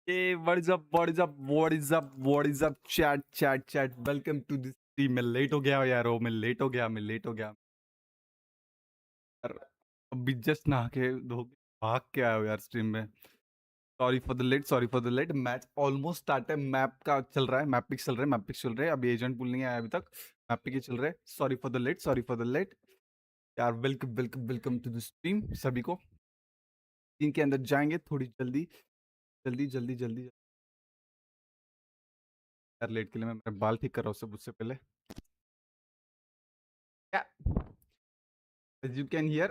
Hey, what is up? What is up? What is up? What is up? Chat. Welcome to this stream. मैं late हो गया यार, मैं late हो गया यार। अभी जस्ट नहा के धो के भाग के आया हूँ यार स्ट्रीम में। Sorry for the late. Match almost start है। मैप का चल रहा है, मैप पिक्स चल रहे हैं। अभी एजेंट पुल नहीं आया अभी तक, मैप पिक चल रहे हैं। सॉरी फॉर द लेट यार। वेलकम टू द स्ट्रीम सभी को। टीम के अंदर जाएंगे थोड़ी जल्दी यार। लेट के लिए मैं मेरा बाल ठीक कर रहा हूँ सब उससे पहले। As you can hear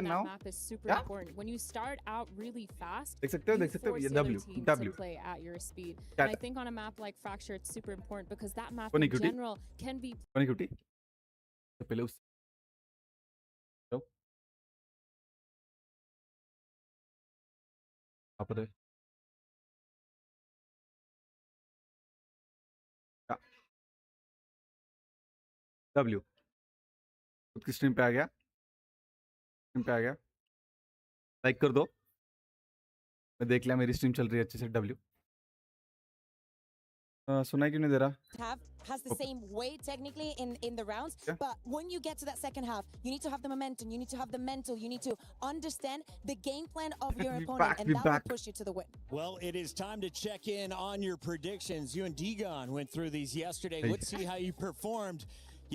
now. Map is super Yeah. important. When you start out really fast, देख सकते हो force ये the other team W to play at your speed. Cat. And I think on a map like Fracture, it's super important because that map Funny in cutie. general can be. कौन है कुटी? तो पहले उस लो आप रहे W खुद की स्ट्रीम पे आ गया, लाइक कर दो। मैं देख लिया मेरी स्ट्रीम चल रही है अच्छे से। W सुनाई क्यों नहीं दे रहा? Has the same weight technically in the rounds, Yeah. but when you get to that second half, you need to have the momentum, you need to have the mental, you need to understand the game plan of your We opponent, back, and we that back. will push you to the win. Well, it is time to check in on your predictions. You and Degon went through these yesterday. Hey. Let's see how you performed.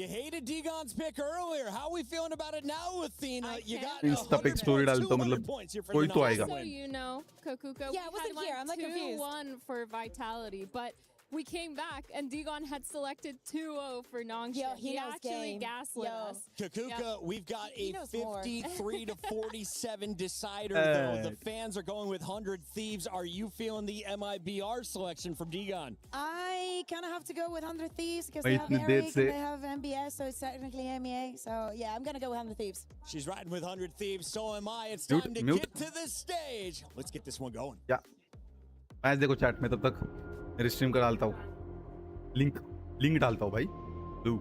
You hated Degon's pick earlier. How are we feeling about it now, Athena? You got Insta pic story डालता हूँ, 200 मतलब points here for कोई the तो Knox आएगा। So win. you know, Kakuka, Yeah, I we wasn't had here. I'm like confused. 2-1 for Vitality, but we came back and Degon had selected 2-0 for Nongshim. Yo, he knows actually game. gaslit Yo. us. Kakuka, Yeah. we've got He a knows more. 53 to 47 decider, though. The fans are going with 100 Thieves. Are you feeling the MIBR selection from Degon? I kind of have to go with 100 Thieves because Wait, they have they Eric say- and they have MBS, so it's technically MEA. So yeah, I'm gonna go with 100 Thieves. She's riding with 100 Thieves. So am I. It's Mute, time to mute. get to the stage. Let's get this one going. या match देखो chat में, तब तक मेरी stream का डालता हूँ, link डालता हूँ भाई। Blue.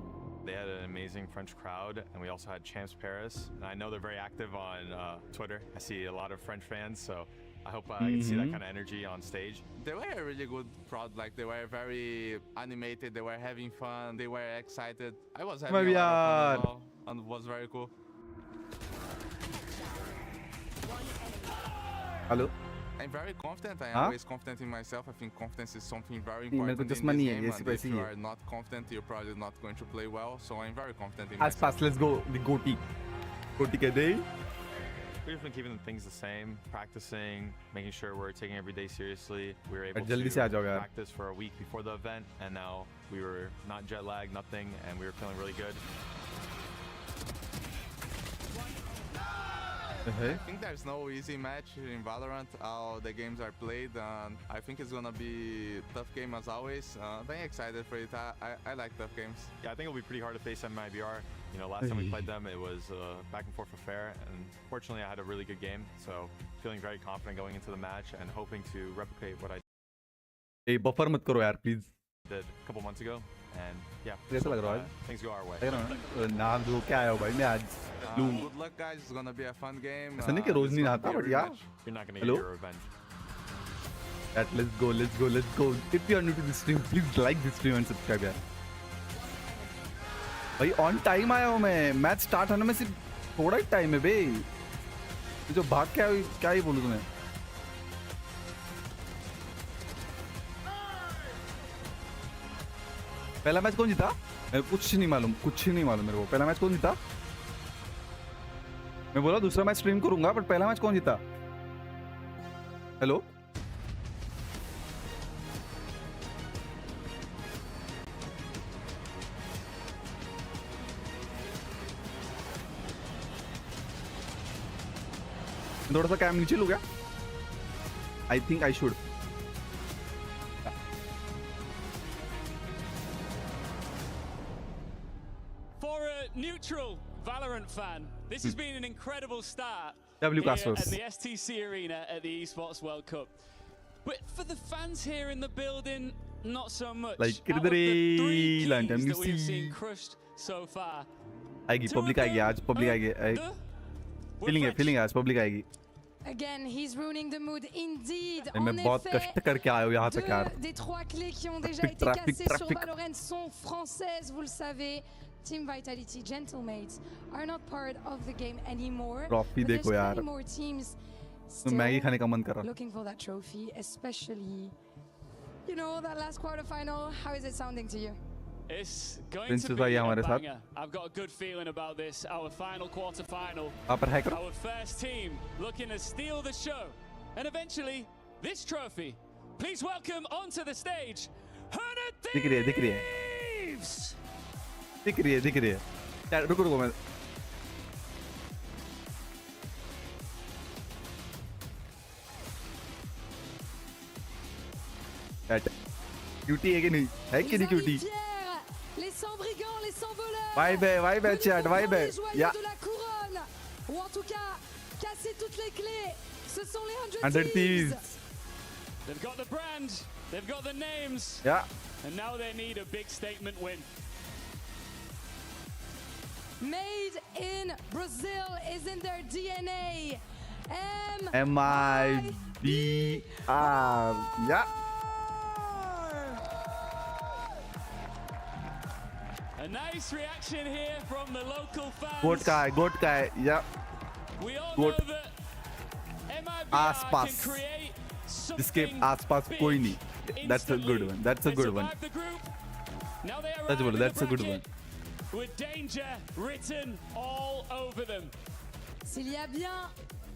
They had an amazing French crowd, and we also had Champs Paris. And I know they're very active on Twitter. I see a lot of French fans, so I hope I can see that kind of energy on stage. They were a really good crowd. Like, they were very animated. They were having fun. They were excited. I was having a lot of fun as well, and it was very cool. Hello I'm very confident. I am Huh? always confident in myself. I think confidence is something very मेरे को important in this चश्मा नहीं है, game. ये And सिर्फ if ऐसे ही you है। are not confident, you're probably not going to play well. So I'm very confident in आस myself. पास लेट्स गो द गोटी के दे। We've been keeping things the same, practicing, making sure we're taking every day seriously. We were able जल्दी to से आ जाओ यार। practice for a week before the event, and now we were not jet lagged, nothing, and we were feeling really good. I think there's no easy match in Valorant. How the games are played, and I think it's gonna be tough game as always. I'm excited for it. I like tough games. Yeah, I think it'll be pretty hard to face MIBR. You know, last time we played them, it was back and forth for fair, and fortunately I had a really good game, so feeling very confident going into the match and hoping to replicate what I A buffer मत करो यार please. did a couple months ago, and yeah, कैसा लग रहा है? things go our way. लग रहा है ना नाम धो के आया हूँ भाई मैं आज। Good luck, guys. It's gonna be a fun game. ऐसा नहीं कि रोज it's नहीं gonna नहाता, be a but yeah। rematch. You're not going to Hello? get your revenge. Chat, let's go. If you are new to this stream, please like this stream and subscribe यार। भाई on time आया हूँ मैं। Match start होने में सिर्फ थोड़ा ही time है बे। ये जो भाग क्या ही बोलूँ तुम्हें। पहला मैच कौन जीता? कुछ नहीं मालूम मेरे को। पहला मैच कौन जीता? मैं बोला दूसरा मैच स्ट्रीम करूंगा, बट पहला मैच कौन जीता? हेलो थोड़ा सा कैम नीचे लूँ क्या? I think I should. For a neutral Valorant fan, this has been an incredible start W here Castles. at the STC Arena at the Esports World Cup. But for the fans here in the building, not so much. Like, Out of the three land, keys that we've MC. seen crushed so far, आएगी two of public आएगी them आज। Public are आएगी। the- were feeling है French. आज public आएगी। Again, he's ruining the mood indeed. Et मैं बहुत कष्ट करके आया हूँ यहाँ तक यार. Deux des trois clés qui ont déjà été Traffic, cassées sur traffic. Valorant sont françaises, vous le savez. Team Vitality, Gentlemates are not part of the game anymore. Trophy but there's देखो यार. many more teams तो Maggi खाने का मन कर रहा. looking for that trophy, especially, you know, that last quarterfinal. How is it sounding to you? It's going Princess to भाई be a हमारे साथ. banger. I've got a good feeling about this. Our final quarterfinal. आप है करो. Our first team looking to steal the show. And eventually, this trophy. Please welcome onto the stage, Hundred दिख रही है, दिख रही है. Thieves! दिख रही है, दिख रही है. यार रुको रुको मैं. क्यूटी है कि नहीं? है कि नहीं cutie? Les sans brigands, les sans voleurs. Vibe है chat, vibe है. Les joyaux Yeah. de la couronne. Ou en tout cas, casser toutes les clés. Ce sont les 100 100 Thieves. Thieves. They've got the brand, they've got the names, Yeah. and now they need a big statement win. Made in Brazil is in their DNA. MIBR. Yeah. A nice reaction here from the local fans. Goat का है. Yeah. We all goat. know that MIBR आसपास. can create जिसके something आसपास कोई big नहीं. That's a good instantly. one. That's a They good one. survived the group. Now they That's arrive good. in That's the a good bracket with danger written all over them. S'il y a bien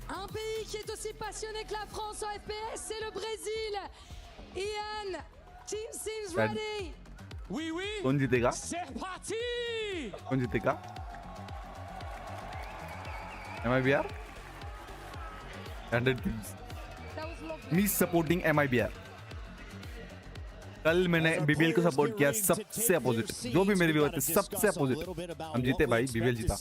un pays qui est aussi passionné que la France en FPS, c'est le Brésil. Ian, team seems Bad. ready. Oui, oui. कौन जीतेगा? C'est parti. कौन जीतेगा? MIBR? 100 Thieves. That was lovely. Me supporting MIBR. कल मैंने BBL को support किया सबसे opposite. जो भी मेरे व्यूअर थे सबसे अपोजिट. हम जीते भाई, BBL जीता.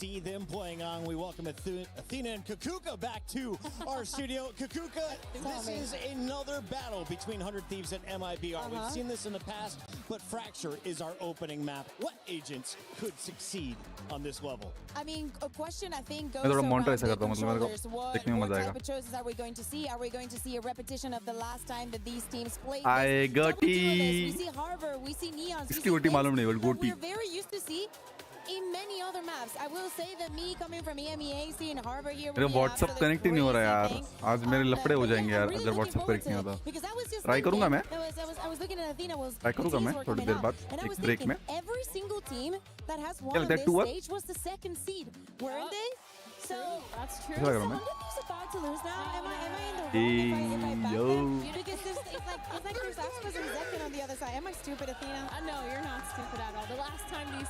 We welcome Athena and Kakuka back to our studio. Kakuka, this is another battle between 100 Thieves and MIBR. We've seen this in the past, but Fracture is our opening map. What agents could succeed on this level? I mean, a question I think goes मैं थोड़ा around monitor the ऐसा करता हूँ, मतलब मेरे को controllers. देखने में What मजा type आएगा. of choices are we going to see? Are we going to see a repetition of the last time that these teams played? आए this? Double गोटी. duelists, we see Harbor, we see Neons, we इसकी see गोटी things मालूम नहीं, but that गोटी. we're very used to see in many other maps. I will say that me coming from EMEA, seeing Harbor here मेरा would be an WhatsApp absolute connect ही नहीं हो रहा यार. crazy thing. आज मेरे लफड़े हो But जाएंगे yeah, यार I'm really अगर looking WhatsApp forward कनेक्ट नहीं to it, होता. because I was just Try करूंगा मैं. I was looking at Athena was Try करूंगा मैं थोड़ी देर बाद and I एक was ब्रेक thinking में. every single team that has won क्या on लगता है, this 2-1? stage was the second seed, weren't they? So That's true. ऐसा लग रहा है मैं. Who's about to lose now? Am I in the wrong if I back Yo. them? Because it's like there's Aspas and Zekin on the other side. Am I stupid, Athena? No, you're not stupid at all. The last time these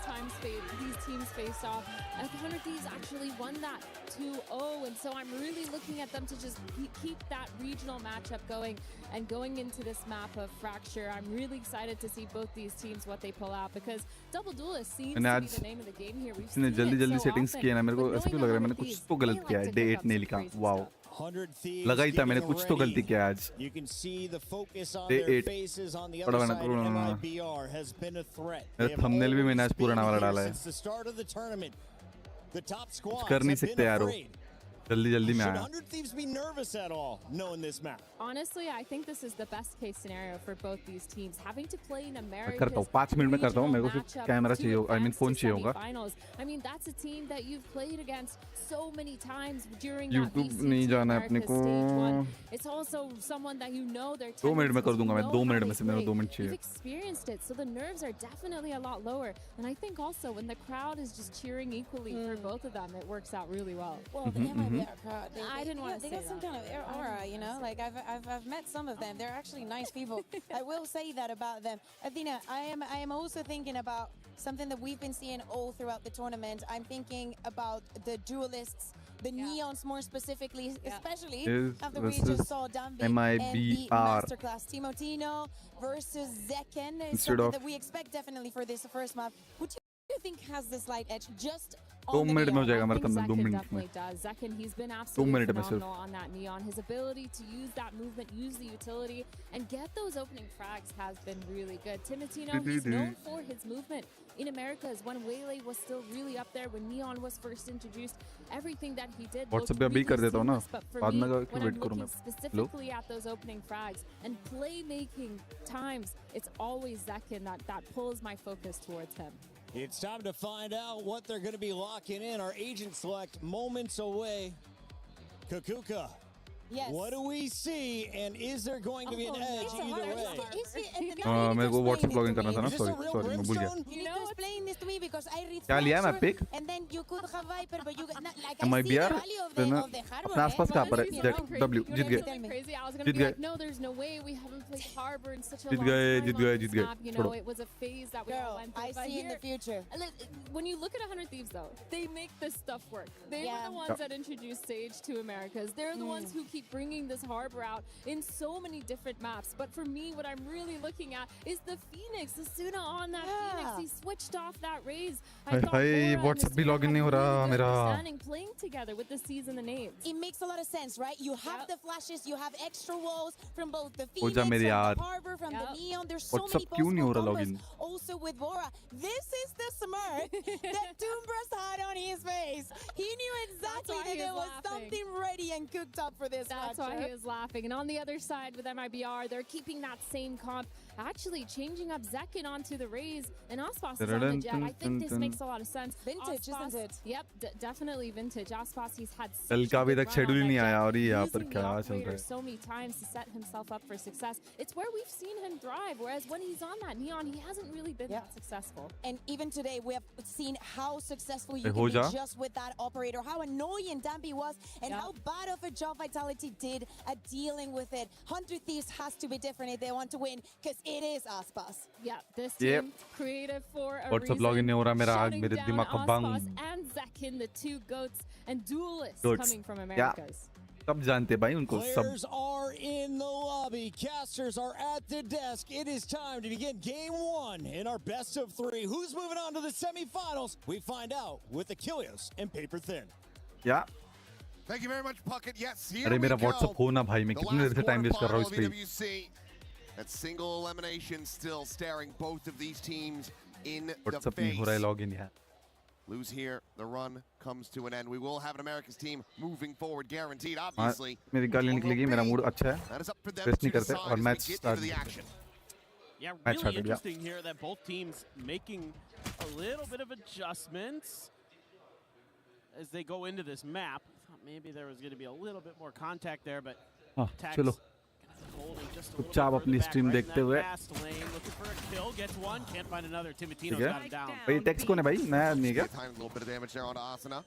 teams faced off, 100 Thieves actually won that 2-0, and so I'm really looking at them to just keep that regional matchup going. And going into this map of Fracture, I'm really excited to see both these teams what they pull out, because double duelist seems to मैंने be आज the name of the game here. We've इसने seen जल्दी it जल्दी so settings often, किए ना मेरे को but ऐसा क्यों knowing लग रहा है 100 मैंने कुछ Thieves, तो गलत they किया like है. to डे cook 8 up नहीं some लिखा. crazy wow. stuff. 100 Thieves लगा ही था मैंने getting कुछ तो ready. गलती किया आज. You can see the focus on Day their 8. faces on the थोड़ा other मैंने side. थोड़ा ना MIBR has been a threat. मेरा They have thumbnail भी मैंने आज always पुराना been वाला here डाला है. since the start of the tournament. The top squads कर नहीं have been सकते यार वो. afraid. जल्दी जल्दी में Should आया. 100 Thieves be nervous at all knowing this map? Honestly, I think this is the best case scenario for both these teams. Having to play in मैं America's करता हूँ 5 मिनट में करता हूँ. मेरे को सिर्फ matchup कैमरा to चाहिए होगा. I mean advance phone to चाहिए होगा. semifinals. I mean, that's a team that you've played against so many times during YouTube that नहीं VCT जाना है अपने America's को. stage 1. It's also someone that you know their 2 minute में कर tendencies, दूंगा you मैं. know 2 how मिनट they में से मेरे को 2 play. मिनट You've चाहिए. experienced it, so the nerves are definitely a lot lower. And I think also when the crowd is just cheering equally for both of them, it works out really well. Well, the MIBR crowd. I didn't want to They say got some that. kind of aura, you know. Like I've met some of them. They're actually nice people. I will say that about them. Athena, I am also thinking about something that we've been seeing all throughout the tournament. I'm thinking about the duelists, the neons more specifically, especially after we versus just saw Dambi and the MIBR. masterclass. Timotino versus Zekken is Instead something of- that we expect definitely for this first map. Would you think has the slight edge just 2 on the minute में हो neon. जाएगा I मेरा think thumbnail 2 Zekin minute में definitely does. Zekin, he's been absolutely minute में phenomenal on that neon. His ability to use that movement, use the utility, and get those opening frags has been really good. Timitino, he's known for his movement. In Americas, when Waylay was still really up there, when Neon was first introduced, everything that he did looked WhatsApp पे अभी really कर देता हूँ ना, seamless. But for बाद me, में अगर when wait I'm करूँ looking मैं. specifically at those opening frags and playmaking times, it's always Zekin that pulls my focus towards him. It's time to find out what they're going to be locking in. Our agent select moments away. Kukuka, Yes. what do we see? And is there going to be an edge It's a either hard- way? मेरे को WhatsApp login करना था ना, Is this a sorry real sorry मैं भूल गया. brimstone? You need to explain this to me because I read क्या लिया मैं Fracture, pick? and then you could have Viper, but you like I see MIBR, the value of then the harbor. अपने आसपास कहाँ पर है? Honestly, Z something crazy. W You Jeet know गए. something crazy? I was gonna Jeet be गए. like, no, there's no way we haven't played Harbor in such a Jeet long गए, time Jeet on गए, this जीत गए. map. You know, छोड़ो. it was a phase that we all Girl, went through. I but see in the here, future. when you look at 100 Thieves, though, they make this stuff work. They Yeah. were the ones that introduced Sage to Americas. They're the ones who keep bringing this Harbor out in so many different maps. But for me, what I'm really looking at is the Phoenix, Asuna on that Phoenix. He switched off that Raze. I thought hi, Aura and WhatsApp भी Asuna login had नहीं हो रहा really good मेरा. understanding playing together with the C's and the names. It makes a lot of sense, right? You have Yep. the flashes, you have extra walls from both the हो Phoenix, जा from मेरे the यार. Harbor, from the Yep. Neon. There's so WhatsApp many क्यों नहीं हो possible रहा combos. login? Also with Bora, this is the smirk that Doombras had on his face. He knew exactly why that he there was was laughing. something ready and cooked up for this That's matchup. why he was laughing. And on the other side with MIBR, they're keeping that same comp, actually changing up Zekin onto the Raze, and Aspas is on the Jet. I think this makes a lot of sense. Vintage, isn't it? Yep, definitely vintage. Aspas, he's had such कल a का अभी good तक run schedule on ही नहीं that आया Jet, और ये यहाँ पर using the क्या चल operator रहा है. so many times to set himself up for success. It's where we've seen him thrive, whereas when he's on that Neon, he hasn't really been Yeah. that successful. And even today, we have seen how successful you Hey, can be Hoja. just with that operator, how annoying Dampy was, and Yeah. how bad of a job Vitality did at dealing with it. 100 Thieves has to be different if they want to win, because it is Aspas. Yeah, this Yep. team creative for a WhatsApp reason. login नहीं हो रहा मेरा, आज Shutting मेरे down दिमाग का Aspas Bang. and Zekin, the two goats and duelists Goats. coming from Yeah. Americas. सब जानते हैं भाई उनको सब. Players are in the lobby. Casters are at the desk. It is time to begin game one in our best of three. Who's moving on to the semifinals? We find out with Achilles and Paper Thin. क्या? Thank you very much, Puckett. Yes, here अरे we मेरा go. WhatsApp हो ना भाई, मैं The कितने देर last से time waste कर रहा हूँ इस quarterfinal पे. of EWC. That single elimination still staring both of these teams in the WhatsApp नहीं हो रहा है face. login यार. Lose here, the run comes to an end. We will have an America's team moving forward, guaranteed, हाँ, obviously. मेरी गाली निकलेगी, मेरा मूड अच्छा है. That is up for them Rest to नहीं करते decide और as we match get start into the करते action. Yeah, Match really started, yeah. interesting here that both teams making a little bit of adjustments as they go into this map. Thought maybe there was going to be a little bit more contact there, but हाँ, Tax चलो. holding just a little चुपचाप bit अपनी further back, stream right in देखते that हुए. fast lane, looking for a kill, gets one, can't find another. Timitino's ठीक है. got him down. भाई text कौन है भाई? नया आदमी है क्या? Tiny little bit of damage there onto Asuna.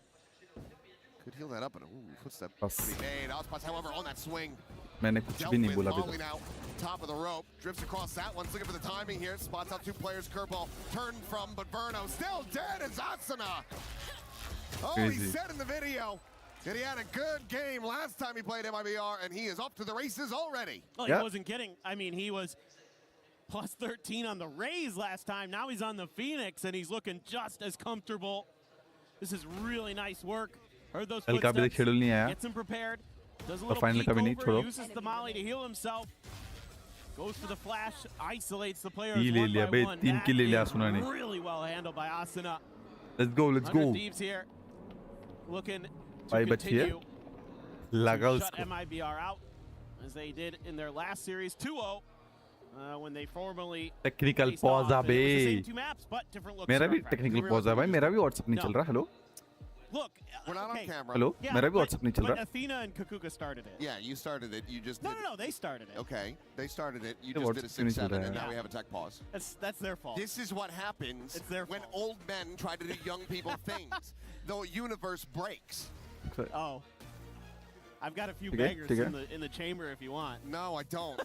Could heal that up, and footstep बस. to be made. Aspas, however, on that swing. मैंने कुछ Dealt भी नहीं with बोला अभी Molly तक. now, top of the rope, drifts across that one, looking for the timing here, spots out two players, curveball, turned from, but Verno still dead as Asuna. Oh, he Crazy. said in the video that he had a good game last time he played MIBR, and he is off to the races already. Well, Yeah. he wasn't kidding. I mean, he was plus 13 on the Rays last time. Now he's on the Phoenix, and he's looking just as comfortable. This is really nice work. Heard those कल का अभी तक footsteps. schedule नहीं आया. Gets him prepared. Does a और little final peek का भी नहीं, over, छोड़ो. uses the molly to heal himself. Goes for the flash, isolates the players तीन ले one लिया by bay, one. 3 That kill ले लिया is सुना ने. really well handled by Asuna. Let's go, let's 100 go. Thieves here, looking to भाई बचिए. continue. लगा Shut उसको. MIBR out as they did in their last series 2-0 when they formerly Technical faced off, pause and it was the bay. same two maps, but different looks मेरा for भी our technical practice. pause है भाई, मेरा भी WhatsApp नहीं चल रहा. Hello. Look, We're not okay. on camera. Hello. Yeah, मेरा भी but- WhatsApp नहीं चल but रहा. Athena and Kukuka started it. Yeah, you started it, you just No, did no, no, they started it. Okay, they started it, you Yeah, just did a what's finished 6-7, with and that? now we Yeah. have a tech pause. That's their fault. This is what happens It's their when fault. old men try to do young people things. The universe breaks. Oh, I've got a few Okay, beggars okay. in the chamber if you want. No, I don't.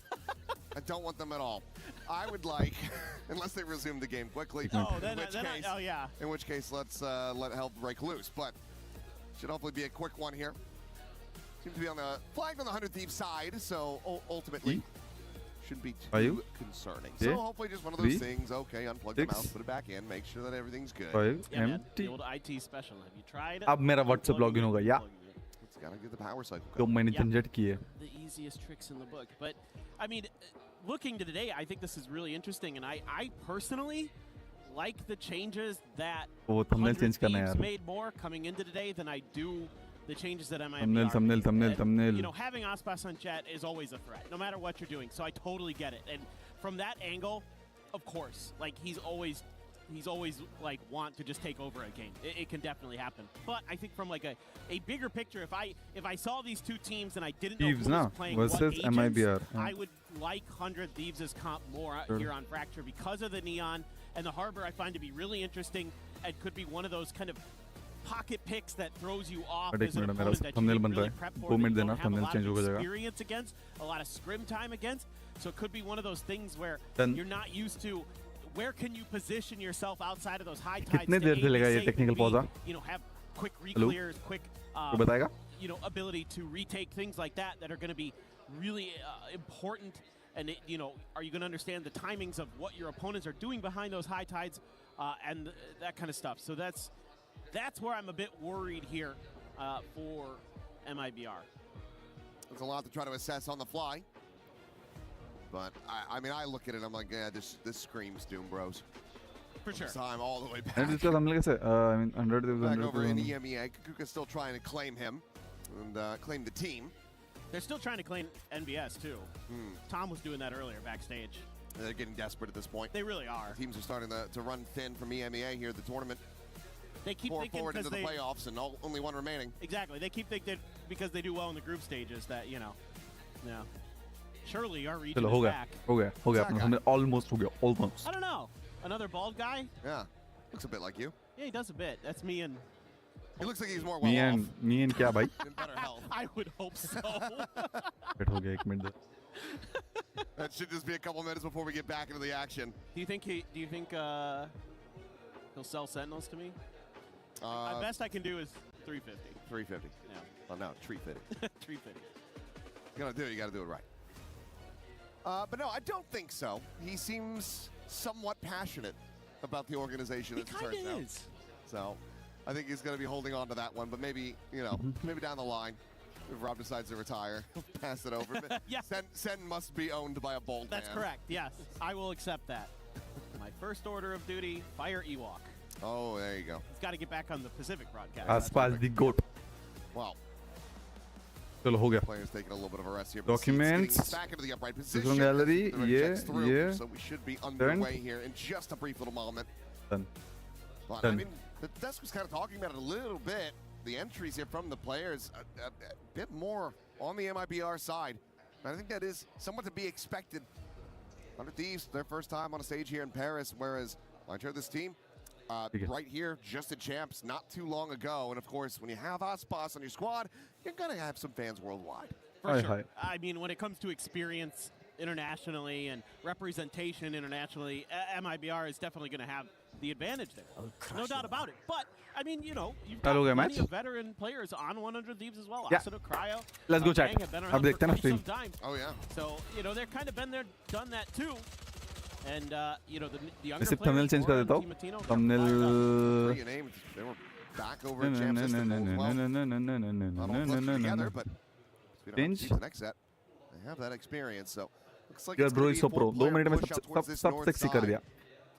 I don't want them at all. I would like, unless they resume the game quickly. Oh, then, in which then case, oh yeah. in which case, let's let hell break loose. But should hopefully be a quick one here. Seems to be on the flagged on the 100 Thieves side, so ultimately shouldn't be too 5, concerning. yeah, So hopefully just one of those 3, things. Okay, unplug the 6, mouse, put it back in, make sure that everything's good. 5 Yeah, man, empty. the old IT special. Have you tried it? अब मेरा WhatsApp login होगा या It's gotta get the power cycle तो going. मैंने Yeah. झंझट की है. The easiest tricks in the book. But I mean, looking to today, I think this is really interesting, and I personally like the changes that वो thumbnail 100 change करना है Thieves यार. made more coming into today than I do the changes that MIBR Thumbnail, made. thumbnail, And, thumbnail. You know, having Aspas on chat is always a threat, no matter what you're doing. So I totally get it. And from that angle, of course, like he's always like want to just take over a game. It can definitely happen. But I think from like a bigger picture, if I saw these two teams and I didn't know Thieves who was ना playing what versus agents, MIBR. I would like 100 Thieves' comp more here on Fracture because of the Neon and the Harbor. I find to be really interesting and could be one of those kind of pocket picks that throws you off But as an एक minute, मेरा opponent that you thumbnail need बन really रहा है. prep for, 2 that you minute don't देना, have a thumbnail lot change of हो जाएगा. experience against, a lot of scrim time against. So it could be one of those things where Then- you're not used to. Where can you position yourself outside of those high tides? कितने to there A, चलेगा be ये safe, technical and B, pause? you know, have quick Hello? re-clears, quick तो बताएगा? you know, ability to retake things like that that are going to be really important. And it, you know, are you going to understand the timings of what your opponents are doing behind those high tides and that kind of stuff? So that's where I'm a bit worried here for MIBR. There's a lot to try to assess on the fly. But I mean, I look at it, I'm like, yeah, this screams Doom Bros. For sure. Time all the way back. And इसका thumbnail कैसे? I mean 100 there was Back 100. over in EMEA, Kakuka's still trying to claim him and claim the team. They're still trying to claim NBS too. Tom was doing that earlier backstage. They're getting desperate at this point. They really are. Teams are starting to run thin from EMEA here at the tournament. They keep Pour thinking forward into because the they playoffs and only one remaining. exactly. They keep thinking because they do well in the group stages that you know, yeah. Surely our region चलो is हो गया back. अपना thumbnail almost हो गया almost. I don't know. Another bald guy? Yeah, looks a bit like you. Yeah, he does a bit. That's me and He looks like he's more Me well off. and क्या भाई? In better health. I would hope so. Wait हो गया 1 minute. That should just be a couple minutes before we get back into the action. Do you think he'll sell Sentinels to me? The best I can do is 350. 350. Yeah. Oh no, tree fitting. 350. You gotta do it right. But no, I don't think so. He seems somewhat passionate about the organization. He as it turns kinda out. is. So I think he's gonna be holding on to that one. But maybe, you know, maybe down the line, if Rob decides to retire, he'll pass it over. But Yeah. Sen must be owned by a bold That's man. correct. Yes, I will accept that. My first order of duty: fire Ewok. Oh, there you go. He's got to get back on the Pacific broadcast. आसपास the goat. Well, चलो हो गया. players taking a little bit of a rest here. but Seeds Documents. getting back into the upright position. System gallery, The red yeah, checks through, yeah. So we should be underway here in just a brief little moment. Done. But I Done. mean, the desk was kind of talking about it a little bit. The entries here from the players, a bit more on the MIBR side. And I think that is somewhat to be expected. 100 Thieves, their first time on a stage here in Paris, whereas I heard this team right here, just at Champs, not too long ago. And of course, when you have Aspas on your squad, you're going to have some fans worldwide. For sure. I mean, when it comes to experience internationally and representation internationally, MIBR is definitely going to have the advantage there. No doubt about it. But, I mean, you know, you've got plenty of veteran players on 100 Thieves as well. Yeah. Asano, Cryo. Let's go chat. Have been around अब for देखते हैं ना quite some stream. time. Oh, yeah. So, you know, they're kind of been there, done that too. And, you know, the younger सिर्फ players. thumbnail change कर देता हूँ. Thumbnail. Your name, they were back over at Champs Istanbul as well. Not all close together, but we don't have to see the next set. They have that experience, so looks like Yaar it's bro going to is be a so pro. 2 four-player minute में push out towards this सब north sexy कर side. दिया.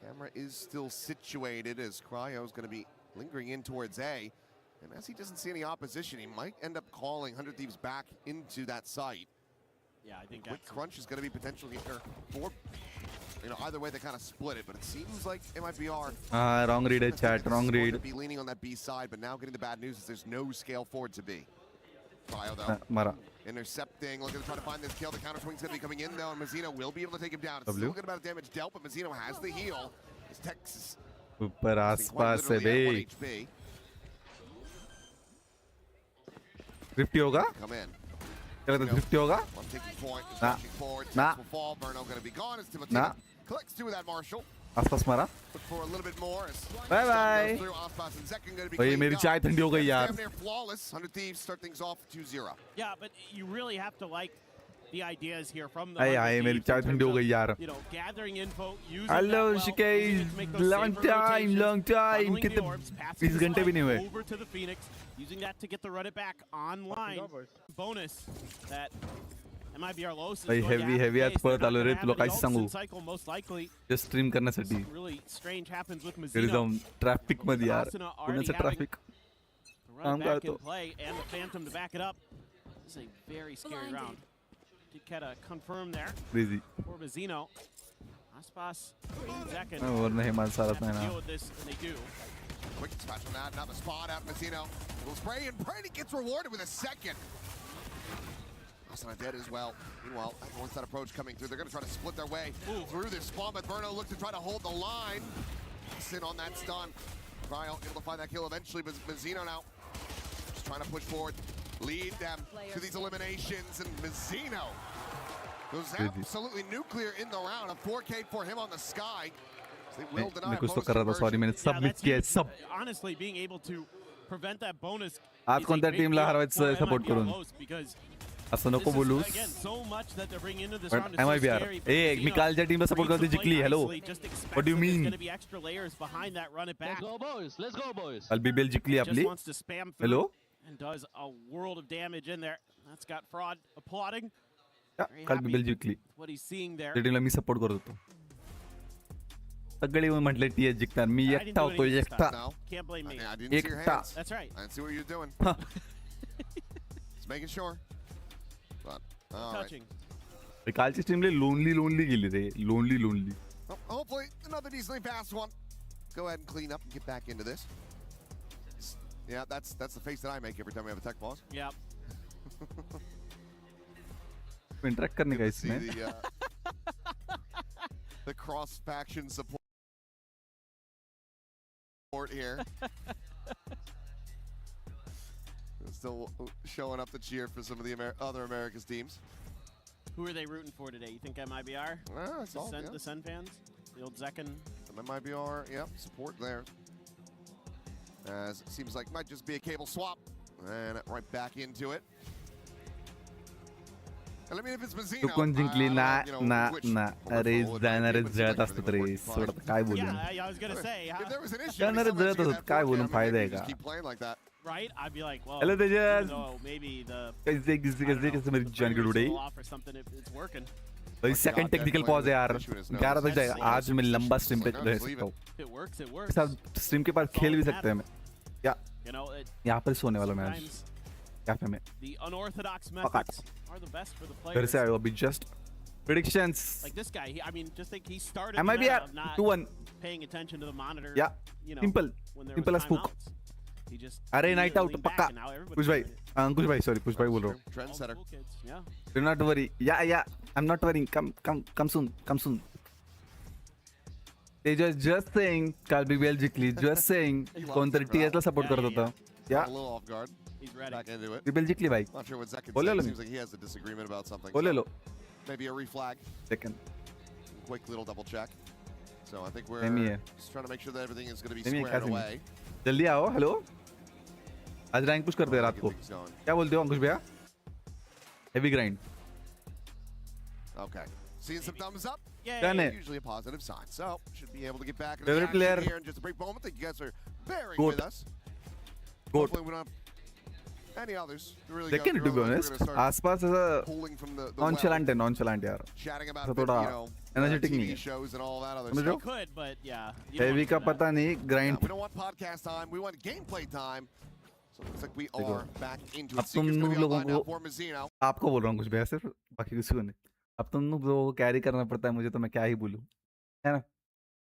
Camera is still situated as Cryo is going to be lingering in towards A. And as he doesn't see any opposition, he might end up calling 100 Thieves back into that site. Yeah, I think Quick crunch is going to be potentially for, you know, either way they kind of split it, but it seems like MIBR. Wrong read है chat, wrong read. To be leaning on that B side, but now getting the bad news is there's no scale forward to B. Cryo though. मारा. Intercepting, looking to try to find this kill. The counter swing's going to be coming in though, and Mazzino will be able to take him down. It's still a good amount of damage dealt, but Mazzino has the heal. His Texas ऊपर आसपास से बे. 50 होगा? Come in. क्या लगता है 50 होगा? One taking point, Nah. pushing forward. Nah. Will fall. Burno going to be gone as Timothy Nah. collects two of that Marshall. आसपास मारा. Look for a little bit more. Bye bye. भाई मेरी चाय ठंडी हो गई यार. Flawless. 100 Thieves start things off 2-0. Yeah, but you really have to like the ideas here from the Hey, 100 मेरी Thieves in चाय ठंडी हो terms गई of, यार. you know, gathering info, using Hello, that well, using Shikay. it to make those Long safer time, rotations, long time. funneling the कितने orbs, passing 20 the घंटे भी नहीं हुए. spike over to the Phoenix, using that to get the run it back online. Bonus that MIBR Los is भाई going to heavy have to आज face. They're परत not आलो रे gonna तुला have काय any सांगू. ults in cycle, most likely. Just stream करण्यासाठी. Something really strange happens with There is Mazzino. Traffic मध्ये यार. Asuna already पुण्याचं having ट्रॅफिक. the run काम back करतो. in play and the Phantom to back it up. This is a very scary round. Did Keta confirm there Crazy. for Mazzino. Aspas in second. वरनं हे माणसं Have आलत to नाही deal ना. with this, and they do. Quick dispatch on that. Now the spot out. Mazzino will spray, and Brady gets rewarded with a second. Asuna dead as well. Meanwhile, everyone's that approach coming through. They're going to try to split their way through this spawn, but Verno looks to try to hold the line. Sit on that stun. Riot able to find that kill eventually, but Mazzino now just trying to push forward, lead them to these eliminations, and Mazzino goes absolutely nuclear in the round. A 4K for him on the sky. They will deny मैं कुछ तो post कर रहा था. Sorry, मैंने Yeah, submit that's किया है huge. सब. Honestly, being able to prevent that bonus आज is a कोणत्या big टीमला deal हरवायचं for सपोर्ट MIBR करून. Los because असं this नको is, बोलूस. again, so much that they're bringing into this But round is so MIBR. scary. Hey, मी कालच्या टीमला support करतो जिंकली. Hello. What do you mean? Going to be extra layers behind that run it back. Let's go, boys. काल BBL जिंकली Just आपली. wants to spam through Hello. and does a world of damage in there. That's got Fraud applauding काल BBL जिंकली. what he's seeing there. त्या टीमला मी support करत होतो. सगळे म्हटले TS जिंकणार. मी I didn't एकटा do होतो anything this एकटा. time. Can't blame me. I didn't see your Ekta. hands. That's right. I didn't see what you're doing. Just making sure. But all right. Touching. कालची टीमले lonely गेली रे. Lonely. Well, hopefully another decently fast one. Go ahead and clean up and get back into this. Yeah, that's the face that I make every time we have a tech pause. Yep. Interact करने का See इसमें. the cross faction support here. Still showing up to cheer for some of the other America's teams. Who are they rooting for today? You think MIBR? It's all, yeah. The Sun fans? The old Zekken? Some MIBR, yep, support there. As it seems like might just be a cable swap. And right back into it. And I mean, if it's Mazzino, तू कोण जिंकली ना I don't know which अरे overflow it might be, जाणारे but it seems जळत like असतात everything रे. was working fine. सोडत काय बोलू. Yeah, I was going to say. If there was an issue, जाणारे someone जळत should असतात. have काय 4K. बोलून I mean, फायदा maybe आहे just का. keep playing like that. Right? I'd be like, well, Hello, even Tejas. though maybe the कैसे मेरी जान की उड़े. off or something, it's working. भाई सेकंड टेक्निकल पॉज है यार. 11 तक जाएगा. आज मैं लंबा स्ट्रीम पे रह सकता हूँ. It works, it works. साथ स्ट्रीम के बाद खेल भी सकते हैं मैं. या You know, यहाँ पर सोने वाला मैं आज. sometimes यहाँ पे मैं. the unorthodox methods are the best for the घर players. से आया हूँ अभी just. Predictions. Like this guy, I mean, just think he started MIBR not 2-1. paying attention to the monitor. Yeah. You know, Simple. when there Simple was as spook. timeouts. He just अरे needed night to out lean back, पक्का. and now everybody's कुछ भाई. doing it. अंकुश भाई sorry पुष्प भाई बोल रहा हूँ. All the Trendsetter. cool kids, yeah. Do not worry. Yeah. I'm not worrying. Come soon. Tejas just saying. काल BBL जिंकली. Just saying. कोणतरी TS ला सपोर्ट करत होता. A Yeah. little off guard. He's ready. Back into it. BBL जिंकली भाई. Not sure what Zekken बोले said. Low Seems like he has a disagreement about something. बोले so low. maybe a reflag. Second. Quick little double check. So I think we're Same here. just trying to make sure that everything is going to be Same here, squared Kasim. away. जल्दी आओ. Hello. आज rank push करते हैं रात को. Everything's going. क्या बोलते हो अंकुश भैया? Heavy grind. Okay. Seeing some thumbs up. Yay. Done it. Usually a positive sign. So should be able to get back into Favorite the action player. here in just a brief moment. Thank you guys for bearing Goat. with us. Goat. Hopefully we don't have any others to really go Second through. to be Otherwise honest. we're gonna start आसपास ऐसा pulling from the nonchalant है nonchalant यार. chatting about ऐसा the, थोड़ा you know, energetic नहीं TV है. shows and all that other समझ रहे stuff. He could, but yeah. you don't Heavy want का to do that. पता नहीं. Yeah, Grind. we don't want podcast time. We want gameplay time. So it looks like we देखो. are back into अब it. तुम Seeker's going to be लोगों online now को- for Mazzino. आपको बोल रहा हूँ कुछ भैया सिर्फ बाकी किसी को नहीं. अब तुम लोगों को कैरी करना पड़ता है मुझे तो मैं क्या ही बोलूँ. है ना?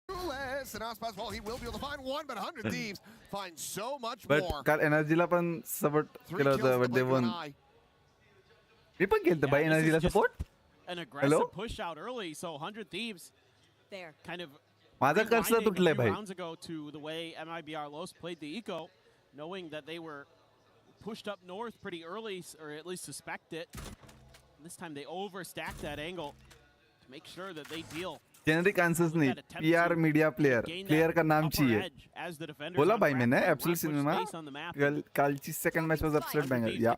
Clueless, and Aspas, well, he will be able to find one, but 100 Thieves find so much But more. काल एनर्जीला पण सपोर्ट 3 केलं kills होतं in the but they blink of an won. eye. मी पण केलं Yeah, भाई this is एनर्जीला just support. An aggressive Hello? push out early, so 100 Thieves There. kind of माझा cursor rewinding a तुटलाय few भाई. rounds ago to the way MIBR Los played the eco, knowing that they were pushed up north pretty early, or at least suspect it. And this time they overstacked that angle to make sure that they deal generic answers नहीं, PR media player का नाम चाहिए. बोला भाई मैंने absolute cinema कालची second match was absolute बँगर. या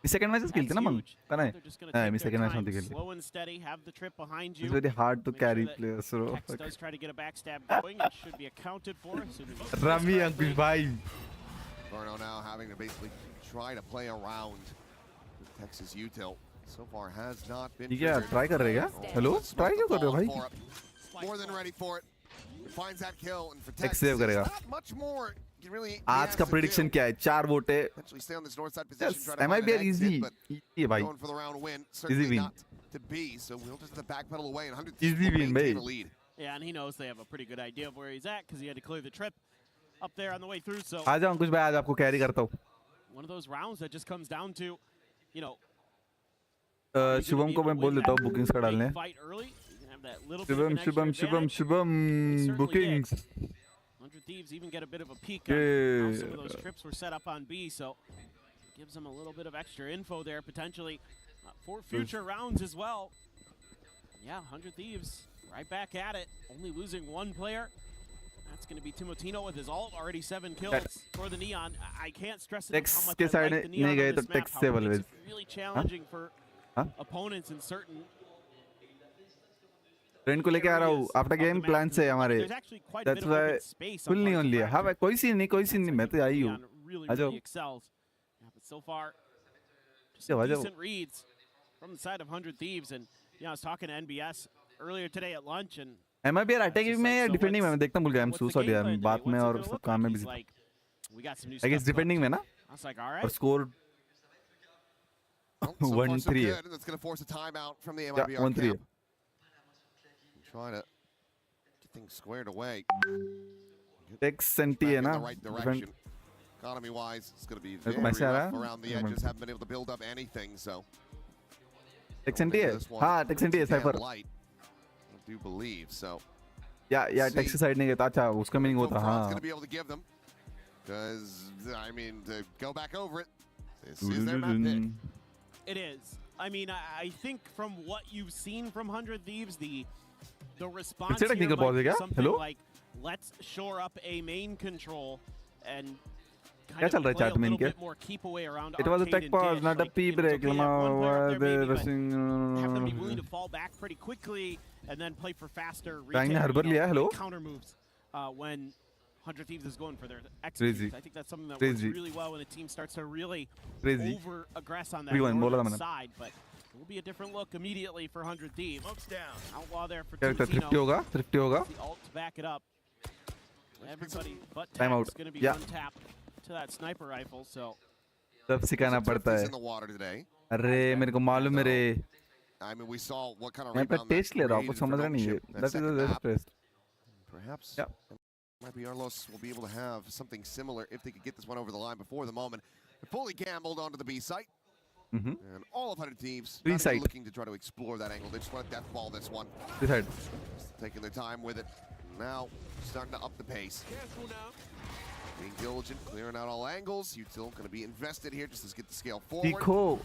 मी second मॅचच खेळते ना मग का नाही मी सेकंड मॅच मध्ये खेळले. It's very hard to carry players. रमी अंकुश भाई Verno now having to basically try to play around Texas util. So far has not been. ठीक है ट्राई कर रहे क्या? हेलो ट्राई क्यों कर रहे हो भाई? More than ready for it. Finds that kill and for Texas Texas. Save करेगा. Not much more. Really आज का प्रेडिक्शन क्या है? 4 वोट है. Actually stay on this north side position. Yes, Try to MIBR find an easy. exit, ये भाई. going for the round win. Certainly win. not to be. So we'll just the backpedal away and 100 Easy win, maintain भाई. a lead. Yeah, and he knows they have a pretty good idea of where he's at because he had to clear the trip up there on the way through. So आ जाओ अंकुश भाई, आज आपको carry करता हूँ. one of those rounds that just comes down to, you know, Shubham को मैं बोल देता हूँ बुकिंग्स का डालने. Shubham bookings. 100 Thieves even get a bit of a peek on how some of those trips were set up on B, so gives them a little bit of extra info there potentially for future rounds as well. Yeah, 100 Thieves right back at it, only losing one player. That's going to be Timotino with his ult, already 7 kills for the Neon. I can't stress enough how much I like the Neon on this map, how it makes it really challenging for opponents in certain. Train को लेके आ रहा हूँ. After game plan से हमारे. That's why full नहीं on लिया. हाँ कोई सीन नहीं मैं तो आई हूँ. आ जाओ. So far, some decent reads from the side of 100 Thieves, and I was talking to NBS earlier today at lunch, and MIBR attacking में या डिफेंडिंग में? मैं देखता भूल गया. I'm so sorry यार, बात में और सब काम में बिजी. I guess डिफेंडिंग में ना. और स्कोर 1-3 है. That's going to force a timeout from the MIBR 1-3 camp. Trying to get things squared away. Tex and T है ना. Right direction. Economy wise, it's going to be very rough around the edges. Haven't been able to build up anything, so. Tex and T है. हाँ Tex and T है Cypher. I do believe so. या Texas side नहीं गया था. अच्छा उसका meaning होता. हाँ. Going to be able to give them, because I mean to go back over it. This is their map pick. It is. I mean, I think from what you've seen from 100 Thieves, the response here might be something like, let's shore up a main control and kind of play a little bit more keep away around It was a tech pause, not a pee break. Have them be willing to fall back pretty quickly and then play for faster counter moves when 100 Thieves is going for their executes. I think that's something that works really well when a team starts to really over-aggress on that side, but it will be a different look immediately for 100 Thieves. Outlaw there for Timotino. Thrifty hoga. The ult to back it up. Everybody but Timeout. is going to be untapped to that sniper rifle, so. सब सिखाना पड़ता है. अरे मेरे को मालूम है रे. I mean, we saw what kind of मैं पर टेस्ट ले रहा हूँ, कुछ समझ रहा नहीं है. That is the best. Perhaps. MIBR will be able to have something similar if they could get this one over the line before the moment. They're fully gambled onto the B site. And all of 100 Thieves looking to try to explore that angle. They just want to death ball this one. Just taking their time with it. Now starting to up the pace. Being diligent, clearing out all angles. Util going to be invested here just to get the scale forward. देखो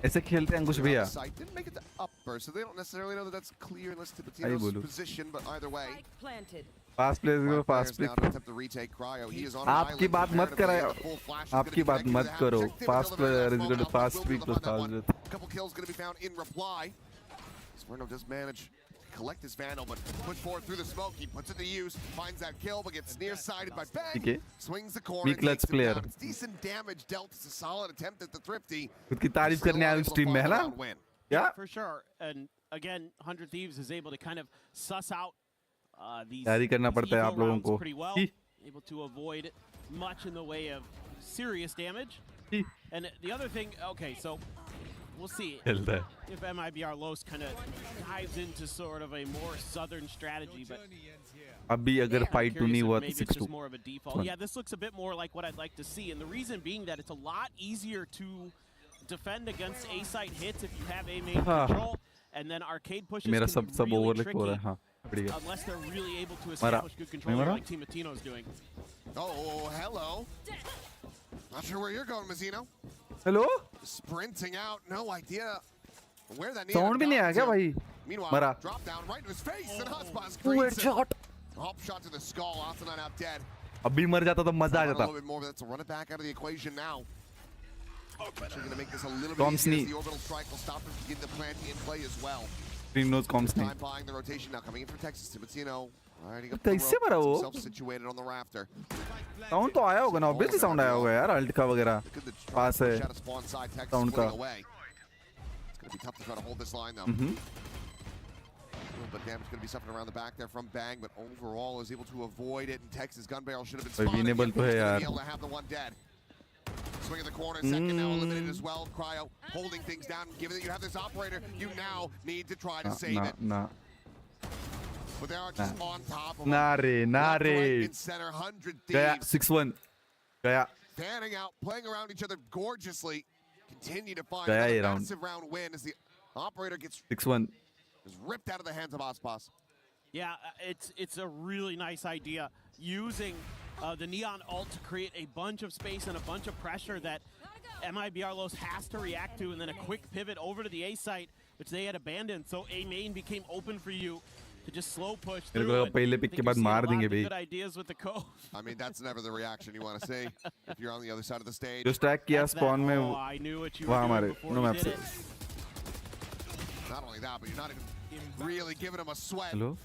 ऐसे खेलते हैं अंकुश भैया. Didn't make it to upper, so they don't necessarily know that that's clear unless Tipitino's position, but either way. Fast plays go fast play. आपकी बात मत कराओ. आपकी बात मत करो. Fast player is going to fast speed to fast. Couple kills going to be found in reply. Swerno does manage to collect his Vandal, but push forward through the smoke. He puts it to use, finds that kill, but gets nearsighted by Bang. Swings the corner. Clutch player. It's decent damage dealt. It's a solid attempt at the Thrifty. खुद की तारीफ करने आया उस team में है ना? Yeah, for sure. And again, 100 Thieves is able to kind of suss out these rounds pretty well. Able to avoid much in the way of serious damage. And the other thing, okay, so we'll see if MIBR Los kind of dives into sort of a more southern strategy, but अभी अगर fight to नहीं हुआ तो 6-2. More of a default. Yeah, this looks a bit more like what I'd like to see, and the reason being that it's a lot easier to defend against A-site hits if you have A main control, and then arcade pushes मेरा can सब be really overlook हो रहा है. tricky हाँ, unless they're really able to establish good control like Timotino's doing. Oh, hello. Not sure where you're going, Mazzino. Hello? Sprinting out, no idea where that Sound भी नहीं आया क्या भाई? Meanwhile, Mara. drop down right in his face, and Hotspot Weird screens it. shot. Hop shot to the skull. Asana now dead. अभी मर जाता तो मजा आ A जाता. little bit more, but that's to run it back out of the equation now. Actually going to make this a little bit Comms easier. knee. The orbital strike will stop him from getting the plant in play as well. Green nose comms नहीं. Time buying the rotation now, coming in for Texas. Timotino riding up तो the इससे rope, मरा gets वो? himself situated on the rafter. Sound तो आया होगा ना, obviously sound आया होगा यार, अल्टिका वगैरह Look at the पास है shadow spawn side, Texas sound का. splitting away. It's going to be tough to try to hold this line though. A little bit of damage going to be suffered around the back there from Bang, but overall is able to avoid it. And Texas gun barrel should have been spotted. Winnable तो है He's gonna यार. be able to have the one dead. Swing in the corner, second now eliminated as well. Cryo holding things down. Given that you have this operator, you now need to try to save it. ना But they are just on top of ना him. रे ना Left, रे. right, in center, 100 गया thieves. 6-1 गया. Fanning out, playing around each other gorgeously. Continue to find गया ये another round. massive round win as the operator gets 6-1. ripped out of the hands of Aspas. Yeah, it's a really nice idea. Using the Neon ult to create a bunch of space and a bunch of pressure that MIBR Los has to react to, and then a quick pivot over to the A site, which they had abandoned. So A main became open for you to just slow push मेरे through. को पहले pick के बाद मार देंगे भाई. Good ideas with the Co. I mean, that's never the reaction you want to see if you're on the other side of the stage. जो stack किया That's that, spawn में oh, I knew what you were वहाँ doing हमारे before know you map did से. it. Not only that, but you're not even really giving him a sweat. Hello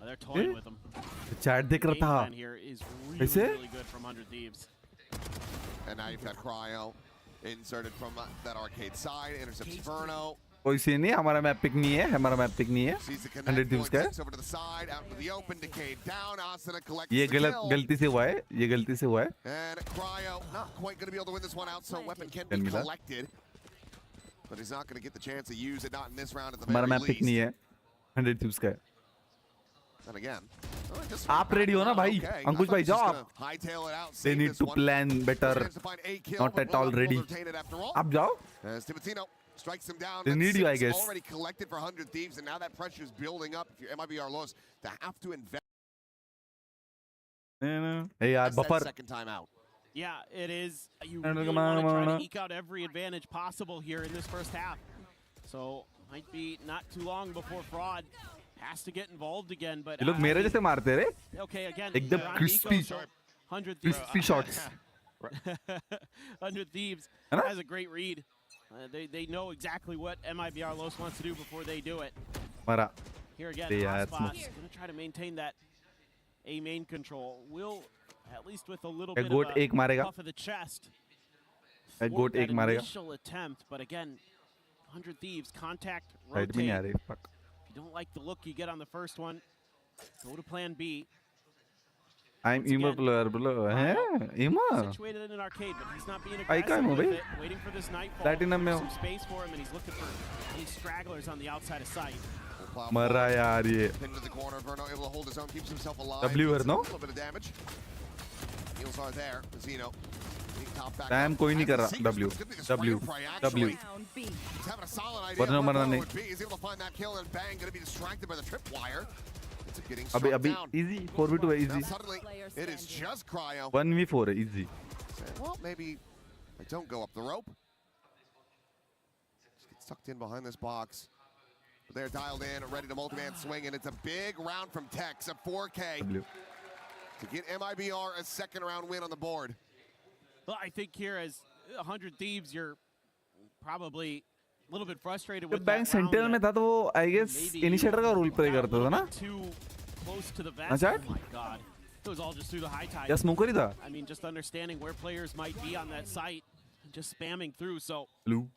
They're toying with him. Chat देख रहा Game था. plan here is really, ऐसे? really good from 100 Thieves. And now you've got Cryo inserted from that arcade side, intercepts Verno. कोई scene नहीं, हमारा map pick नहीं है, हमारा मैप पिक नहीं है. Sees the 100 connect, thieves का है. over to the side, out into the open, Decade down, Asana collects ये the kill. गलती से हुआ है, ये गलती से हुआ है. And Cryo not quite going to be able to win this one out, so weapon can be Then मिला. collected. But he's not going to get the chance to use it, not in this round at the हमारा very map pick least. नहीं है. 100 thieves का है. And again, आप ready हो ना भाई? अंकुश भाई जाओ आप. hightail it out. They save need this to one. plan better. Chance to find a kill, Not but at all will ready. retain it after all. आप जाओ. As Timotino strikes him down. They That's need you, I 6 guess. Already collected for 100 Thieves, and now that pressure is building up. If you're MIBR Los, to have to invest Hey यार that buffer. second time out. Yeah, it is. You No, no, really come on, want to come try on. to eke out every advantage possible here in this first half. So might be not too long before Fraud has to get involved again. But ये लोग मेरे जैसे मारते रे. okay, again, एकदम they're on crispy. Nico, so 100 Thieves. Crispy shots. 100 Thieves है ना? has a great read. They know exactly what MIBR Los wants to do before they do it. मारा. Here again, Yeah, it's Hotspot's going to try to maintain that A main control. Will, at least with a little A bit goat of a एक मारेगा. puff of the chest. A thwart goat that एक मारेगा. initial attempt, but again, 100 Thieves, contact, Right में नहीं आ rotate. रही. Fuck. If you don't like the look you get on the first one, go to plan B. I'm emo player bro. हैं? Emo? Situated in an arcade, but he's not being I aggressive can't with move it. Waiting for this nightfall. Platinum में Some हूँ. space for him, and he's looking for any stragglers on the outside of sight. मरा यार ये. Pinned to the corner, Verno able to hold his own, keeps himself alive. W Gets Verno? A little bit of damage. Heals are there. Zeno. Damn कोई नहीं कर रहा. W. W. W. He's having a solid idea. Verno where मरना Verno नहीं. would be. He's able to find that kill, and Bang going to be distracted by the tripwire. It's getting अभी struck अभी down. easy 4v2 है Now easy. suddenly, it is just Cryo. 1v4 है easy. Well, maybe I don't go up the rope. Just get sucked in behind this box. But they're dialed in, ready to multi-man swing, and it's a big round from Tex at 4K W. to get MIBR a second round win on the board. Well, I think here as 100 Thieves, you're probably a little bit frustrated जब with bank that round central में that था तो वो I guess maybe initiator का role play got a करता था little ना. bit too close to the vest. हाँ, Chad? Oh my God. It was all just through the high tide. या स्मोकर ही था. I mean, just understanding where players might be on that site, just spamming through. So Blue.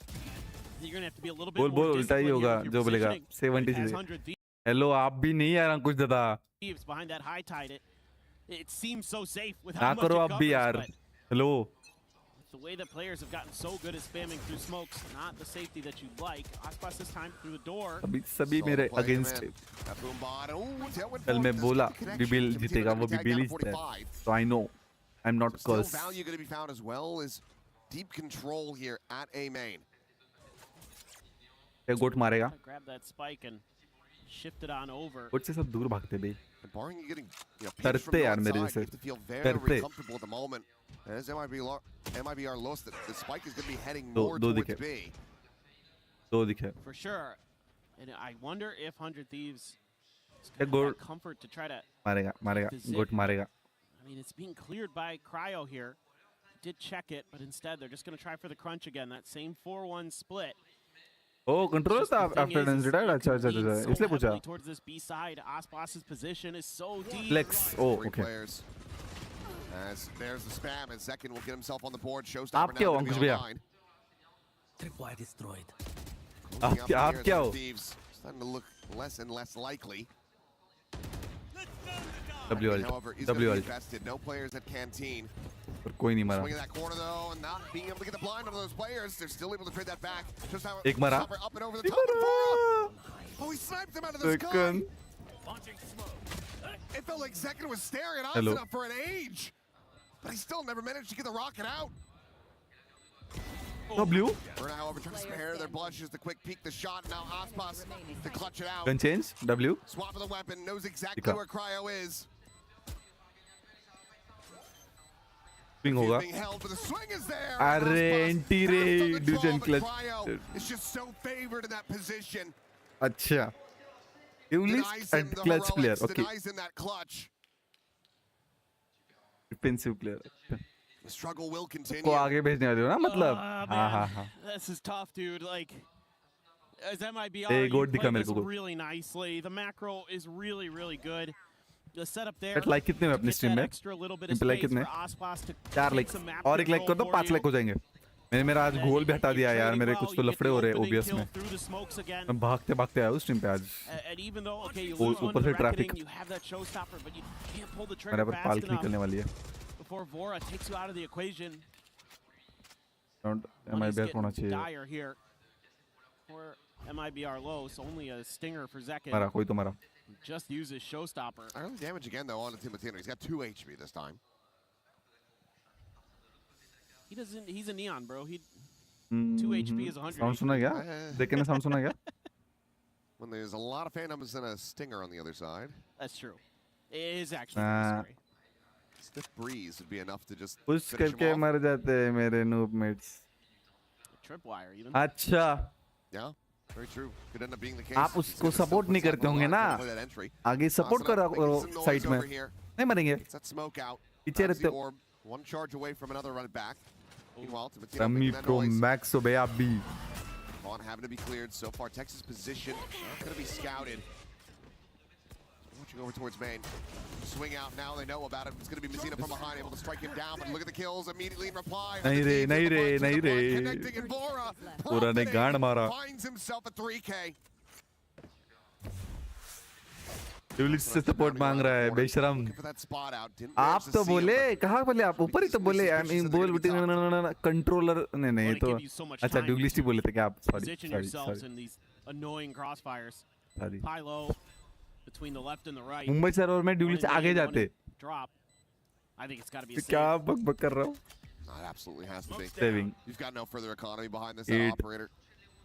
you're going to have to be a little bit बोल more बोल उल्टा ही disciplined here होगा with जो your बोलेगा. positioning. 70 As से. 100 hello आप भी नहीं यार अंकुश दादा. Thieves behind that high tide, it seems so safe with ना how much करो it आप भी covers, यार. but hello. the way that players have gotten so good at spamming through smokes, not the safety that you'd like. Aspas this time through the door. सभी मेरे against है. कल मैं बोला बिबिल जीतेगा वो बिबिल ही जीता है. So I know I'm not Still cursed. value going to be found as well as deep control here at A main. ये गोट मारेगा. Grab that spike and shift it on over. गोट से सब दूर भागते बे. And barring you getting pinched डरते from the यार one मेरे side, से you have to feel very डरते comfortable at the moment. As MIBR lost, the spike is going to be heading दो more दो towards दिखे B. दो दिखे For sure. And I wonder if 100 Thieves is Yeah, going to go- have that comfort to try to... मारेगा मारेगा गोट मारेगा I mean, it's being cleared by Cryo here. Did check it, but instead they're just going to try for the crunch again. That same 4-1 split. Oh control Just था the thing after is, dense retired अच्छा अच्छा lean अच्छा so इसलिए पूछा heavily towards this B side. Osboss's position is so deep. Flex oh Three okay players. As there's the spam, and Zekin will get himself on the board. Showstopper आप क्या now हो, going to Ankush be भैया? online. Tripwire destroyed. Closing up आप here, क्या the हो? Thieves starting to look less and less likely. W L However, is going W to be L invested. No players at Canteen. पर कोई नहीं मारा Swinging that corner though, and not being able to get the blind on those players. They're still able to trade that back. Just how एक मारा up and over the top of Vora. Oh, he sniped him out of the sky. Second It felt like Zekin was staring at Hello. Austin for an age, but he still never managed to get the rocket out. W We're now over trying to spare their blushes, the quick peek, the shot. Now Ospas to clutch it out. Gun change W Swap of the weapon, knows exactly Ika. where Cryo is. Swing He's होगा being held, but the swing is there. अरे एंटी रे डिजन clutch It's just so favored in that position. अच्छा यूलिस Denies him and the clutch player heroics, okay denies him that clutch. Defensive player The struggle will continue. को आगे भेजने वाले हो ना मतलब हाँ हाँ हाँ This is tough, dude. Like, as MIBR, Hey, you गोड दिखा played मेरे this को really nicely. The macro is really, really good. The setup there. But like कितने में अपनी Get स्ट्रीम that में extra little bit in of पे like space कितने for Ospas to 4 take like some map और एक like कर control दो for 5 you. लाइक हो जाएंगे मैंने मेरा आज And गोल भी हटा you're दिया यार trading मेरे well, कुछ तो you get लफड़े the हो रहे opening ओबीएस kill में through the smokes again. मैं भागते भागते आया हूँ स्ट्रीम पे आज And even though, okay, you ऊ- lose one ऊपर to से the traffic reckoning, you have that showstopper, but you can't pull the मेरे trigger पर fast पालकी enough निकलने वाली है before Vora takes you out of the equation. Round Money's MIBR getting होना चाहिए dire here. For MIBR low, so only a stinger for Zekin. मारा कोई तो मारा Just uses showstopper. Early damage again though on the Timotino. He's got 2 HP this time. He doesn't. He's a neon, bro. He 2 HP is 100. Sound सुना क्या देखे ना sound सुना क्या When there's a lot of phantoms and a stinger on the other side. That's true. It is actually necessary. Stiff breeze would be enough to just push finish him करके off. मर जाते हैं मेरे noob mats Tripwire even. अच्छा Yeah, very true. Could end up being the case. आप उसको support नहीं करते होंगे ना आगे सपोर्ट करो साइड में नहीं मरेंगे Gets that smoke out. पीछे Grabs रहते the orb. One charge away from another run it back. Meanwhile, Timotino rummy making that pro noise. Max हो बे आप भी Vaughn having to be cleared. So far, Texas position not going to be scouted. Watching over towards main. Swing out now. They know about it. It's going to be Messina from behind, able to strike him down. But look at the kills immediately in reply. नहीं रे नहीं रे नहीं रे Connecting and Vora. पूरा ने गांड मारा Finds himself a 3K. यूलिस से सपोर्ट मांग रहा है बेशरम Looking for that spot out. Didn't आप manage to तो see him, बोले but कहाँ बोले आप ऊपर ही तो बोले आई मीन बोल कंट्रोलर नहीं नहीं Wanna तो give you so much अच्छा time ड्यूगलिस्ट ही बोले थे क्या आप sorry Position sorry yourselves sorry in these annoying crossfires. Sorry Pylo between the left and the right. Mumbai server में One ड्यूगलिस्ट in आगे main, one जाते in drop. I think it's got to be a क्या save. बक बक कर रहा हूँ no, it absolutely has to be. Saving You've got no further economy behind this Eight. operator.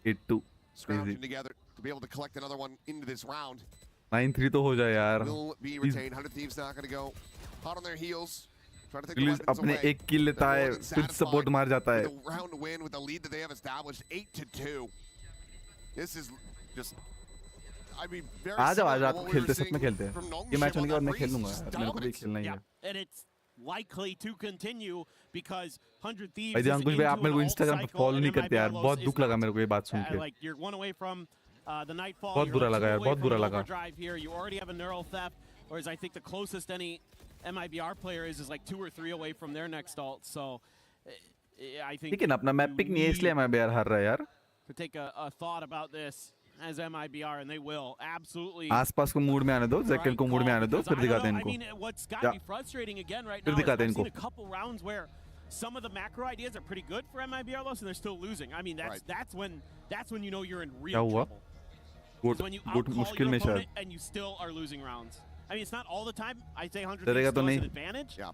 8-2 Scrounging together to be able to collect another one into this round. 9-3 तो हो जाए यार Will be retained. 100 Thieves not going to go hot on their heels. Trying to take the ड्यूगलिस्ट weapons अपने away. एक किल लेता They're है more than फिर satisfied support मार जाता है with the round win with the lead that they have established 8-2. This is just I mean very आ जाओ similar आज to रात what को we खेलते were साथ में seeing खेलते from हैं ये मैच Nongshim होने के बाद on मैं that खेल लूंगा Breeze मेरे को भी dominance. खेलना ही Yeah, है and it's likely to continue because 100 Thieves भाई is अंकुश भाई आप into मेरे an को alt इंस्टाग्राम पे cycle फॉलो and नहीं करते यार MIBR बहुत is दुख लगा not. मेरे को ये बात सुन के Like you're one away from the nightfall. बहुत you're बुरा two लगा यार, away बहुत from बुरा an लगा। overdrive here. You already have a neural theft, whereas I think the closest any MIBR player is like 2 or 3 away from their next ult. So I think ठीक है ना अपना map pick नहीं है इसलिए MIBR हार रहा है यार to take a thought about this as MIBR, and they will absolutely. आसपास को मूड में आने दो सेकंड को मूड में आने दो फिर दिखाते हैं I mean, इनको what's got to Yeah. be frustrating again right फिर now is दिखाते हैं I've seen इनको। a couple rounds where some of the macro ideas are pretty good for MIBR loss, and they're still losing. I mean, that's when you know you're in क्या real हुआ trouble. Good Is when you good outcall मुश्किल your में opponent शायद and you still are losing rounds. I mean, it's not all the time. I'd say 100 डरेगा still तो has नहीं। an advantage, Yeah.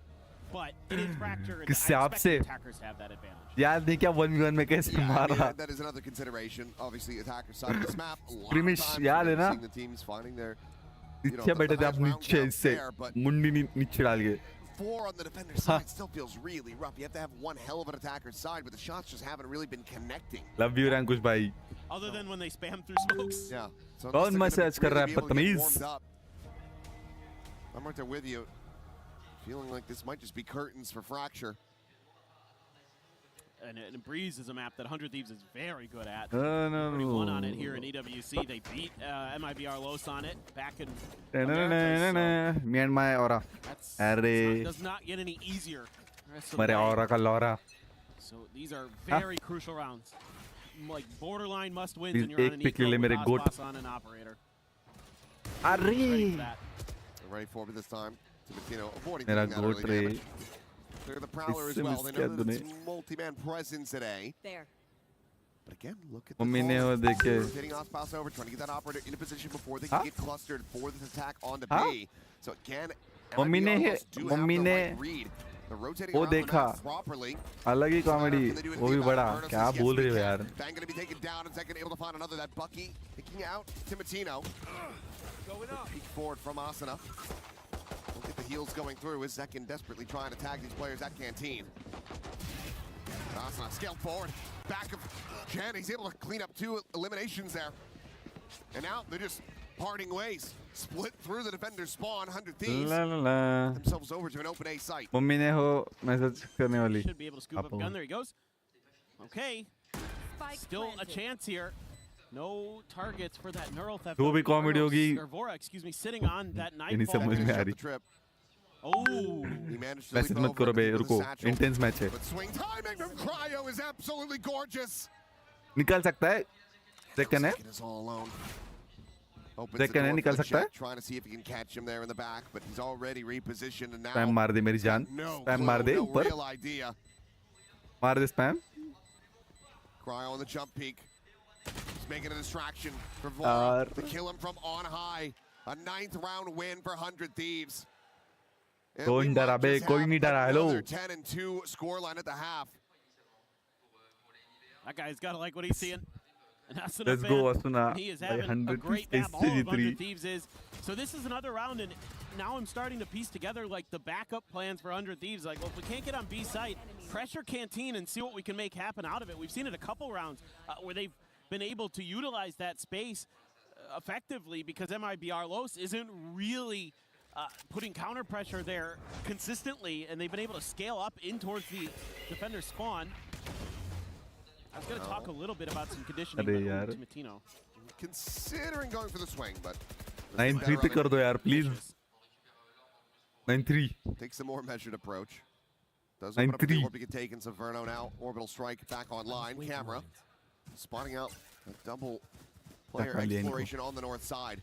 but it is fractured. I किससे expect आपसे? the attackers to have that advantage. यार नहीं क्या 1v1 में कैसे Yeah, I mean, मारा that is another consideration. Obviously, attacker side of this map. A lot of Primish, times याद we're है ना? seeing the teams finding their नीचे बैठे थे आप नीचे इससे मुंडी नीचे डाल के 4 on the defender side still feels really rough. You have to have one hell of an attacker's side, but the shots just haven't really been connecting. Love you Rankush bhai. Other than when they spam through smokes. Yeah. So कौन message कर रहा है बदतमीज? I'm right there with you. Feeling like this might just be curtains for Fracture. And Breeze is a map that 100 Thieves is very good at. No. 31 on it here in EWC. They beat MIBR Los on it back in Me and my aura. Does not get any easier. मेरे aura का लौरा. So these are very crucial rounds. Like borderline must wins, and you're on an pick ले मेरे goat. boss on an operator. अरे. They're ready for it this time. Timotino avoiding मेरा that goat early रे. damage. They're the Prowler as well. They know that it's multi-man presence today. There. But again, look at the mummy ने वो देखे. hitting off pass over, trying to get that operator in a position before they can get clustered for this attack on the B. So again, mummy ने वो देखा अलग ही comedy वो भी बड़ा क्या बोल रहे हो यार Bang going to be taken down, and second able to find another. That Bucky picking out Timotino. Peek forward from Asana. Look at the heels going through. Is Zekin desperately trying to tag these players at Canteen? Asana scaled forward. Back of Jen. He's able to clean up 2 eliminations there. And now they're just parting ways. Split through the defender's spawn. 100 Thieves themselves over to an open A site. Mummy ने हो message करने वाली. Should be able to scoop up a gun. There he goes. Okay. Still a chance here. No targets for that neural theft. जो भी comedy होगी. Vora, excuse me, sitting on that ये नहीं nightfall. समझ में आ रही. Oh. He managed to message मत करो बे रुको इंटेंस मैच है. But swing timing from Cryo is absolutely gorgeous. निकाल सकता है. Zekin है. Zekin is all alone. Zekin है निकाल सकता है. Trying to see if he can catch him there in the back, but he's already repositioned and now. Spam मार दे मेरी जान. स्पैम मार दे ऊपर. मार दे spam. Cryo on the jump peak. He's making a distraction for Vora to kill him from on high. A 9th round win for 100 Thieves. कोई डरा बे कोई नहीं डरा. Hello. 10-2 scoreline at the half. That guy's got to like what he's seeing. Let's go Asuna. He is having a great map. All of 100 Thieves is. So this is another round, and now I'm starting to piece together like the backup plans for 100 Thieves. Like, well, if we can't get on B site, pressure Canteen and see what we can make happen out of it. We've seen it a couple rounds where they've been able to utilize that space effectively because MIBR Los isn't really putting counter pressure there consistently, and they've been able to scale up in towards the defender spawn. I was going to talk a little bit about some conditioning with Timotino. Considering going for the swing, but 9-3 पे कर दो यार please. 9-3. Takes a more measured approach. Does open up the orb to get taken. Inferno now. Orbital strike back online. Camera spotting out a double player exploration on the north side.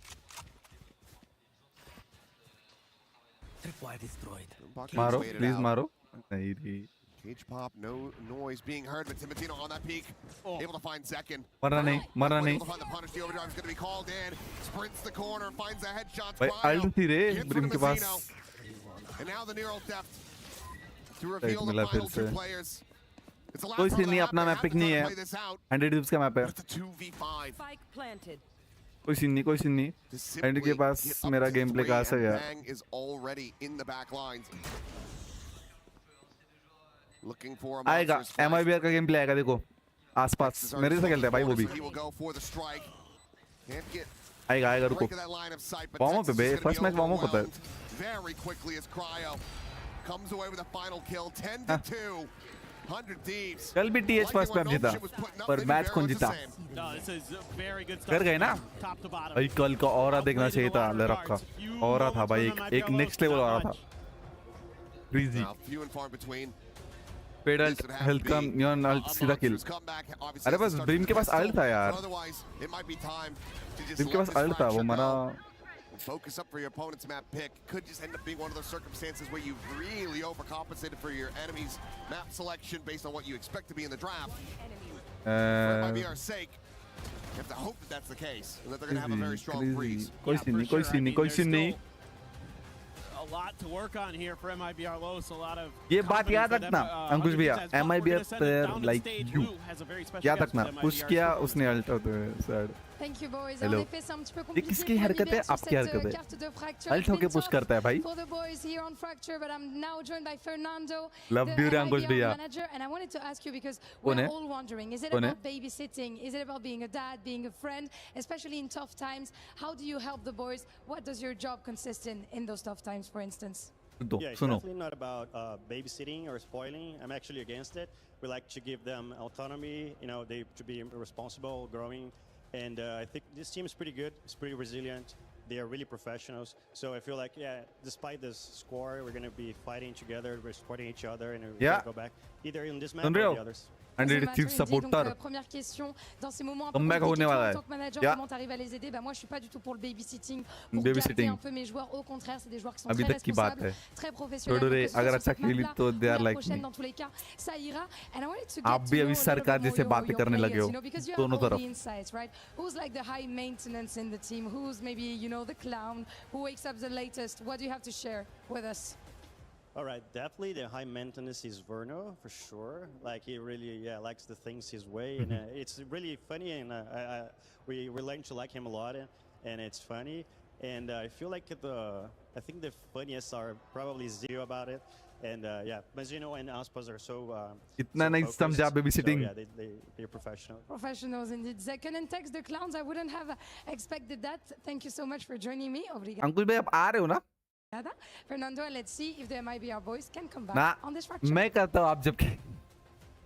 Tripwire destroyed. Maro, please Maro. नहीं. Cage pop, no noise being heard, but Timotino on that peak, able to find Zekin. मरना नहीं. Able to find the punish. The overdrive is going to be called in. Sprints the corner, finds a headshot. भाई alt थी रे brim के पास. And now the neural theft to reveal the final 2 players. कोई scene नहीं अपना map pick नहीं है. 100 Thieves का मैप है. 2v5. Spike planted. कोई सीन नहीं. 100 के पास मेरा गेम प्ले कहाँ से गया? Bang is already in the back lines. Looking for a आएगा. MIBR का गेम प्ले आएगा देखो. आसपास मेरे से खेलते हैं भाई वो भी. आएगा रुको. वार्म अप पे फर्स्ट मैच वार्म अप होता है. Very quickly as Cryo comes away with a final kill. 10-2. 100 Thieves. कल भी TH फर्स्ट मैच जीता पर मैच कौन जीता? कर गए ना? भाई कल का ऑरा देखना चाहिए था लरक का. ऑरा था भाई एक नेक्स्ट लेवल ऑरा था. क्रेजी. पेडल हेल्थ का नियॉन अल्ट सीधा किल. अरे बस ब्रिम के पास अल्ट था यार. ब्रिम के पास अल्ट था वो मारा. Focus up for your opponent's map pick. Could just end up being one of those circumstances where you've really overcompensated for your enemy's map selection based on what you expect to be in the draft. For MIBR's sake, you have to hope that that's the case, and that they're going to have a very strong breeze. कोई scene नहीं. A lot to work on here for MIBR Los. A lot of ये बात याद रखना अंकुश भैया. MIBR player like you याद रखना. Push किया उसने अल्ट होते हुए sad. Thank you boys. Hello. En effet, c'est un petit peu ये compliqué किसकी pour हरकत है? MIBR sur आपकी cette हरकत है। carte de Fracture. अल्ट होके पुश करता है भाई। For the boys here on Fracture, but I'm now joined by Fernando, Love the you, Rangosh MIBR भैया। manager, and I wanted to ask you because कौन we're है? all wondering, is it कौन है? about babysitting? Is it about being a dad, being a friend, especially in tough times? How do you help the boys? What does your job consist in those tough times, for instance? तो Yeah, it's सुनो definitely not about babysitting or spoiling. I'm actually against it. We like to give them autonomy. You know, they to be responsible, growing, and I think this team is pretty good. It's pretty resilient. They are really professionals. So I feel like, yeah, despite this score, we're going to be fighting together. We're supporting each other, and we're Yeah. going to go back either in this match soon or रहे the हो? others. And C'est it ma chief Trinity, donc, supporter. première question, dans ces moments un peu Comeback compliqués, होने toi, वाला en है. tant que manager, Yeah. comment tu arrives à les aider? Bah, moi, je suis pas du tout pour le babysitting, pour Babysitting. garder un peu mes joueurs. Au contraire, c'est des joueurs qui sont अभी très तक की बात responsables, है। très professionnels. छोड़ो रे, Donc, que ce अगर soit अच्छा sur cette खेली map-là तो ou they are la like prochaine, me. dans tous les cas, ça ira. And I wanted to आप get भी to अभी know a सरकार little bit जैसे more बातें your करने लगे players, हो, you know, because you have दोनों all तरफ। the insights, right? Who's like the high maintenance in the team? Who's maybe, you know, the clown who wakes up the latest? What do you have to share with us? All right, definitely the high maintenance is Verno for sure. Like he really, likes the things his way, and it's really funny. And we learn to like him a lot, and it's funny. And I feel like I think the funniest are probably Zero about it. And yeah, Mazino and Aspas are so. इतना so नहीं focused. समझा babysitting. So, yeah, they're professional. Professionals indeed. Second and text the clowns. I wouldn't have expected that. Thank you so much for joining me. Obrigada. अंकुश भाई आप आ रहे हो ना? Fernando, let's see if the MIBR boys can come back ना on this fracture. मैं करता हूँ आप जब के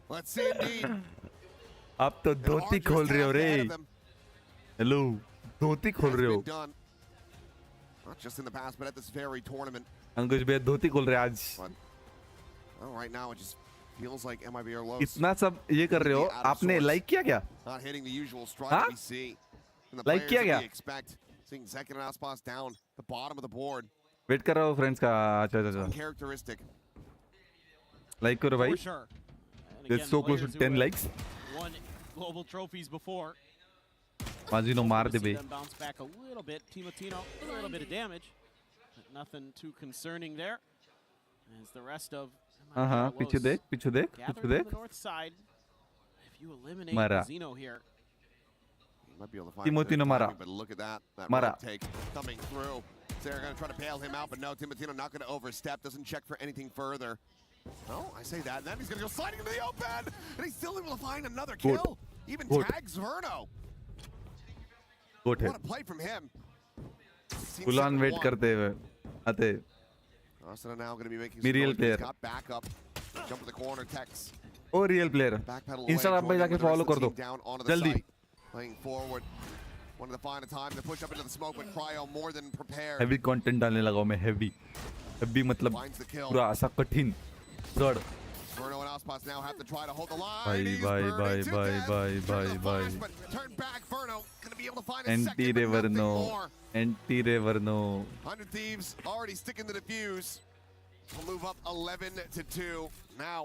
Let's see indeed. आप तो धोती खोल रहे हो रे हेलो धोती खोल रहे हो Been done. Not just in the past, but at this very tournament. अंकुश भैया धोती खोल रहे हैं आज But well, right now it just feels like MIBR lows. इतना सब ये कर रहे हो आपने लाइक किया क्या Not hitting the usual stride Huh? we see. From the Like players किया that क्या? we expect. Seeing Zekin and Aspas down the bottom of the board. Wait कर रहा हूँ फ्रेंड्स का अच्छा अच्छा अच्छा Uncharacteristic. लाइक करो भाई For sure. And It's again, so close to players who 10 have likes won global trophies before. माजिनो मार दे See bay them bounce back a little bit. Timotino, a little bit of damage. But nothing too concerning there. As the rest of हाँ पीछे देख पीछे देख gathered पीछे on देख the north side. If you eliminate Mara. Zeno here, Might be able to find Timotino good Mara. timing, but look at that. That Mara. rope take coming through. They're going to try to bail him out, but no, Timotino not going to overstep. Doesn't check for anything further. No, I say that, and then he's going to go sliding into the open, and he's still able to find another Good. kill. Even Good. tags Verno. Good है What a play from him. 16 गुलान second wait one. करते हुए आते Arsenal now going to be making Miriel some noise, but he's player. got backup. Jump to the corner, Tex. Oh real player Backpedal away, Instagram पे joining जाके with the rest follow of the कर दो team down onto the जल्दी site. Playing forward. Wanted to find a time to push up into the smoke, but Cryo more than prepared. Heavy content डालने लगा हूं मैं heavy heavy मतलब Finds the kill. पूरा ऐसा कठिन जड़ Verno and Aspas now have to try to hold the line. Bye, He's bye, burned bye, to bye, death. bye, Turn to bye, the bye. flash, but turn back. Verno gonna be able to find a एंटी second, but रेवर nothing no more. एंटी रेवर no 100 Thieves already sticking to the fuse. We'll move up 11 to 2. Now,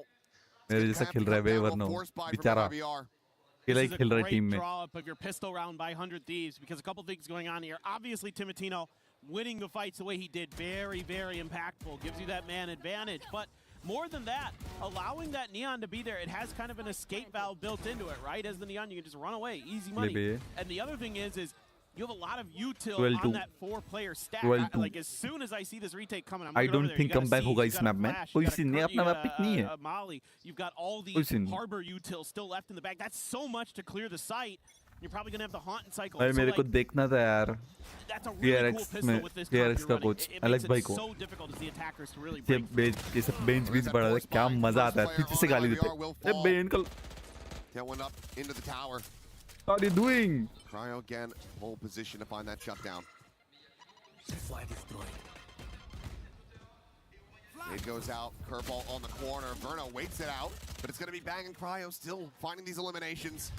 मेरे जैसा खेल रहा है वे वरनो बेचारा अकेला ही this is खेल a रहा है great टीम में draw up of your pistol round by 100 Thieves because a couple things going on here. Obviously, Timotino winning the fights the way he did, very, very impactful. Gives you that man advantage. But more than that, allowing that Neon to be there, it has kind of an escape valve built into it, right? As the Neon, you can just run away, easy money. Maybe. And the other thing is you have a lot of util 12-2. on that 4-player stack. 12-2. Like as soon as I see this retake coming, I'm I looking over don't there. think You got a comeback Siege, होगा you इस got a map में Flash, कोई you got a scene नहीं Kurt, अपना you map got pick नहीं है a Molly. You've got all the कोई scene नहीं harbor util still left in the back. That's so much to clear the site. You're probably going to have the haunt cycle. भाई So, मेरे like, को देखना था यार that's a really cool TRX pistol में with this TRX comp का you're running. Coach It Alex makes भाई it को so difficult as the attackers to really ये break. बेंच ये सब बेंच बीच बड़ा है क्या मजा आता है पीछे से गाली देते ए बेन कल Get one up into the tower. what are you doing Cryo again, pole position to find that shutdown. Supply destroyed. It goes out, curveball on the corner. Verno waits it out, but it's going to be banging. Cryo still finding these eliminations.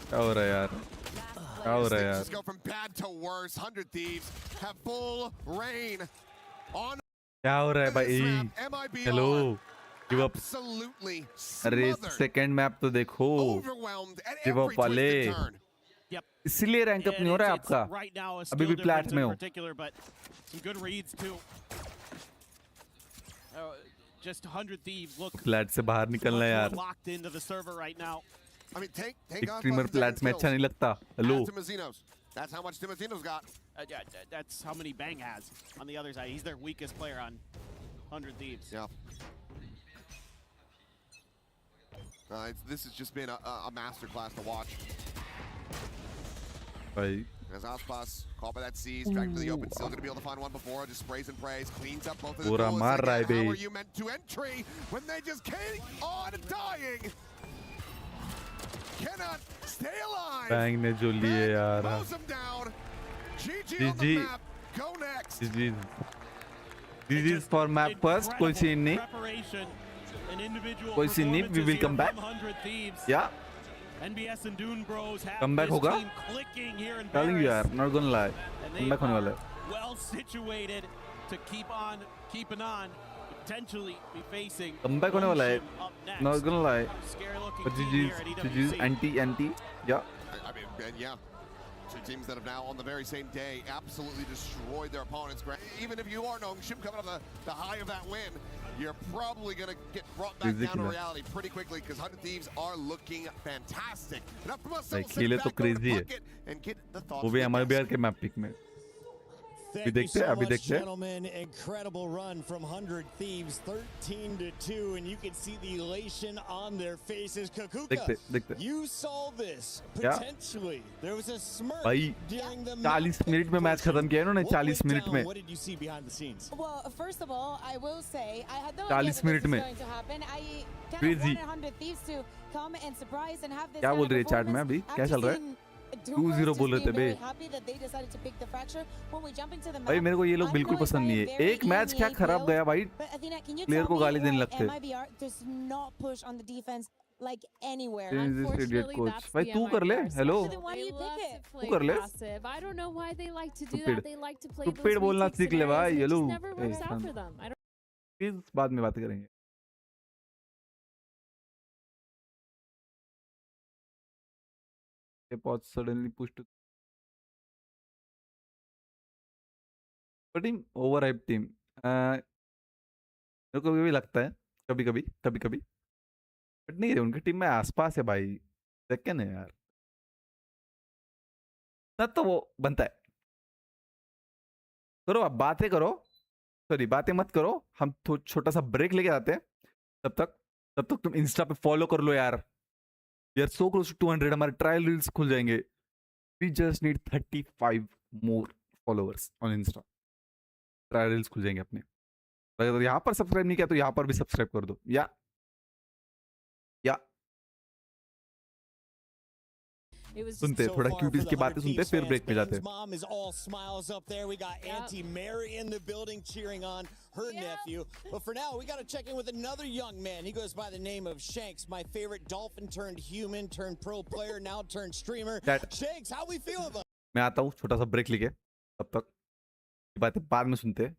क्या हो रहा है यार क्या हो रहा है Things यार just go from bad to worse. 100 Thieves have full reign on क्या हो रहा है भाई this map. MIBR hello give up absolutely अरे smothered, सेकंड मैप तो देखो overwhelmed at Give up every twist वाले and turn. Yep. इसीलिए रैंक अप And नहीं हो रहा है it's आपका right now a अभी भी skill प्लैट difference में in हो particular, but some good reads too. Just 100 Thieves look plate से बाहर निकलना है यार locked into the server right now. I mean, take एक off स्ट्रीमर on प्लैट्स में अच्छा नहीं लगता hello to Mazinos. That's how much Timothino's got. Yeah, that's how many Bang has on the other side. He's their weakest player on 100 Thieves. Yeah. This has just been a masterclass to watch. Bhai. As Aspas, caught by that C's, dragged to the open, still gonna be able to find one before, just sprays and prays, cleans up both of the Pura duels. maar raha hai Again, how bhai. are you meant to entry when they just keep on dying? Cannot stay alive. Bang ne jo liye yaar. Mows them down. GG on the map. Go next. This is for map first. कोई scene नहीं. कोई scene नहीं. We will come back. Yeah. NBS and Dune Bros have Come back this होगा. team clicking here in Telling you Paris. यार. Not gonna lie. And Come they back होने वाला are है. well situated to keep on keeping on, potentially be facing Come back होने वाला है. up next. Not gonna lie. Scary looking But team here at GG's EWC. anti. Yeah. I mean, and yeah. Two teams that have now on the very same day absolutely destroyed their opponents. Even if you are Nongshim coming off the high of that win, you're probably going to get brought back down to reality pretty quickly because 100 Thieves are looking fantastic. Enough from us to खेले तो crazy है. and get the thoughts. वो भी MIBR के map pick में. Thank you so much, gentlemen. Incredible run from 100 Thieves, 13-2, and you can see the elation on their faces. Kakuka, you saw this potentially. There was a smirk during the 40 minute में match खत्म किया इन्होंने 40 minute में. What did you see behind the scenes? Well, first of all, I will say I had no 40 idea that minute this was में. going to happen. I kind of wanted 100 Thieves to come and surprise and have this. क्या बोल रही है chat में अभी? क्या चल रहा है? 2-0 बोल रहे थे बे. भाई मेरे को ये लोग बिल्कुल पसंद नहीं है. एक मैच क्या खराब गया भाई. प्लेयर को गाली देने लगते. like anywhere. Idiot coach. भाई तू कर ले. Hello. तू कर ले. I don't know why they like to do that. They like to play Stupid बोलना सीख ले भाई. It Hello. just never works out for them. Please बाद में बात करेंगे. Esports suddenly pushed to team overhyped team. मेरे को भी लगता है कभी बट नहीं उनकी टीम में आसपास है भाई. सेकंड है यार ना तो वो बनता है. करो आप बातें करो. सॉरी बातें मत करो. हम छोटा सा ब्रेक लेके आते हैं. तब तक तुम इंस्टा पे फॉलो कर लो यार. We are so close to 200. हमारे ट्रायल रील्स खुल जाएंगे. We just need 35 more followers on Insta. Trial reels खुल जाएंगे अपने. अगर यहाँ पर सब्सक्राइब नहीं किया तो यहाँ पर भी सब्सक्राइब कर दो. या सुनते थोड़ा क्यूटीज की बातें सुनते फिर ब्रेक पे जाते. Mom is all smiles up there. We got Auntie Mary in the building cheering on her nephew. But for now, we got to check in with another young man. He goes by the name of Shanks, my favorite dolphin turned human turned pro player now turned streamer. Shanks, how we feel about? मैं आता हूँ छोटा सा break लेके. तब तक बातें बाद में सुनते.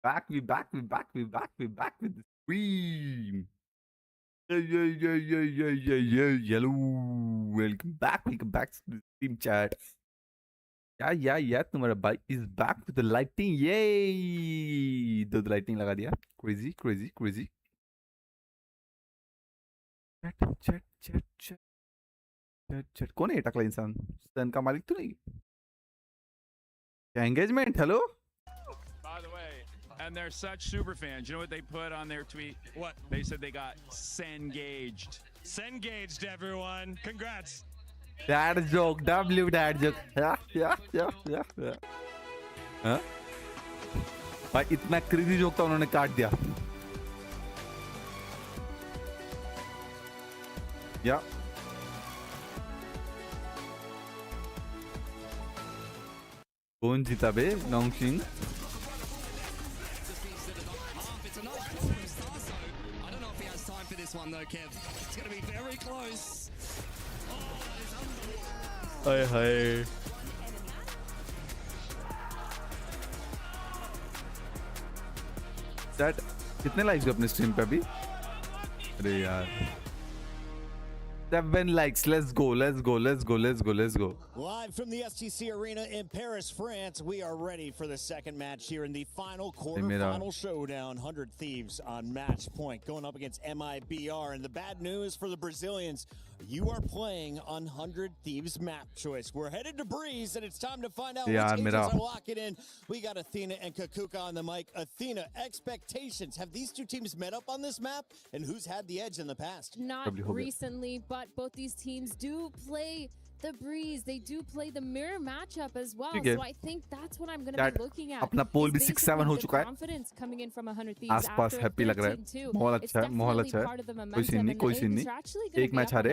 back with the stream. Hello. Welcome back to the stream chat. Yeah. तुम्हारा भाई is back with the lighting. Yay! The lighting लगा दिया. Crazy. Chat. कौन है टकला इंसान? सन का मालिक तो नहीं? Engagement. Hello. By the way, and they're such super fans. You know what they put on their tweet? What? They said they got Sengaged. Sengaged, everyone. Congrats. Dad joke. W dad joke. Yeah. हाँ? भाई इतना crazy joke था उन्होंने काट दिया. Yeah. कौन जीता बे? नोंगशिंग. हाय. Chat कितने लाइक्स हो अपने स्ट्रीम पे अभी? अरे यार 7 likes. Let's go. Live from the STC Arena in Paris, France, we are ready for the second match here in the final quarterfinal showdown. 100 Thieves on match point going up against MIBR. And the bad news for the Brazilians, you are playing on 100 Thieves map choice. We're headed to Breeze, and it's time to find out which agents are locking in. We got Athena and Kakuka on the mic. Athena, expectations. Have these two teams met up on this map? And who's had the edge in the past? Not recently, but both these teams do play the Breeze. They do play the mirror matchup as well. So I think that's what I'm going to be looking at. अपना पोल भी 6-7 हो चुका है. Confidence coming in from 100 Thieves. आसपास happy लग रहा है. माहौल अच्छा है. कोई सीन नहीं. एक मैच हारे.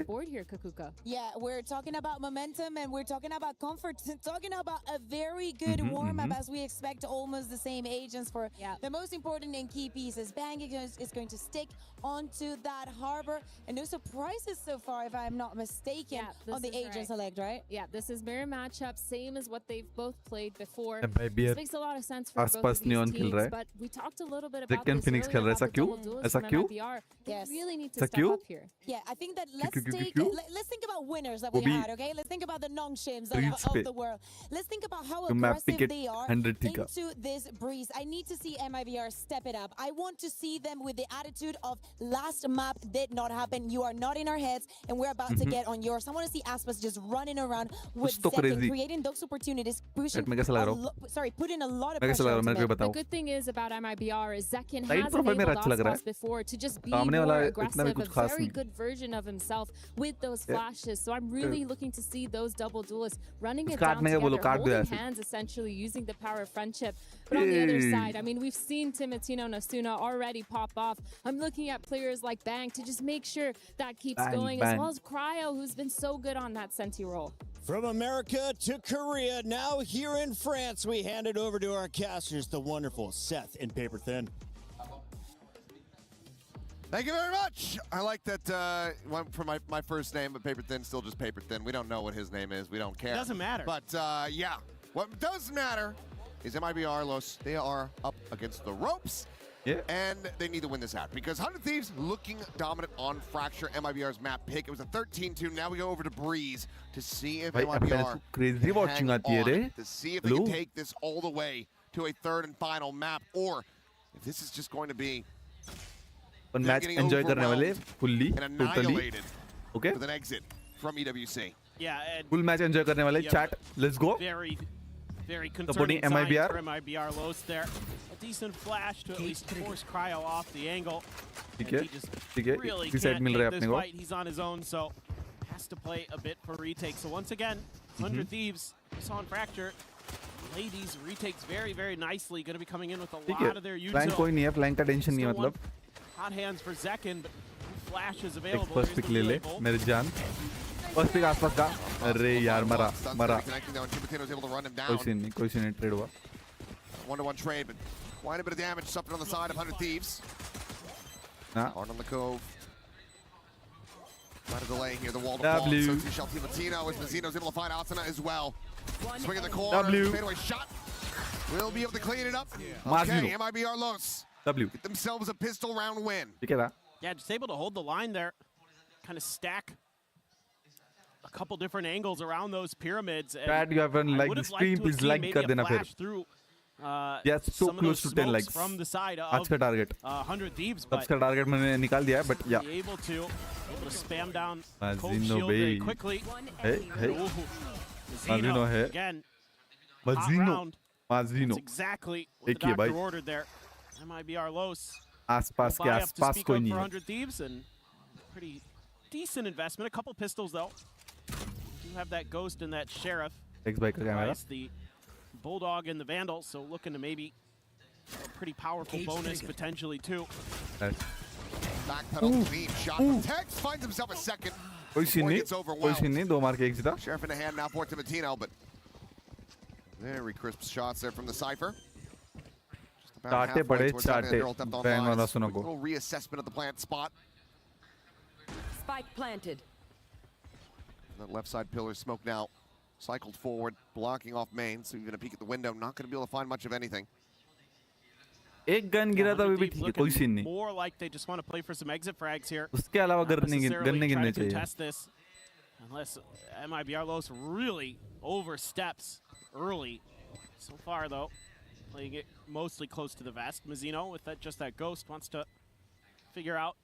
Yeah, we're talking about momentum and we're talking about comfort, talking about a very good warm-up as we expect almost the same agents for the most important and key pieces. Bang is going to stick onto that harbor, and no surprises so far, if I'm not mistaken, on the agent select, right? Yeah, this is mirror matchup, same as what they've both played before. MIBR This makes a lot of sense for both of these teams, but we talked a little bit about this Phoenix खेल रहा है. ऐसा क्यों? ऐसा क्यों? They really need to step up here. Yeah, I think that let's think about winners that we had, okay? Let's think about the Nongshims of the world. Let's think about how aggressive they are into this Breeze. I need to see MIBR step it up. I want to see them with the attitude of last map did not happen. You are not in our heads, and we're about to get on yours. I want to see Aspas just running around with Zekken, creating those opportunities, putting a lot of pressure on him. The good thing is about MIBR is Zekken has enabled Aspas before to just be more aggressive, a very good version of himself with those flashes. So I'm really looking to see those double duelists running it down together, holding hands, essentially using the power of friendship. But on the other side, I mean, we've seen Timotino Nasuna already pop off. I'm looking at players like Bang to just make sure that keeps going, as well as Cryo, who's been so good on that Senti role. From America to Korea, now here in France, we hand it over to our casters, the wonderful Seth and Paper Thin. Thank you very much. I like that one for my first name, but Paper Thin, still just Paper Thin. We don't know what his name is. We don't care. It doesn't matter. But yeah, what does matter is MIBR Los. They are up against the ropes. Yeah. And they need to win this out because 100 Thieves looking dominant on Fracture, MIBR's map pick. It was a 13-2. Now we go over to Breeze to see if MIBR crazy watching to see if they can take this all the way to a third and final map, or if this is just going to be one match enjoy करने वाले fully totally okay with an exit from EWC. Yeah, and full match enjoy करने वाले chat. Let's go. Very concerning sign for MIBR Los there. A decent flash to at least force Cryo off the angle. ठीक है. Really can't take this fight. He's on his own, so has to play a bit for retake. So once again, 100 Thieves, we saw on Fracture, play these retakes very nicely. Going to be coming in with a lot of their usual. Flank कोई नहीं है. Flank का tension नहीं है मतलब. Hot hands for Zekken, but flashes available. First pick ले ले मेरे जान. First pick आसपास का. अरे यार मरा. कोई सीन नहीं trade हुआ. 1-to-1 trade, but quite a bit of damage suffered on the side of 100 Thieves. Hard on the cove. Not a delay here. The wall to fall. So too Shelty Latino as Mazzino's able to find Asuna as well. Swing in the corner. Fadeaway shot. will be able to clean it up. Mazino. Okay, MIBR Los W. get themselves a pistol round win. ठीक है ना? Yeah, just able to hold the line there. Kind of stack a couple different angles around those pyramids. And Pat, you haven't I liked would the have liked stream, to have please seen like maybe कर a देना फिर. flash through, Yes, so some of close those to 10 smokes likes. from the side आज of का target. 100 Thieves, आज but का target मैंने निकाल दिया है, but yeah. able to spam down Mazino Cold Shield very bhai. quickly. Hey, hey. Ooh, Mazino hai. again. Hot Mazino. round. Mazino. That's exactly what the एक ही doctor भाई. ordered there. MIBR Los. आसपास के Buy up to आसपास speak कोई of नहीं for है. 100 Thieves and pretty decent investment. A couple pistols though. You have that Ghost and that Sheriff. X bike का camera. Nice, the Bulldog and the Vandal, so looking to maybe a pretty powerful bonus potentially too. Backpedal clean shot from Tex, finds himself a second. कोई scene Before he नहीं. gets कोई overwhelmed. Scene नहीं. 2 मार के 1 जीता. Sheriff in the hand now for Timatino, but very crisp shots there from the Cypher. Just about चाटे halfway पड़े towards having a चाटे. neural depth on बैन वाला lines. सुनो Quick को. little reassessment of the plant spot. Spike planted. That left side pillar smoke now. Cycled forward, blocking off main, so even a peek at the window, not going to be able to find much of anything. एक gun गिरा था अभी भी ठीक है. कोई scene नहीं. More like they just want to play for some exit frags here. उसके अलावा Not गन्ने necessarily try गिनने to चाहिए. contest this unless MIBR Los really oversteps early. So far though, playing it mostly close to the vest. Mazino with just that Ghost wants to figure out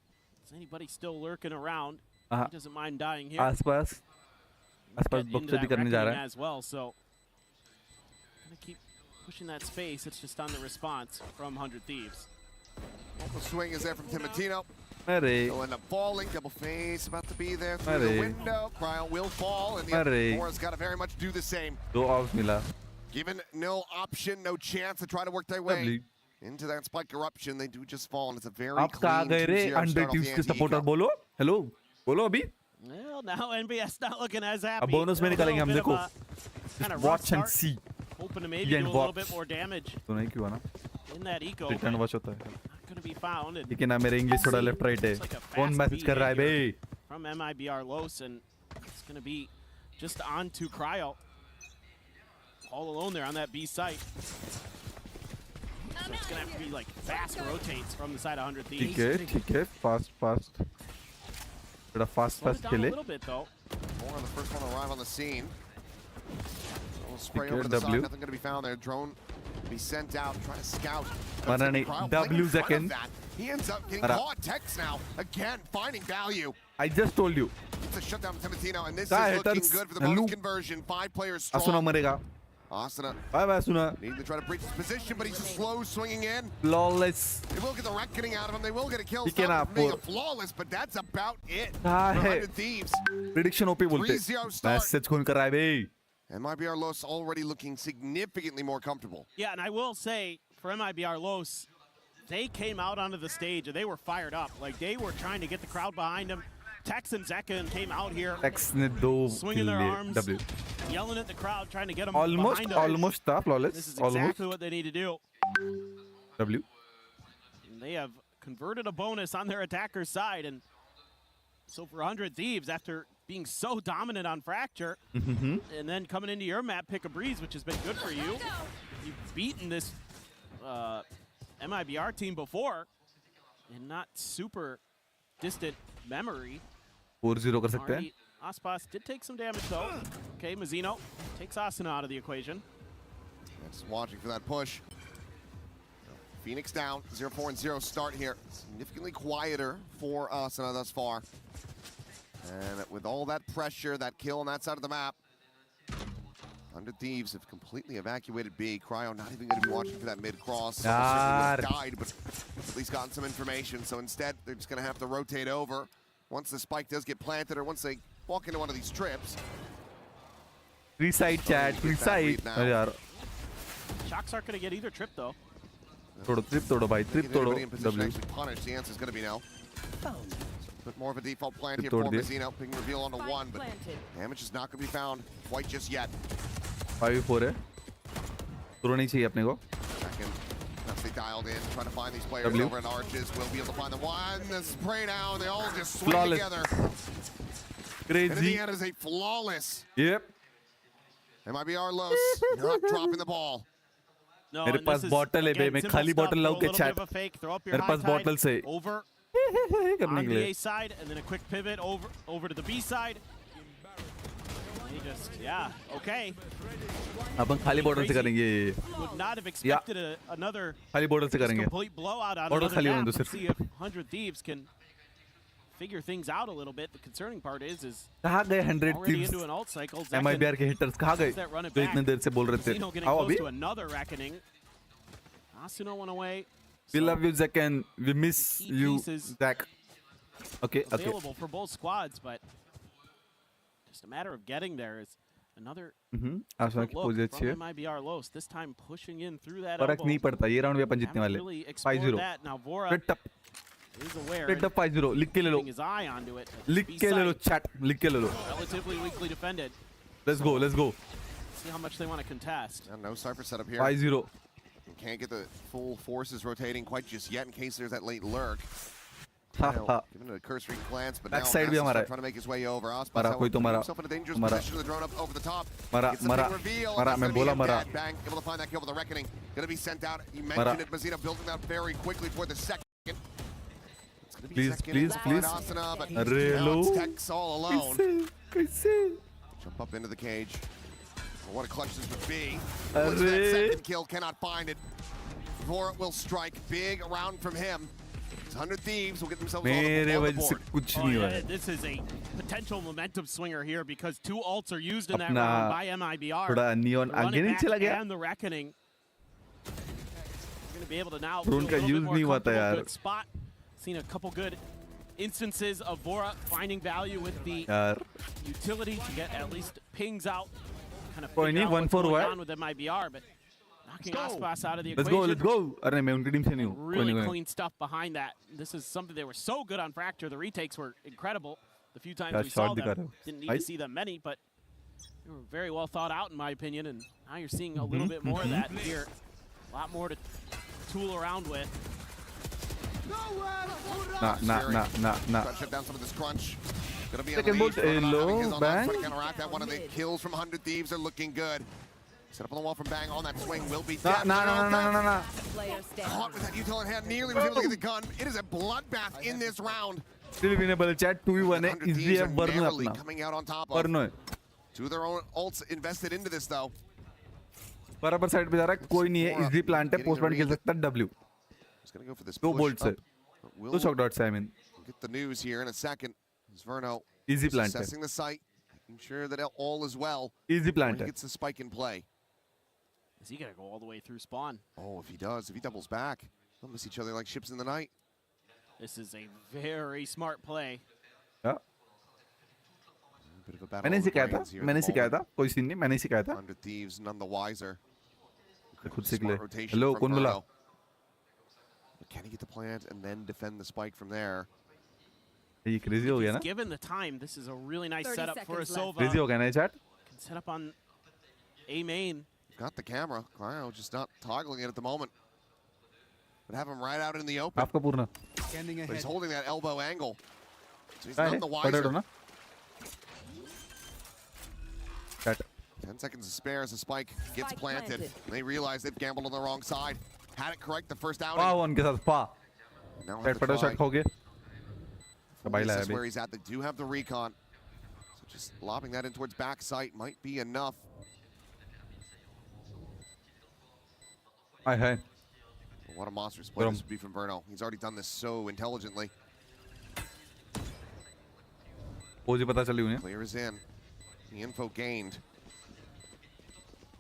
is anybody still lurking around. He doesn't mind dying here. आसपास Get into बक्से भी that करने जा रहा reckoning है. as well, so gonna keep pushing that space. It's just on the response from 100 Thieves. The swing is there from Timatino. अरे. He'll end up falling. Double face about to be there through Arre. the window. Cryo will fall, and the Arre. Mora's got to very much do the same. 2 outs मिला. Given no option, no chance to try to work their way W. into that spike eruption, they do just fall, and it's a very आप कहाँ clean गए रे? 2-0 100 start off Thieves the के supporter anti-eco. बोलो. Hello. बोलो अभी. Well, now NBS not looking as happy. अब bonus में That was a निकालेंगे हम little देखो. bit of a kinda rough Watch and start. see. Hoping to maybe Yeah, do a and little watch. bit more damage तो नहीं क्यों ना? in that eco. Return but watch होता है. not going to be found. And लेकिन ना मेरे English थोड़ा लेफ्ट राइट है. looks like a कौन fast मैसेज कर रहा है beat bay? here from MIBR Los, and it's going to be just on to Cryo. All alone there on that B site. So it's going to have to be like fast rotates from the side of 100 Thieves. ठीक है. Fast. थोड़ा fast Slow it down a खेले. little bit though. Mora, the first one to arrive on the scene. We'll spray Okay, over to the W. side. Nothing going to be found there. Drone be sent out, try to scout. Mara Cryo nahi. playing W in front of second. that. He ends up getting Mara. caught. Tex now, again, finding value. I just told you. It's a shutdown from Timatino, and this Ka is looking haters. good for the Hello. bonus conversion. 5 players Asuna strong. मरेगा. Asuna Bye Asuna. needing to try to breach his position, but he's just slow swinging in. Flawless. They will get the reckoning out of him. They will get a kill. He Stop cannot him being a afford- flawless, but that's about it. हाँ for है. 100 Thieves. Prediction OP बोलते. 3-0 start. Message कौन कर रहा है बे? And MIBR Los already looking significantly more comfortable. Yeah, and I will say for MIBR Los, they came out onto the stage and they were fired up. Like they were trying to get the crowd behind them. Tex and Zekan came out here X ने 2 swinging kill their लिए. arms, W. yelling at the crowd, trying to get them Almost behind them. था flawless. This is Almost. exactly what they need to do. W. And they have converted a bonus on their attacker's side. And so for 100 Thieves, after being so dominant on Fracture, and then coming into your map, Pick a Breeze, which has been good for you. You've beaten this MIBR team before in not super distant memory. 4-0 कर सकते हैं. Already, Aspas did take some damage though. Okay, Mazino takes Asuna out of the equation. Just watching for that push. Phoenix down, 0-4-0 start here. Significantly quieter for Asuna thus far. And with all that pressure, that kill on that side of the map, 100 Thieves have completely evacuated B. Cryo not even going to be watching for that mid-cross. Almost certainly would have died, but at least gotten some information. So instead, they're just going to have to rotate over once the spike does get planted or once they walk into one of these trips. Free side chat, free side. अरे यार. Shocks aren't going to get either trip though. तोड़ो trip तोड़ो भाई, trip Get तोड़ो. anybody in position to W. actually punish, the answer is going to be no. Put more of a default plant here Trip for तोड़ दिए. Mazino. Ping reveal onto 1, but damage is not going to be found quite just yet. 5-4 है. तोड़ो नहीं चाहिए अपने को. Second, once they dialed in, trying to find these players W. over in Arches. We'll be able to find the one. The spray now, they all just swing Flawless. together. And in the Crazy. end is a flawless. Yep. MIBR Los not dropping the ball. No, मेरे and pass this is, bottle है बे again, मैं simple खाली stuff. bottle Throw लाऊं a के little bit chat of a fake, throw up your मेरे high पास tide bottle से over करने on के the लिए A side, and then a quick pivot over to the B side. He just, yeah, okay. अपन खाली bottle से करेंगे Would not have expected another खाली bottle से just करेंगे complete blowout on bottle another खाली होने map. दो Let's सिर्फ see if 100 Thieves can figure things out a little bit. The concerning part is कहाँ गए 100 already Thieves into an alt cycle. Zek MIBR के hitters कहाँ गए that run it जो back. इतने देर से बोल रहे थे Casino getting आओ close अभी to another reckoning. Asuno went away. we love you Zach and we miss Key you pieces Zach okay available for both squads, but just a matter of getting there is another आसमान की look position अच्छी है from MIBR Los. This time pushing in through that फर्क elbow. नहीं पड़ता ये round भी अपन जीतने Haven't वाले really explored 5-0 that. Now Vora Straight up is aware straight and up 5-0 लिख के ले लो keeping his eye onto it. लिख के ले लो chat लिख के ले लो Relatively weakly defended. let's go See how much they want to contest. And no Cypher setup here. 5-0 Can't get the full forces rotating quite just yet in case there's that late lurk. ha ha Giving it a cursory glance, but Back now side भी हमारा है trying to make his way over. मरा कोई तो मरा himself in a dangerous मरा position. The drone up over the top. मरा Gets the मरा big reveal. मरा That's मैं gonna be बोला him मरा dead. Bang, able to find that kill with the reckoning. Gonna be sent out. You मरा mentioned it, Mazina building that very quickly for the second. It's gonna be Please, second please, in please. Asana, but अरे now low it's Tex all alone. कैसे Jump up into the cage. Well, what a clutch this would be. अरे Looks for that second kill, cannot find it. Vora will strike big around from him. 100 Thieves will get themselves on मेरे the वजह से board. कुछ Oh, नहीं हुआ yeah, है this is a potential momentum swinger here because two ults are used in that अपना round by MIBR. थोड़ा neon Run आगे it नहीं back चला गया and the reckoning. You're going to be able to now But feel a उनका little bit use more नहीं हुआ था comfortable, यार good spot. Seen a couple good instances of Vora finding value with the यार utility to get at least pings out. Kind of कोई figure नहीं out 1-4 what's going हुआ है on with MIBR, but knocking Aspas out of the let's equation. go अरे मैं उनकी team से नहीं हूँ कोई Really नहीं clean stuff behind that. This is something they were so good on Fracture. The retakes were incredible. The few times Yeah, we saw shot दिखा रहे them, हो. didn't need Right? to see them many, but they were very well thought out in my opinion. And now you're seeing a little bit more of that here. A lot more to tool around with. nah Try to shut down some of this crunch. Gonna be Second unleashed. bolt, hello, His on Bang. trying to counteract that. One of the kills from 100 Thieves are looking good. Set up on the wall from Bang on that swing will be dead. nah Caught with that util in hand, nearly was able to get the gun. It is a bloodbath in this round. still winnable chat 2v1 है 100 easy Thieves है are वरनो narrowly अपना coming out on top of. वरनो है Two of their own ults invested into this though. बराबर side पे जा रहा है कोई नहीं है इजी प्लांट है पोस्ट प्लांट खेल सकता है W He's gonna go for this दो push बोल्ट से up. We'll दो शॉक डॉट्स है I mean get the news here in a second. As Verno Easy plant है assessing the site, making sure that all is well. easy When plant he है gets the spike in play. Is he going to go all the way through spawn? Oh, if he does, if he doubles back, they'll miss each other like ships in the night. This is a very smart play. हाँ Bit of a battle मैंने of the सिखाया था brains here at मैंने the सिखाया moment. था कोई scene नहीं मैंने सिखाया था 100 Thieves, none the wiser. खुद सीख ले Smart rotation हेलो from कौन बोला Verno. But can he get the plant and then defend the spike from there? ये क्रेजी हो गया ना Given the time, this is a really nice 30 setup for a seconds left. Sova. Crazy हो गया ना chat Can set up on A main. Got the camera. Cryo just not toggling it at the moment. But have him right out in the open. आपका पूर्ण But he's holding that elbow angle. So he's क्या none है the पढ़ो wiser. ना chat 10 seconds to spare as the spike gets planted. And they realize they've gambled on the wrong side. Had it correct the first outing. पा one के साथ पा Now chat have to पढ़ो try. Shot खो गए भाई This लाया is अभी where he's at. They do have the recon. So just lobbing that in towards back sight might be enough. Hi hi But what a monstrous play this would be from Verno. He's already done this so intelligently. पोजी पता चली उन्हें Clear is in. The info gained.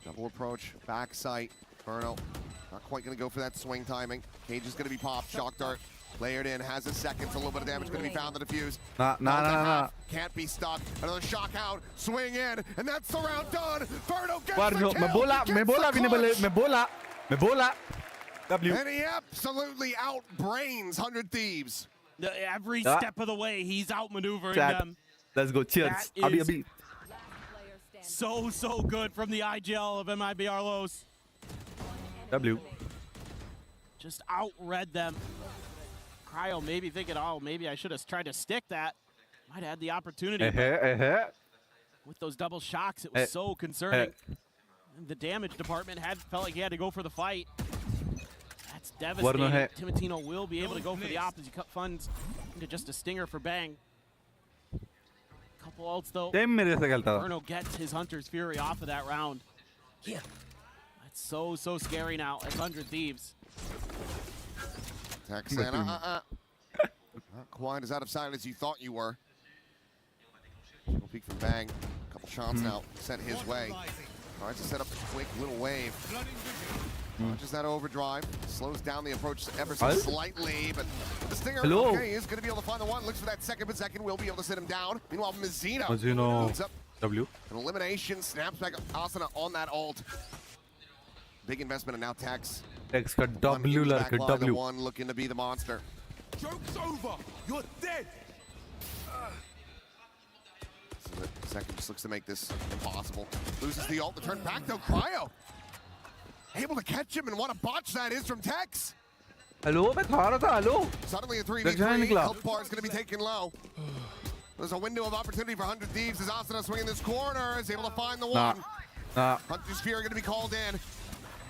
Double approach, back sight. Verno not quite going to go for that swing timing. Cage is going to be popped. Shock dart layered in. Has a second. A little bit of damage going to be found. The defuse. ना Can't be stuck. Another shock out. Swing in. And that's the round done. Verno gets Varno, the kill. मैं बोला मैं बोला W And he absolutely outbrains 100 Thieves. Every Ah. step of the way, he's outmaneuvering Chat. them. let's go cheers That अभी is- अभी So good from the IGL of MIBR Los. W Just outread them. Cryo maybe thinking, oh, maybe I should have tried to stick that. Might have had the opportunity. but एहे with those double shocks, it was so concerning. the damage department felt like he had to go for the fight. That's devastating. Timotino will be able to go for the op as he cut funds into just a stinger for Bang. Couple ults though. Verno gets his Hunter's Fury off of that round. Here. That's so scary now. It's 100 Thieves. Tex saying, not quite as out of sight as you thought you were. Little peek from Bang. A couple shots now sent his way. Tries to set up a quick little wave. Just that overdrive. Slows down the approach ever so slightly, but the Stinger, okay, is going to be able to find the one. Looks for that second, but Second will be able to sit him down. Meanwhile, Mizzino moves up. W. An elimination, snaps back Asuna on that ult. Big investment, and now Tex. Tex का W लड़के W. The one looking to be the monster. Joke's over. You're dead. Second just looks to make this impossible. Loses the ult. The turn back though. Cryo able to catch him, and what a botch that is from Tex. Hello, मैं खा रहा था. Hello. Suddenly a 3v3. Health bar is going to be taken low. There's a window of opportunity for 100 Thieves as Asuna swinging this corner is able to find the one. Hunter's Fury going to be called in.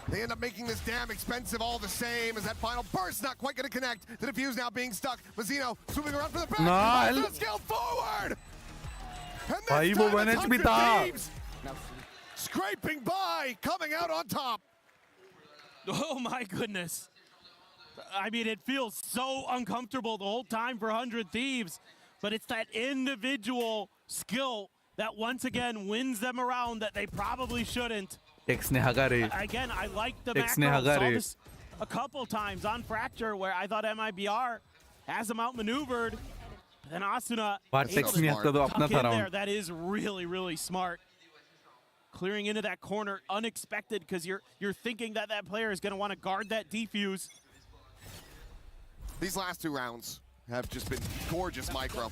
They end up making this damn expensive all the same as that final burst not quite going to connect. The defuse now being stuck. Mazzino swooping around for the back. Let's go forward. And this time it's 100 Thieves scraping by, coming out on top. Oh my goodness. I mean, it feels so uncomfortable the whole time for 100 Thieves, but it's that individual skill that once again wins them around that they probably shouldn't. Again, I like the macro. Saw this a couple times on Fracture where I thought MIBR has him outmaneuvered, but then Asuna able to tuck in there. That is really smart. Clearing into that corner unexpected because you're thinking that player is going to want to guard that defuse. These last two rounds have just been gorgeous micro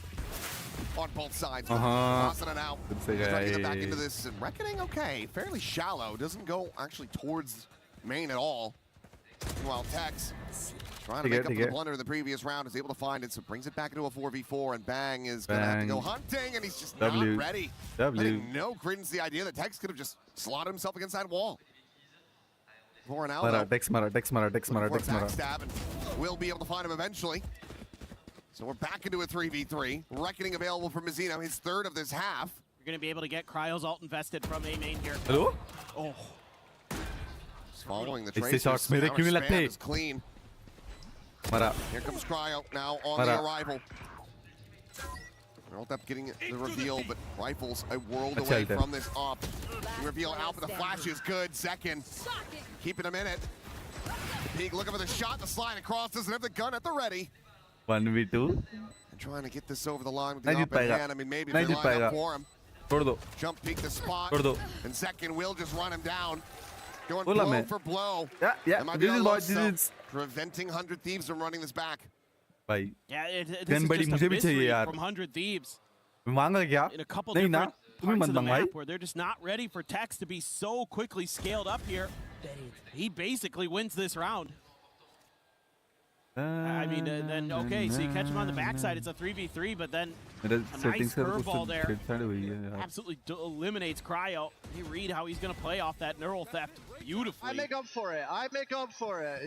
on both sides. Asuna now trying to get back into this. And Reckoning, okay, fairly shallow. Doesn't go actually towards main at all. Meanwhile, Tex trying to make up for the blunder in the previous round is able to find it, so brings it back into a 4v4, and Bang is going to have to go hunting, and he's just not ready. Having no credence the idea that Tex could have just slotted himself against that wall. Dex Mara. Stab, and we'll be able to find him eventually. So we're back into a 3v3. Reckoning available for Mizzino, his third of this half. You're going to be able to get Cryo's ult invested from A main here. Hello? Oh. Following the traces, is clean. Here comes Cryo now on the arrival. Ult up getting the reveal, but Rifles a world away from this op. Reveal out, but the flash is good. Second, keeping him in it. Peak looking for the shot, the slide across, doesn't have the gun at the ready. 1v2. And trying to get this over the line with the upper hand. I mean, maybe they line up for him. Jump peek the spot, and Second will just run him down. Going blow for blow. This is preventing 100 Thieves from running this back. भाई this is just a mystery from 100 Thieves. In a couple different parts of the map where they're just not ready for Tex to be so quickly scaled up here. He basically wins this round. I mean, then okay, so you catch him on the backside. It's a 3v3, but then a nice curveball there absolutely eliminates Cryo. You read how he's going to play off that neural theft beautifully. I make up for it.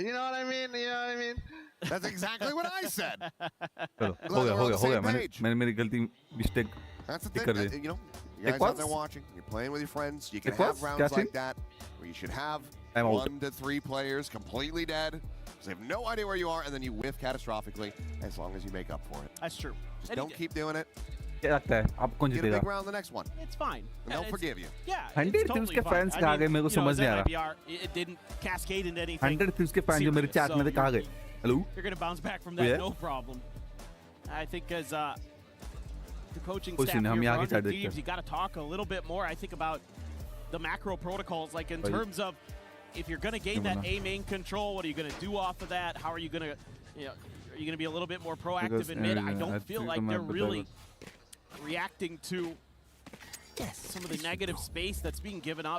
You know what I mean? That's exactly what I said. Mistake. That's the thing. You know, you guys out there watching, you're playing with your friends. You can have rounds like that where you should have 1 to 3 players completely dead. They have no idea where you are, and then you whiff catastrophically as long as you make up for it. That's true. Just don't keep doing it. Get a big round the next one. It's fine. And they'll forgive you. Yeah, 100 Thieves के fans कहाँ गए मेरे को समझ नहीं आ रहा. It didn't cascade into anything. 100 Thieves के fans जो मेरे chat में थे कहाँ गए? Hello? You're going to bounce back from that, no problem. I think as the coaching staff here for 100 Thieves, you got to talk a little bit more, I think, about the macro protocols, like in terms of if you're going to gain that A main control, what are you going to do off of that? How are you going to, are you going to be a little bit more proactive in mid? I don't feel like they're really reacting to some of the negative space that's being given up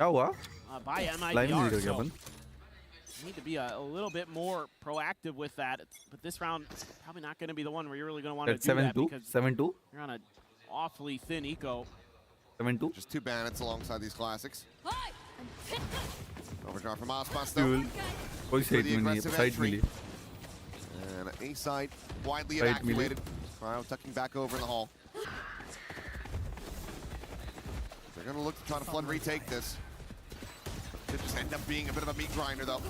by MIBR. So need to be a little bit more proactive with that. But this round, probably not going to be the one where you're really going to want to do that because 7-2. You're on an awfully thin eco. 7-2. Just 2 bandits alongside these classics. Overdraw from Aspas though. Fuel. कोई For side the में नहीं है, aggressive side entry. Milli. And A side widely Side evacuated. Cryo tucking back over in the hall. They're going to look to try to flood retake this. Could just end up being a bit of a meat grinder though.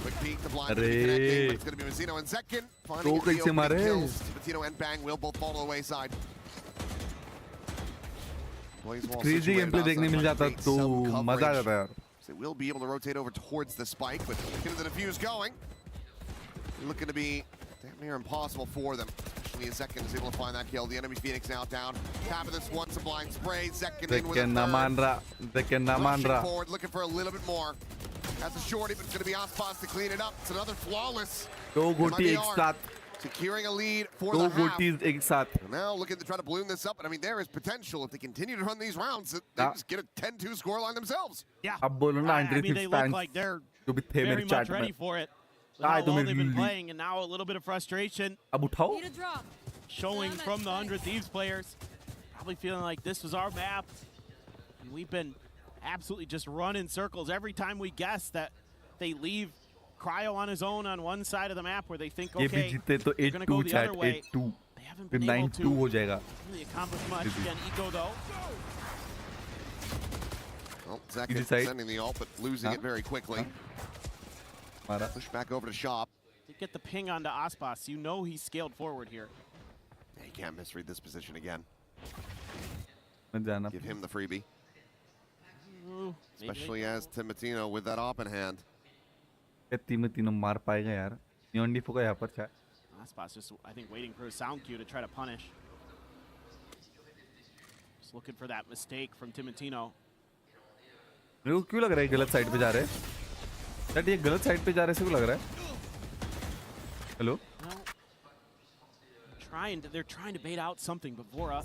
Quick peek, the blind will be connecting, but it's going to be Mazzino and Zekin finding the opening kills. Mazzino and Bang will both fall to the wayside. Crazy gameplay देखने मिल जाता तो मजा आ जाता यार. They will be able to rotate over towards the spike, but getting the defuse going. Looking to be damn near impossible for them. Especially as Zekin is able to find that kill. The enemy Phoenix now down. Tap of this one, Sublime spray. Zekin in with a third. Rushing forward, looking for a little bit more. That's a shorty, but it's going to be Aspas to clean it up. It's another flawless. दो गोटी एक साथ. Securing a lead for दो the half. गोटीज एक साथ. Now looking to try to balloon this up, and I mean there is potential if they continue to run these rounds. They just get a 10-2 scoreline themselves. Yeah. अब बोलो ना I mean, they look like they're very much ready for it. With how well they've been playing, and now a little bit of frustration. अब उठाओ. Showing from the 100 Thieves players. Probably feeling like this was our map. And we've been absolutely just running circles every time we guess that they leave Cryo on his own on one side of the map where they think, ये भी okay, जीते तो we're going to go 8-2 the chat other way. 8-2. They haven't फिर been able 9-2 to हो जाएगा. really accomplish much. Again, Eco though. Well, Zekin sending the ult, but losing it very quickly. Push back over to Shop. To get the ping onto Aspas, you know he's scaled forward here. He can't misread this position again. जाना. Give him the freebie. Ooh, Especially as Timotino with that op in hand. तीनों तीनों मार पाएगा यार. Neon Defo का यहाँ पर chat. Aspas just, I think, waiting for a sound cue to try to punish. Just looking for that mistake from Timotino. मेरे को क्यों लग रहा है गलत साइड पे जा रहे हैं? Chat ये गलत साइड पे जा रहे हैं, से क्यों लग रहा है? Hello? They're trying to bait out something, but Vora.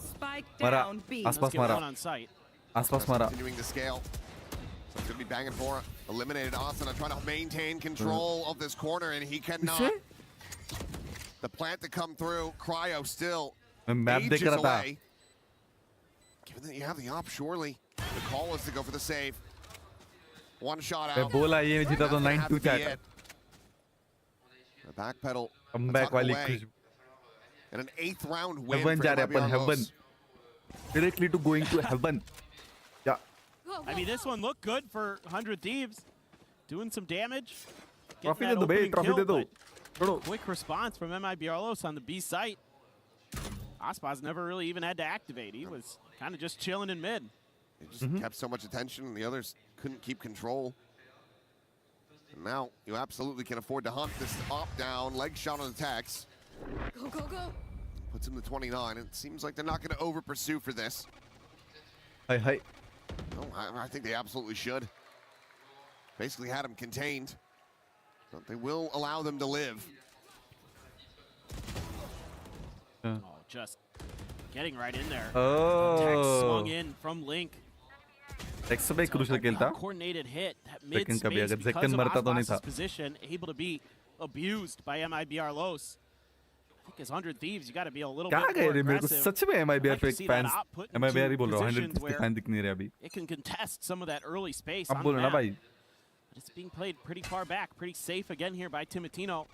मारा. आसपास मारा. On site. आसपास मारा. Continuing to scale. So it's going to be banging Vora. Eliminated Asana trying to maintain control of this corner, and he cannot. The plant to come through. Cryo still ages away. Given that you have the op, surely the call is to go for the save. One shot out. बोला ये जीता तो 9-2 chat. The backpedal. Comeback वाली खुश. And an 8th round win Heaven for जा रहे हैं अपन heaven. Los. Directly to going to heaven. Yeah. I mean, this one looked good for 100 Thieves. Doing some damage. Trophy दे दो भाई, trophy दे दो. छोड़ो. Quick response from MIBR Los on the B site. Aspas never really even had to activate. He was kind of just chilling in mid. They just kept so much attention, and the others couldn't keep control. And now you absolutely can afford to hunt this op down, leg shot on the Tex. Go, go, go. Puts him to 29. It seems like they're not going to over pursue for this. Hi. No, I think they absolutely should. Basically had him contained. But they will allow them to live. Oh, just getting right in there. Oh. Tex swung in from Link. Tex पे crucial kill था. Coordinated hit. That mid space कभी अगर because Zekin of मरता तो नहीं था. Aspas' position, able to be abused by MIBR Los. I think as 100 Thieves, you got to be a little bit more aggressive. मेरे को सच में MIBR Like to fake see fans that op put MIBR he into बोल रहा हूँ 100 positions के where fan दिख नहीं रहे अभी. It can contest some of that early space अब on बोलो the ना map. भाई. But it's being played pretty far back, pretty safe again here by Timotino.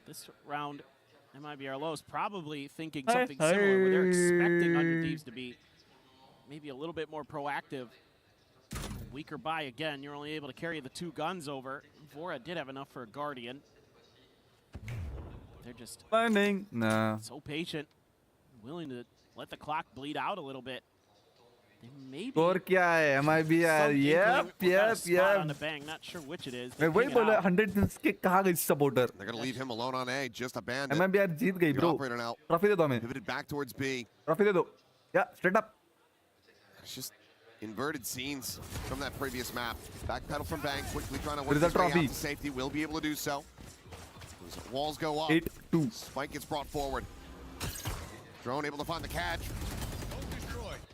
This round, MIBR Los probably thinking something similar, where they're expecting 100 Thieves to be maybe a little bit more proactive. Weaker buy again. You're only able to carry the 2 guns over. Vora did have enough for a Guardian. They're just so patient, willing to let the clock bleed out a little bit. They maybe Score क्या है? MIBR. Yep. on the bang. Not sure which it is. मैं वही बोला 100 के कहाँ गई supporter? They're going to leave him alone on A, just abandoned. MIBR जीत गई bro. Operator now. Trophy दे दो हमें. Pivoted back towards B. Trophy दे दो. Yeah, straight up. It's just inverted scenes from that previous map. Backpedal from Bang, quickly trying to Where work is his the way out trophy? to safety. Will be able to do so. As walls go up. 8-2. Spike gets brought forward. Drone able to find the catch.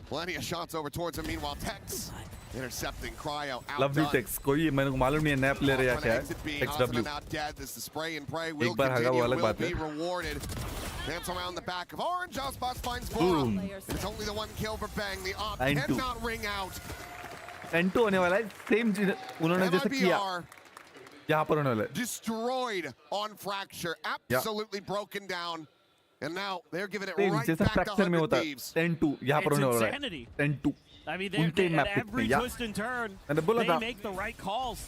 Plenty of shots over towards him. Meanwhile, Tex intercepting Cryo. Lovely Tex. कोई मेरे को मालूम नहीं है नया player है या क्या है. XW. Now dead. This is spray and pray. Will एक बार हागा वो continue. अलग Will बात है. be rewarded. Dance around the back of Orange. Aspas finds Boom. Vora. It's only the 1 kill for Bang. The op 9-2. cannot ring out. 10-2 होने वाला है same चीज उन्होंने जैसे किया MIBR यहाँ पर होने वाला है destroyed on Fracture, absolutely broken down, and now they're giving it same right जैसा back to फ्रैक्चर में 100 होता है Thieves. 10-2 यहाँ पर It's होने वाला है insanity. 10-2 I mean, उनके at मैप every पे twist and turn, मैंने बोला they था make the right calls.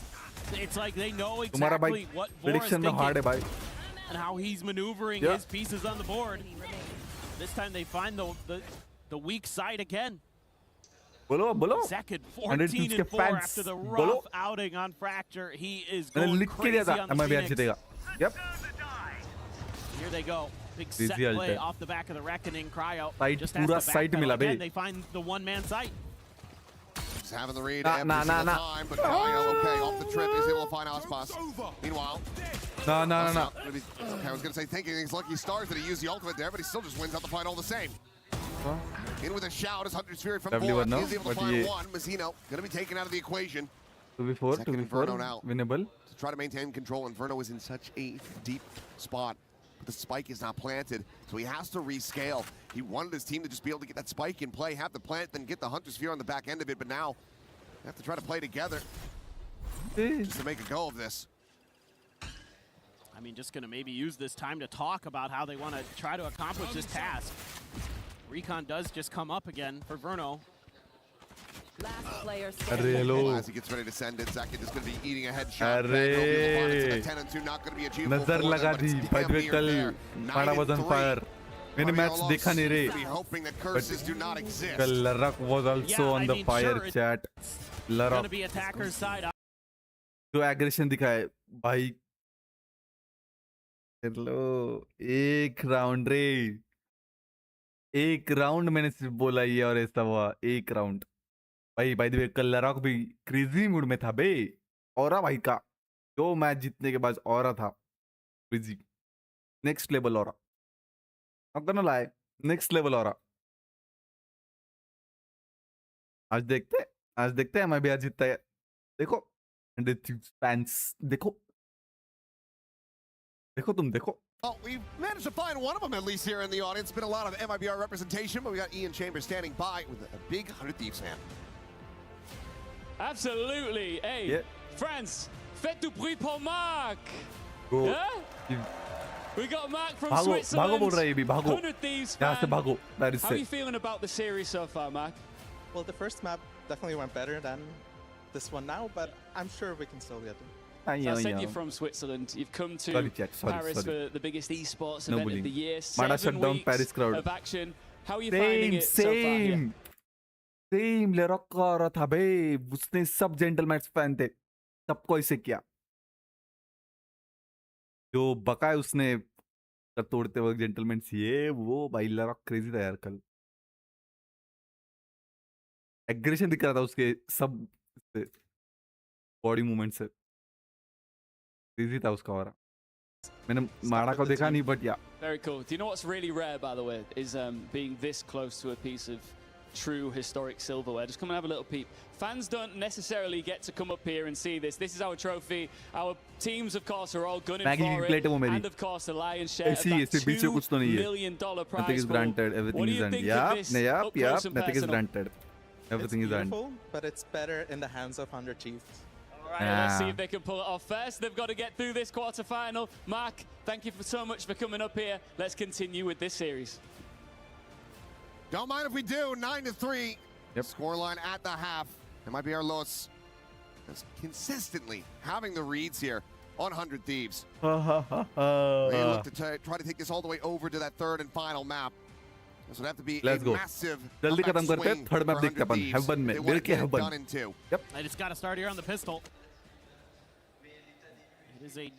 It's like they know तुम्हारा भाई exactly what Vor is prediction में हार्ड है thinking भाई and how he's maneuvering Yeah. his pieces on the board. This time they find the weak side again. बोलो बोलो Second, 100 14 teams and के 4 fans after the बोलो rough outing on Fracture. He is मैंने going लिख के crazy दिया था on the MIBR Phoenix. जीतेगा yep Here they go. Big Crazy set ult play है off the back of the Reckoning. Cryo Side, just has पूरा to side backpedal मिला बे again. They find the one-man site. Just having the read Nah, every nah, single nah, time, but Kyle, okay, off the trip, is able to find Aspas. Meanwhile, no okay, I was gonna say thinking he's lucky stars that he used the ultimate there, but he still just wins out the fight all the same. In with a shout as Hunter's Fury from W1 Vor now, is able to but find ye- one. Mazzino gonna be taken out of the equation. 2v4 Second 2v4 Inferno now. winnable To try to maintain control, Inferno is in such a deep spot. But the spike is not planted, so he has to rescale. He wanted his team to just be able to get that spike in play, have the plant, then get the Hunter's Fury on the back end of it, but now they have to try to play together just to make a go of this. I mean, just going to maybe use this time to talk about how they want to try to accomplish this task. Recon does just come up again for Verno. Last player अरे hello As he gets ready to send it, Zaka is going to be eating a headshot. अरे 10 and 2, not going to be achievable. नजर for them, लगा but the it's भाई damn वे near कल there. पाड़ा 9 was on and 3. fire मैंने match देखा नहीं रे Be hoping that curses do not exist. कल लरक was also Yeah, on I the mean, fire sure, chat Going लरक to be attacker's side. जो aggression दिखाए भाई हेलो एक राउंड रे एक राउंड मैंने सिर्फ बोला ये और ऐसा हुआ एक राउंड भाई भाई वे कल लरक भी क्रेजी मूड में था बे और भाई का जो मैच जीतने के बाद और था क्रेजी नेक्स्ट लेवल और I'm gonna lie next level और आज देखते हैं MIBR जीतता है देखो फैंस देखो तुम देखो Well, we've managed to find one of them at least here in the audience. Been a lot of MIBR representation, but we got Ian Chambers standing by with a big 100 Thieves fan. Absolutely. Hey, Yeah. France, faites du bruit pour Mark. Go. Yeah? We got Mark from भागो Switzerland. बोल रहा है ये भी भागो 100 Thieves यहाँ से fan. भागो पेरिस How से are you feeling about the series so far, Mark? Well, the first map definitely went better than this one now, but I'm sure we can still get it. So I said you're from Switzerland. You've come to Sorry, Jack. Sorry, Paris sorry. for the biggest esports No event bullying. of the year. Mada 7 shut down weeks Paris crowd. of action. How are you finding it so far? Same same लेरॉक का और था बे उसने सब gentleman fan थे सबको ऐसे किया जो बकाए उसने तोड़ते वक्त जेंटलमैन ये वो भाई लेरॉक क्रेजी था यार कल एग्रेशन दिख रहा था उसके सब बॉडी मूवमेंट से क्रेजी था उसका और मैंने माड़ा को देखा नहीं बट या Very cool. Do you know what's really rare, by the way, is being this close to a piece of true historic silverware. Just come and have a little peep. Fans don't necessarily get to come up here and see this. This is our trophy. Our teams, of course, are all gunning for it. And, of course, the lion's share of that $2 million prize Nothing is pool. granted. Everything What do is you earned. think of this up close and Nothing is personal? granted. Everything it's is earned. beautiful, but it's better in the hands of 100 Chiefs. All right, let's see if they can pull it off first. They've got to get through this quarterfinal. Mark, thank you so much for coming up here. Let's continue with this series. Don't mind if we do. 9-3. Yep. Scoreline at the half. It might be our Los that's consistently having the reads here on 100 Thieves. They look to try to take this all the way over to that third and final map. This would have to be Let's a go. massive जल्दी comeback खत्म करते हैं swing third map for देखते 100 अपन Thieves. Heaven में They मिल wanna के get it heaven done in two. Yep. They just got to start here on the pistol. It is a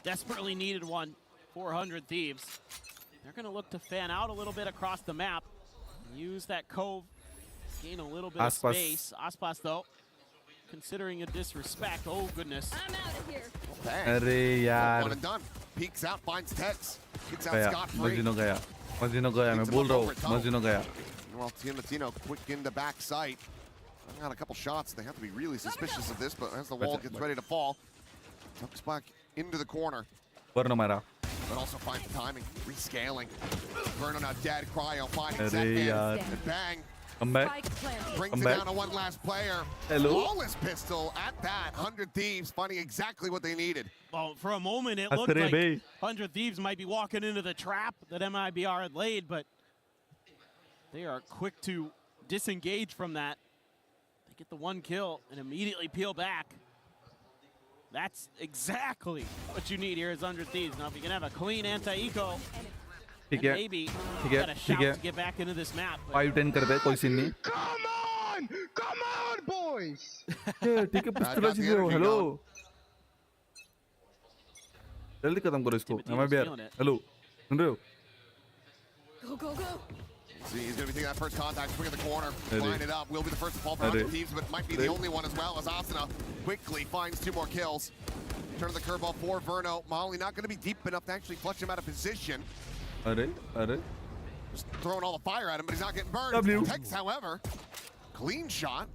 desperately needed one. 400 Thieves. They're going to look to fan out a little bit across the map. Use that cove. Gain a little bit of Aspas. space. Aspas, though, considering a disrespect. Oh, goodness. I'm out of here. Bang. अरे यार One and done. Peeks out, finds Tex. Gets out गया scot-free. मजीनो गया मैं बोल रहा हूँ मजीनो गया Well, Latino quick in the back sight. Got a couple shots. They have to be really suspicious of this, but as the wall gets ready to fall, tucks back into the corner. वरना मारा But also finds the timing, rescaling. Verno now dead. Cryo finding अरे second. यार And bang. Come back. Brings Come it back. down to one last player. Hello? Flawless pistol at that. 100 Thieves finding exactly what they needed. Well, for a moment, it looked like 100 Thieves might be walking into the trap that MIBR had laid, but they are quick to disengage from that. They get the one kill and immediately peel back. That's exactly what you need here as 100 Thieves. Now, if you can have a clean anti-eco, maybe got a shout to get back into this map. 5-10 कर दे कोई scene नहीं Come on, boys! ठीक है पिस्तौल चीज़ हो hello जल्दी खत्म करो इसको MIBR हेलो सुन रहे हो Go. See, he's going to be taking that first contact, swing at the corner, line it up. Will be the first to fall for 100 Thieves, but might be the only one as well, as Asuna quickly finds 2 more kills. Turn the curveball for Verno. Molly not going to be deep enough to actually flush him out of position. Just throwing all the fire at him, but he's not getting burned. Tex, however, clean shot.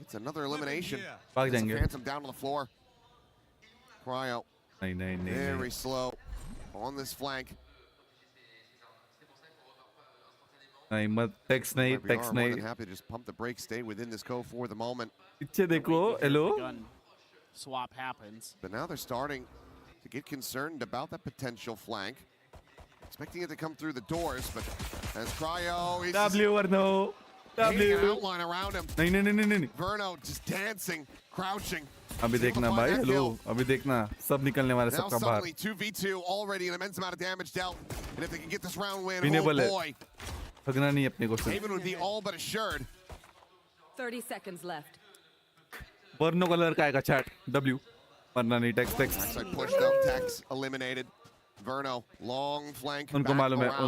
It's another elimination. Phantom down on the floor. Cryo. Very slow on this flank. Text More than happy to just pump the brakes, stay within this co for the moment. पीछे देखो hello Swap happens. But now they're starting to get concerned about that potential flank. Expecting it to come through the doors, but as Cryo, he's Verno painting an outline around him. नहीं Verno just dancing, crouching. अभी देखना भाई hello अभी देखना सब निकलने वाले Now सबका बाहर suddenly 2v2 already an immense amount of damage dealt. And if they can get this round win, Winnable oh है boy. भगना नहीं अपने को Haven would be all but assured. 30 seconds left. वर्नो colour का आएगा चैट W वरना नहीं text Actually pushed up, Tex eliminated. Verno, long flank. उनको मालूम है for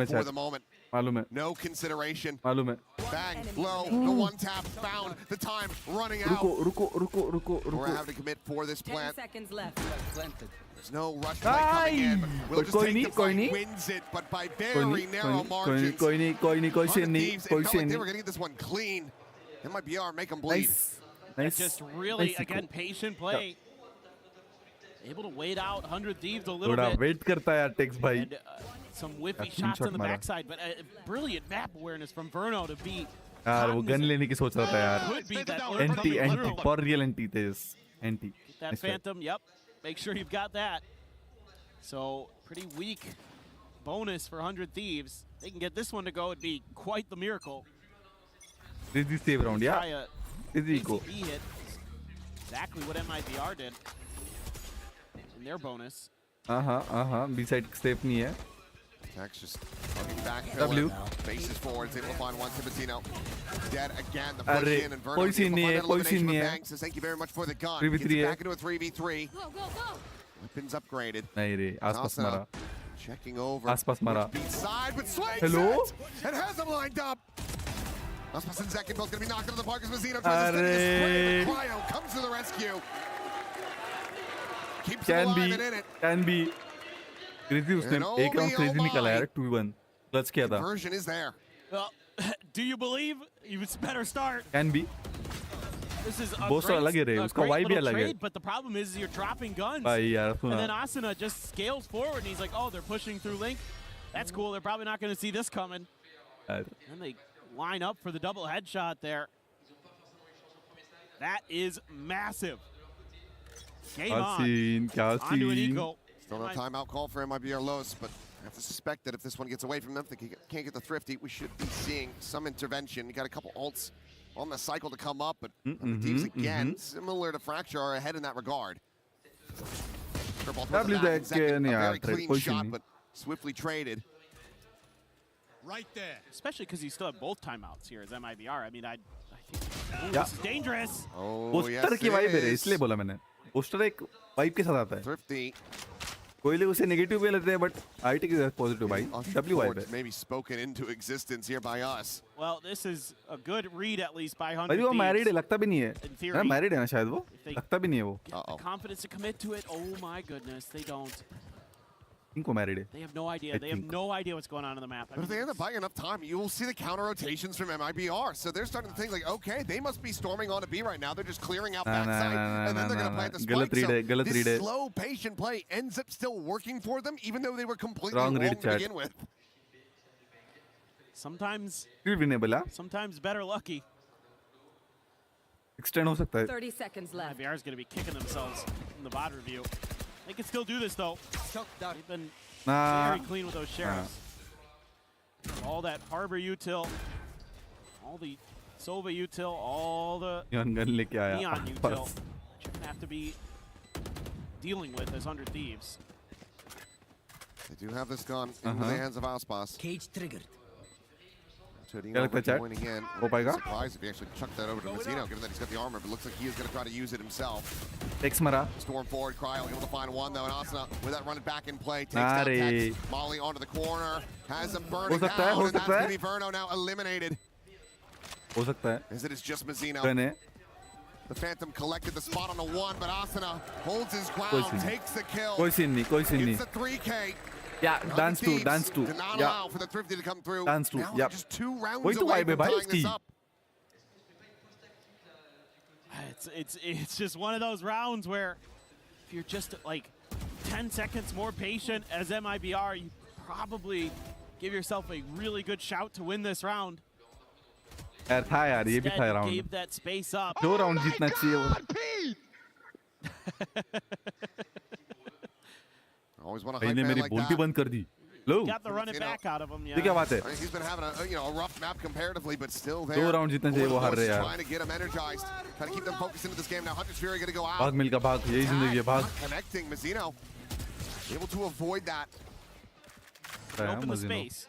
चैट the moment. मालूम है No consideration. मालूम है Bang, low, the one tap found, the time running out. रुको We're having to commit for this 10 plant. seconds left. There's no rush play coming in. We'll just take the fight, wins it, but by very narrow margins. कोई नहीं कोई scene नहीं Thieves, कोई it felt scene like they नहीं were going to get this one clean. MIBR make them bleed. nice Just really, again, patient play. Able to wait out 100 Thieves a little थोड़ा bit. Wait करता है यार takes भाई And some whiffy shots on the backside, but brilliant map awareness from Verno to be यार वो gun लेने की सोच रहा था यार could be that anti for real anti Tej anti that phantom. Yep, make sure you've got that. So pretty weak bonus for 100 Thieves. They can get this one to go. It'd be quite the miracle. Easy save round yeah Try a easy go ACB hit. Exactly what MIBR did in their bonus. B side step नहीं है Tex just coming back. W. Faces forward. Is able to find one. Tibatino dead again. The push in and Verno कोई scene नहीं है कोई scene नहीं है Bang says thank you very much for the gun. 3v3 Gets it है back into a 3v3. Go. Weapons upgraded. नहीं रे आसपास Asuna मारा checking over. आसपास मारा Beat side with swings Hello? it and has him lined up. Aspas in second. Bill's gonna be knocked into the park as Mazzino tries to steady his spray, but Cryo comes to the rescue. Keeps him alive and in it. can be crazy उसने And एक round oh crazy my. निकाला यार 2v1 clutch किया था Conversion is there. Well, do you believe? You better start. can be This is a Both great, अलग है रे, a उसका great vibe भी little अलग है। trade, but the problem is you're dropping guns. भाई यार And then सुना Asuna just scales forward and he's like, oh, they're pushing through Link. That's cool. They're probably not going to see this coming. यार And they line up for the double headshot there. That is massive. Game क्या on. Scene क्या Onto an scene eco. Still no timeout call for MIBR Los, but I have to suspect that if this one gets away from them, if they can't get the Thrifty, we should be seeing some intervention. You got a couple ults on the cycle to come up, but the teams again, similar to Fracture, are ahead in that regard. Curveball towards the back in second, a very clean shot, but swiftly traded. Right there. Especially because you still have both timeouts here as MIBR. I mean, I think Yeah. this is dangerous. Oh, poster yes, की vibe है it रे is. इसलिए बोला मैंने poster एक vibe के साथ आता है Thrifty. कोई लोग उसे नेगेटिव भी लेते हैं बट आईटी की पॉजिटिव भाई डब्ल्यू वाइब है Maybe spoken into existence here by us. Well, this is a good read at least by 100 भाई वो मैरिड है Thieves. लगता भी नहीं है In theory. है मैरिड है ना शायद वो they- लगता भी नहीं है वो Get the confidence to commit to it. Oh my goodness, they don't. इनको मैरिड है They have no idea. I They have think. no idea what's going on in the map. I But if mean, they end up buying enough time, you will see the counter rotations from MIBR. So they're starting to think like, okay, they must be storming on a B right now. They're just clearing out that side, and then they're going to plant the spike. So गलत read है this slow, patient play ends up still working for them, even though they were completely Wrong wrong read, to chat. begin with. Sometimes winnable है. sometimes better lucky. Extend हो सकता है. 30 seconds left. MIBR is going to be kicking themselves in the VOD review. They can still do this though. They've been very clean with those sheriffs. All that Harbor util, all the Sova util, all the Neon gun लेके आया. Neon util. You're going to have to be dealing with as 100 Thieves. They do have this gun in the hands of Aspas. Cage triggered. क्या लगता है chat? हो पाएगा? Surprised if he actually chucked that over to Mazzino, given that he's got the armor, but it looks like he is going to try to use it himself. X मरा. Storm forward, Cryo able to find one though, and Asuna with that running back in play takes down Tex. Molly onto the corner, has him burning down, and that's going to be Verno now eliminated. हो सकता है. As it is just Mazzino. The Phantom collected the spot on the one, but Asuna holds his ground, takes the kill. कोई scene नहीं, कोई scene नहीं. It's the 3K. Yeah, dance two. Did not allow for the Thrifty to come through. Dance two. Now Yep. just 2 rounds वही तो away vibe है from भाई tying this इसकी. up. It's just one of those rounds where if you're just like 10 seconds more patient as MIBR, you probably give yourself a really good shout to win this round. यार था यार ये भी था Instead, round. gave that space up. 2 round जीतना चाहिए वो. Always want to भाई hype ने man मेरी like बोलती that. बंद कर दी. लो. Got the running back out of him. ये क्या बात है? I mean, he's been having a rough map comparatively, but still there. 2 round जीतने चाहिए वो हार रहे यार. Trying to get him energized, trying to keep them focused into this game. Now Hunter's Fury going to go out. भाग मिल का भाग. यही जिंदगी है भाग. Connecting Mazzino, able to avoid that. Open the space.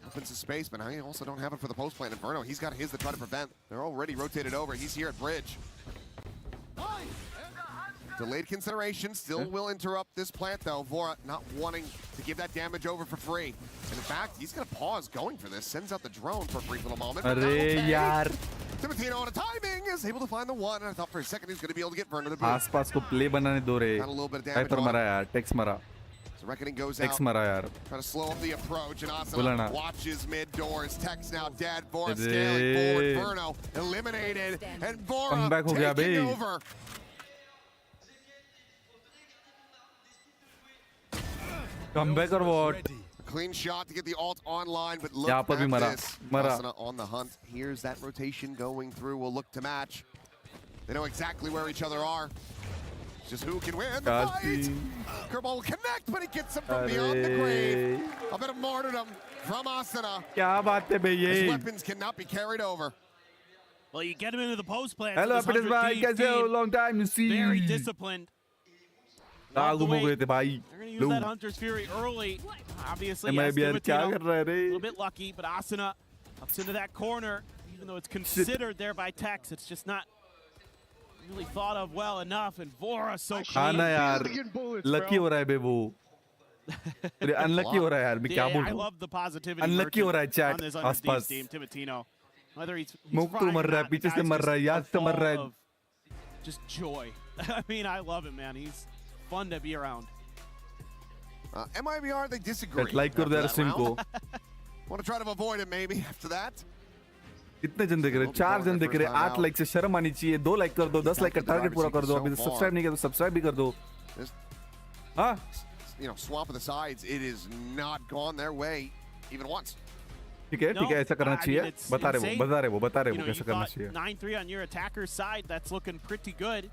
Opens the space, but I also don't have it for the post plant. Inferno, he's got his to try to prevent. They're already rotated over. He's here at bridge. Delayed consideration still will interrupt this plant though. Vora not wanting to give that damage over for free. And in fact, he's going to pause going for this. Sends out the drone for a brief little moment. अरे यार. Timotino on a timing is able to find the one. And I thought for a second he was going to be able to get Verno to the आसपास को play बनाने दो रे. Got a little bit of damage Hyper on मरा him. यार. Tex मरा. So Reckoning goes Tex out. मरा यार. Trying to slow up the approach. And बोला Asuna ना. watches mid doors. Tex now dead. Vora scaling forward. Verno eliminated. And Vora Comeback हो गया taking bay. over. Comeback or what? A clean shot to get the alt online, but look यहाँ पर भी at मरा. this. मरा. Asuna on the hunt. Here's that rotation going through. We'll look to match. They know exactly where each other are. It's just who can win the fight. Kerbal will connect, but he gets him from beyond the grave. A bit of martyrdom from Asuna. क्या बात है बे His ये? weapons cannot be carried over. Well, you get him into the post plant. Hello, so this Appetis 100 भाई Thieves कैसे हो? team, Long time you see. Very disciplined. दाग the हो way गए थे भाई. They're going to use that Hunter's Fury early. Obviously, yes, MIBR क्या Timotino, कर रहा है a रे? little bit lucky, but Asuna ups into that corner. Even though it's considered there by Tex, it's just not really thought of well enough. And Vora so हाँ clean. ना यार. Lucky हो रहा है बे वो. अरे unlucky हो रहा है यार. मैं क्या I बोलूँ? love the positivity Unlucky हो रहा है on chat this 100 Thieves आसपास. team, Timotino. Whether he's मुक्त frying मर or रहा है. not, the पीछे से guy's मर रहा है. just याद a से मर रहा ball है. of just joy. I mean, I love him, man. He's fun to be around. MIBR, they disagree. Like कर दे यार stream को. Want to try to avoid it maybe after that. कितने जन देख रहे हैं? 4 जन देख रहे हैं. 8 लाइक से शर्म आनी चाहिए. 2 लाइक कर दो. 10 लाइक का टारगेट पूरा कर दो. अभी सब्सक्राइब नहीं किया तो सब्सक्राइब भी कर दो. हाँ. You know, swamp of the sides, it is not gone their way even once. ठीक है ऐसा करना चाहिए. बता रहे वो कैसा करना चाहिए. 9-3 on your attacker's side, that's looking pretty good.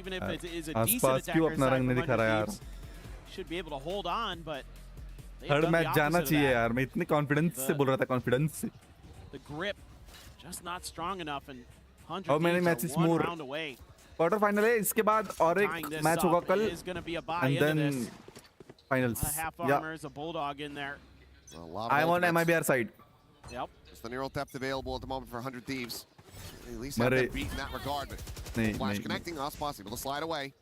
Even if it is a decent आसपास क्यों attacker's अपना side रंग नहीं from दिखा रहा 100 यार? Thieves. Should be able to hold on, but third match जाना चाहिए यार. मैं इतने कॉन्फिडेंस से बोल रहा था. कॉन्फिडेंस से. The grip just not strong enough, and 100 How many Thieves matches are one more? round away. Quarter final है. इसके बाद और Tying एक this मैच होगा up. कल. It is going to be a buy And into then this. finals. A half Yeah. armors, a bulldog in there. I'm on MIBR side. Yep. It's the neural depth available at the moment for 100 Thieves. At least have मरे. them beat in that regard. But नहीं, Flash नहीं. connecting, Aspas able to slide away.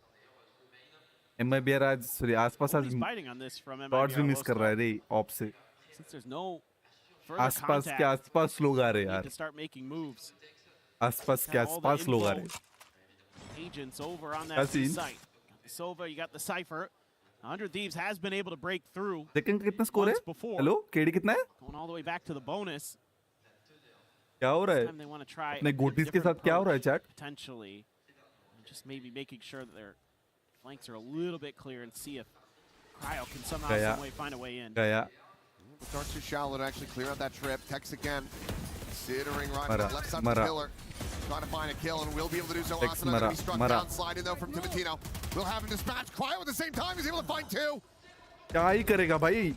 MIBR आज sorry आसपास आज He's biting on this from dots भी MIBR miss कर रहा है रे ऑप से. Since there's no further आसपास contact, के आसपास लोग आ रहे you need यार. to start making moves. आसपास के Got all the आसपास लोग आ info. रहे. Agents over on क्या that C scene? site. Got the Sova, you got the Cypher. 100 Thieves has been able to break through. Second कितना score है? once before. Hello KD कितना है? Going all the way back to the bonus. क्या हो रहा This है? time they want to try अपने a गोटीज के different साथ क्या हो रहा है approach, chat? Potentially. Just maybe making sure that their flanks are a little bit clear and see if Cryo can somehow, गया. some way find a way in. गया. Dark too shallow to actually clear out that trip. Tex again. Considering right on Mara, the left side of Mara. the pillar. Trying to find a kill and will be able to do so. Tex, Asuna gonna Mara, be struck Mara. down. Slide in though from Timotino. Will have him dispatched. Quiet at the same time. He's able to find two. क्या ही करेगा भाई?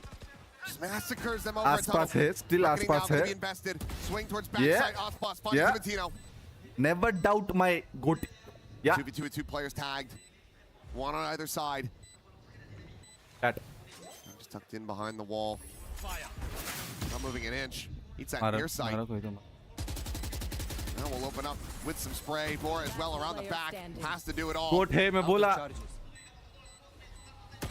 Just massacres them over at आसपास tunnel. है, still Reckoning now आसपास gonna है. be invested. Swing towards Yeah. backside. Aspas finds Yeah. Timotino. Never doubt my goat. Yeah. 2v2 with two players tagged. One on either side. That. Just tucked in behind the wall. Not moving an inch. Eats that मारा, near sight. मारा कोई तो मारा. Now we'll open up with some spray. Bora as well around the back. Has to do it all. गोट है मैं बोला.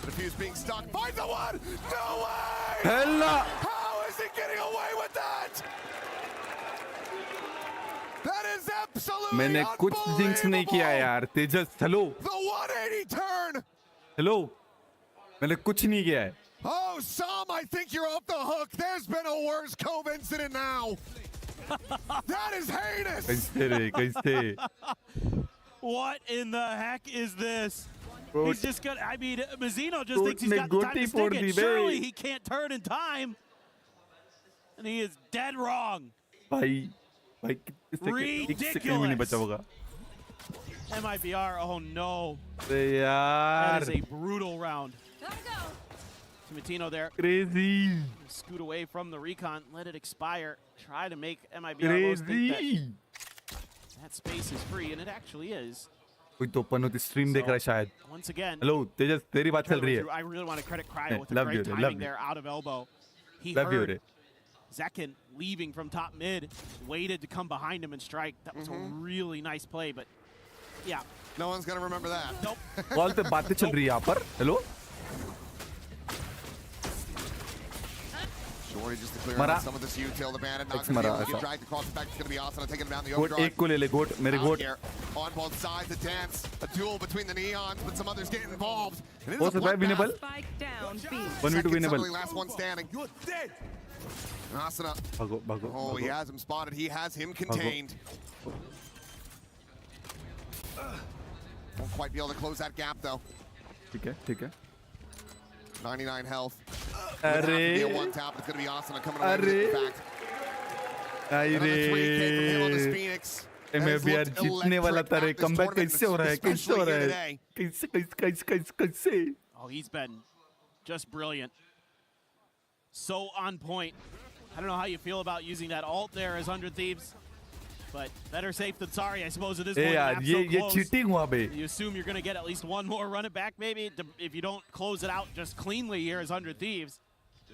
Refuse being stuck. Finds the one! No way! Hella. How is he getting away with that? That is absolutely मैंने कुछ jinx नहीं किया यार. तेजस, hello. The 180 turn! Hello. मैंने कुछ नहीं किया है. Oh, Sam, I think you're off the hook. There's been a worse Cove incident now. That is heinous! कैसे रे, कैसे? What in the heck is this? Bro, He's just gonna. I mean, Mazzino just thinks he's ने got the time गोटी to फोड़ stick the it. Bay. Surely he can't turn in time. And he is dead wrong. भाई कितने second, एक second भी नहीं बचा होगा. MIBR, oh no. अरे That यार. is a brutal round. Timotino there. Crazy. Scoot away from the recon, let it expire. Try to make MIBR think Crazy. that space is free, and it actually is. कोई तो अपन होती stream देख रहा है शायद. Once again. Hello तेजस, तेरी बात चल रही है. I really want to credit Cryo with a Love great you, timing love you. there out of elbow. He Love you, heard रे. Zekin leaving from top mid, waited to come behind him and strike. That was a really nice play, but yeah. No one's going to remember that. Nope. Call पे बातें चल रही है यहाँ पर. Hello. Shorty just to clear Mara. out some of this util. The bandit not Ex going to be Mara, able to ऐसा. get dragged across the back. It's going to be Asuna taking him down the goat overdrive. एक को ले ले गोट मेरे Out goat. here on both sides, a dance, a duel between the neons, but some others getting involved. And it हो is a सकता है bloodbath. winnable. 1v2 Second, winnable. suddenly last one standing. You're dead. Asuna. भागो भागो. Oh, he has him spotted. He has him contained. Won't quite be able to close that gap though. ठीक है ठीक है. 99 health. अरे. Be a one tap. It's going to be Asuna coming away with it, in fact. Another 3K from him on this Phoenix. MIBR जीतने वाला था रे. Comeback कैसे हो रहा है? कैसे हो रहा है? कैसे? Oh, he's been just brilliant. So on point. I don't know how you feel about using that ult there as 100 Thieves, but better safe than sorry, I suppose, at this point. ए यार ये cheating हुआ बे. You assume you're going to get at least one more run it back, maybe, if you don't close it out just cleanly here as 100 Thieves.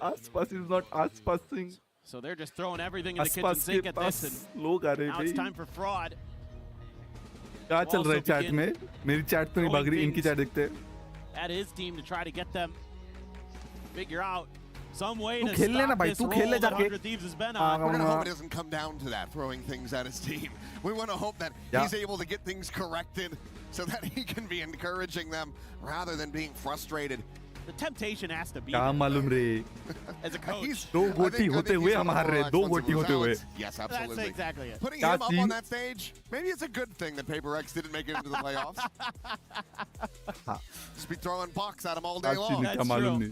आसपास is not आसपासिंग. So they're just throwing everything in the kitchen आसपास sink के at this, pass and लोग आ रहे now हैं it's भाई. time for fraud. क्या चल रहा है Also चैट begin में? मेरी चैट तो नहीं भाग रही, इनकी चैट देखते हैं. At his team to try to get them figure out some way तू to खेल लेना stop भाई, this तू roll खेल ले that जाके. 100 Thieves has been We're on. going to hope it doesn't come down to that, throwing things at his team. We want to hope that he's able to get things corrected so that he can be encouraging them rather than being frustrated. The temptation has to be क्या मालूम रे. as a coach. दो गोटी होते हुए हम हार रहे. दो गोटी होते हुए. Yes, absolutely. That's exactly it. Putting him up on that stage, maybe it's a good thing that Paper X didn't make it into the playoffs. Just be throwing pucks at him all day long. क्या मालूम नहीं.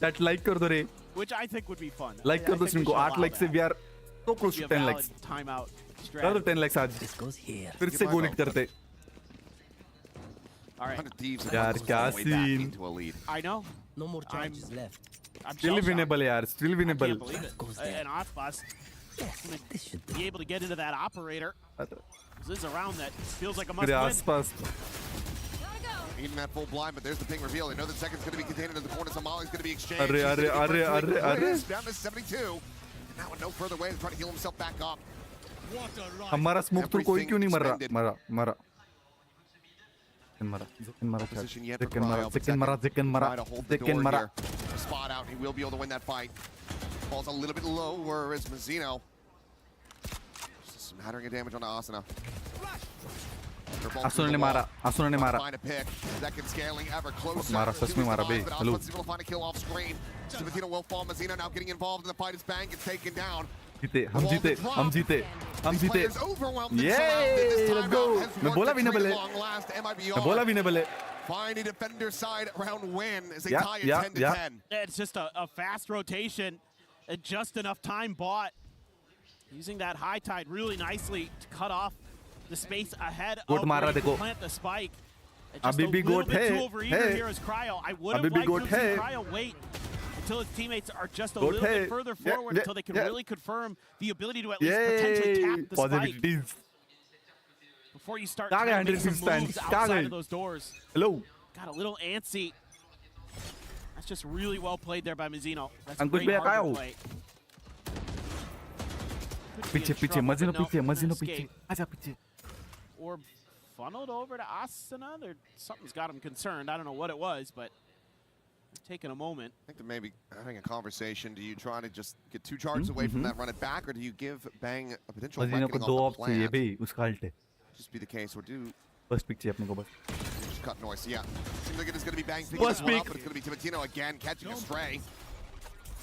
That like कर दो रे. Which I think would be fun. Like कर दो stream को. 8 likes से we are so close to 10 likes. Timeout. कर दो 10 likes आज. फिर से गोल करते. All right. यार क्या scene. I know. No more charges left. I'm Still shell-shocked. winnable यार. Still winnable. I can't believe it. And Osbus be able to get into that operator. This is a round that feels like a must मेरे win. आसपास. Even that full blind, but there's the ping reveal. They know that second's going to be contained into the corner. Somali's going to be exchanged. अरे अरे अरे अरे अरे. Down to 72. And now with no further way to try to heal himself back up. हमारा smoke through कोई क्यों नहीं मर रहा? मरा मरा. Spot out. He will be able to win that fight. Falls a little bit lower as Mazzino. Just smattering of damage on Asuna. Asuna ने मारा. Asuna ने मारा. Find a pick. Second scaling ever closer. मारा सच में मारा बे. Hello. Able to find a kill off screen. Timotino will fall. Mazzino now getting involved in the fight as Bang gets taken down. जीते हम जीते हम जीते हम जीते. Yay! Let's go. मैं बोला winnable है. मैं बोला winnable है. Finding defender side round win as they Yeah, tie it yeah, 10 to yeah. 10. It's just a fast rotation. And just enough time bought. Using that high tide really nicely to cut off the space ahead of where you plant the spike. Just a little bit too overeager here as Cryo. I would have liked to have seen Cryo wait until his teammates are just a little bit further forward until they can really confirm the ability to at least potentially tap the spike. Before you start trying to make some moves outside of those doors. Hello. Got a little antsy. That's just really well played there by Mizzino. That's Ankush great bhaiya hard kya play. पीछे मजीनो पीछे आजा पीछे Or funneled over to Asuna. Something's got him concerned. I don't know what it was, but taking a moment. I think that maybe having a conversation. Do you try to just get 2 charges away from that, run it back, or do you give Bang a potential मजीनो को 2 of चाहिए भी उसका alt है just be the case, or do बस pick चाहिए अपने को बस just cut noise? Yeah, seems like it is going to be Bang picking First this one pick. up, but it's going to be Timotino again catching a stray.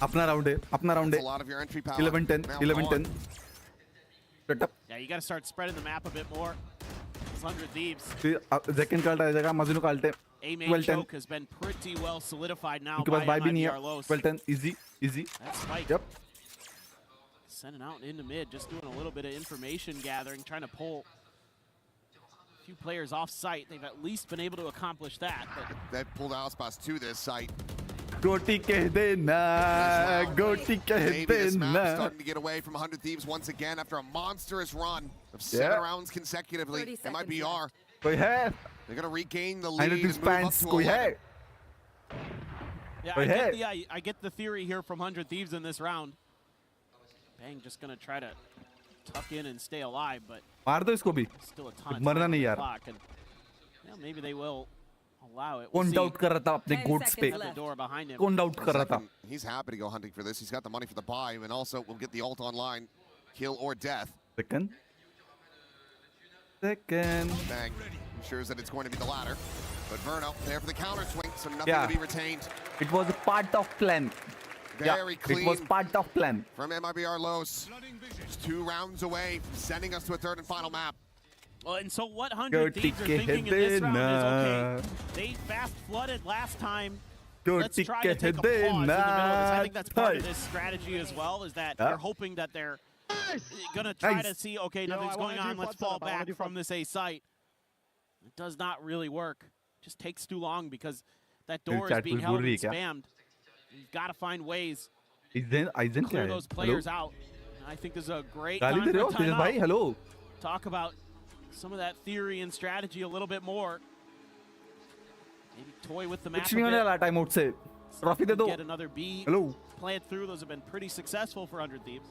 अपना round है That's a lot of your entry power. 11-10 now 11-10 set up Yeah, you got to start spreading the map a bit more. It's 100 Thieves. Second का alt आ जाएगा मजीनो का alt है A main choke has been pretty well solidified now उनके by pass bye भी नहीं MIBR है Los. 12-10 easy That spike. yep Sending out into mid, just doing a little bit of information gathering, trying to pull a few players off site. They've at least been able to accomplish that. But They've pulled Alspas to this site. गोटी कह देना गोटी कह Maybe this map देना starting to get away from 100 Thieves once again after a monstrous run of 7 rounds consecutively. MIBR. कोई है They're going to regain the 100 lead and Thieves move up fans to कोई 11. है yeah, I get the theory here from 100 Thieves in this round. Bang just going to try to tuck in and stay alive, but मार दो इसको भी still a ton of मरना time on नहीं the यार clock, and maybe they will allow it. कौन doubt कर रहा था अपने गोट्स पे The door behind him. कौन डाउट कर रहा था He's happy to go hunting for this. He's got the money for the buy, and also will get the ult online. Kill or death. second Bang ensures that it's going to be the latter. But Verno there for the counter swing, so nothing Yeah. to be retained. it was a part of plan Very clean. it was part of plan From MIBR Los. Just 2 rounds away from sending us to a 3rd and final map. Well, and so what 100 Thieves are thinking in this round is, okay, they fast flooded last time. Let's try to take a pause in the middle of this. I think that's part of this strategy as well, is that they're hoping that they're going to try to see, okay, nothing's going on, let's fall back from this A site. It does not really work. It just takes too long because that door is being held and spammed. You've got to find ways to clear those players out. And I think this is a great time for a timeout. hello Talk about some of that theory and strategy a little bit more. Maybe toy with the map कुछ a नहीं होने bit. वाला time out से trophy दे दो Get another B hello plant through. Those have been pretty successful for 100 Thieves.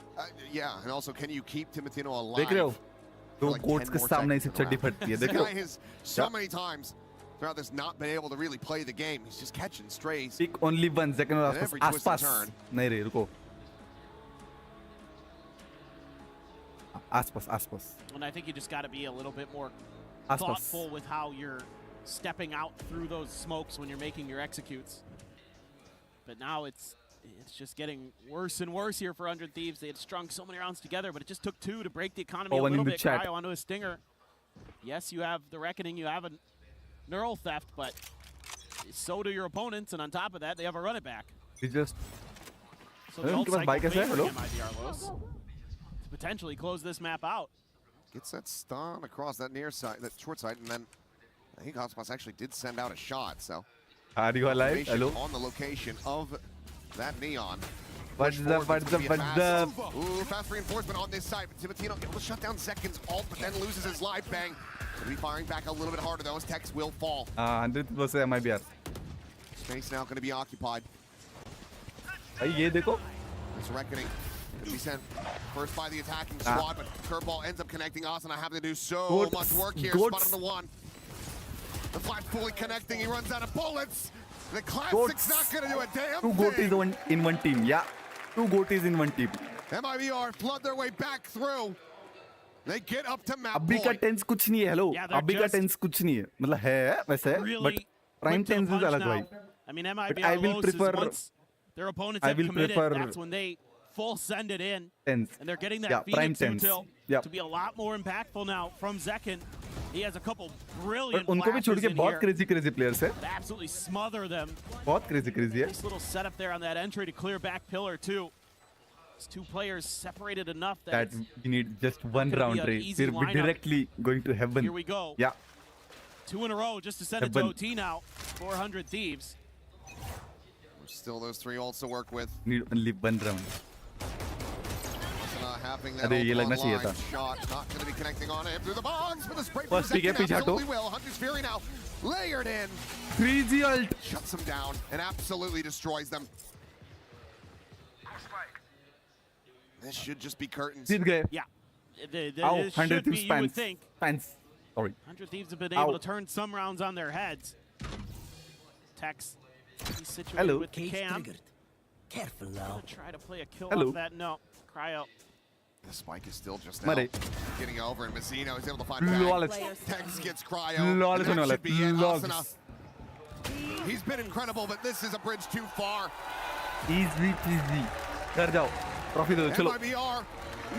Yeah, and also can you keep Timotino alive? देख रहे हो for दो like गोट्स 10 के more सामने seconds से in the चड्डी round? फटती है This देख रहे guy हो has so many times throughout this not been able to really play the game. He's just catching strays. Pick only 1 second और And every आसपास twist and आसपास turn. नहीं रे रुको आसपास आसपास And I think you just got to be a little bit more Aspas. thoughtful with how you're stepping out through those smokes when you're making your executes. But now it's just getting worse and worse here for 100 Thieves. They had strung so many rounds together, but it just took 2 to break the economy a one in little the bit. chat. Cryo onto a stinger. Yes, you have the Reckoning, you have a neural theft, but so do your opponents, and on top of that, they have a run it back. he just So the ult उनके पास bike cycle कैसे है favoring hello MIBR Los to potentially close this map out. Gets that stun across that near side, that short side, and then I think Alspas actually did send out a shot, so are you alive information hello on the location of that neon. what's up Ooh, fast reinforcement on this side, but Timotino able to shut down Zekin's ult, but then loses his life. Bang. Gonna be firing back a little bit harder though, as Tex will fall. 100 versus MIBR Space now gonna be occupied. भाई ये देखो This Reckoning could be sent first by the attacking squad, but Curveball ends up connecting us, and I have to do so much work here. Spot on the one. The flash fully connecting, he runs out of bullets. The Classic's not gonna do a damn 2 goaties thing. in one team yeah 2 goaties in one team MIBR flood their way back through. They get up to map अभी का point. Tense कुछ नहीं है hello Yeah, they're अभी का just tense कुछ नहीं है मतलब है वैसे Really but prime quick to the tense is punch अलग now. भाई I mean, I MIBR will Los is prefer- once their opponents I have will committed, prefer- that's when they full send it in. Tense. And they're getting that Yeah, prime Phoenix tense. util Yeah. to be a lot more impactful now from Zekin. He has a couple brilliant पर उनको भी छोड़ flashes के in बहुत here crazy players है that absolutely smother them. बहुत crazy है Nice little setup there on that entry to clear back pillar too. These two players separated enough that That we need just one gonna be round, an Ray. easy We're lineup. directly going to heaven. Here we go. Yeah. 2 in a row just to send it to Heaven. OT now. 400 Thieves. Still those 3 ults to work with. Need only one round. Not having that अरे ये ult लगना चाहिए online था. shot. Not going to be connecting on it through the box, but the spray First from pick है, Zekin पीछे हटो. absolutely will. Hunter's Fury now layered in. 3G ult. Shuts them down and absolutely destroys them. This should just be curtains. जीत गए. Yeah. It Ow, should 100 be, Thieves you would fans. think. Fans. Sorry. 100 Thieves have been Ow. able to turn some rounds on their heads. Tex, he's situated Hello. with the cam. Careful now. Gonna try to play a kill Hello. off that. No. Cry out. The spike is still just now Mare. getting over, and Mazzino is able to find Lawless. Tex gets cryo. Lawless and and that should be it. lawless. Asuna. He's been incredible, but this is a bridge too far. Easy peasy. घर जाओ. Trophy दो चलो. MIBR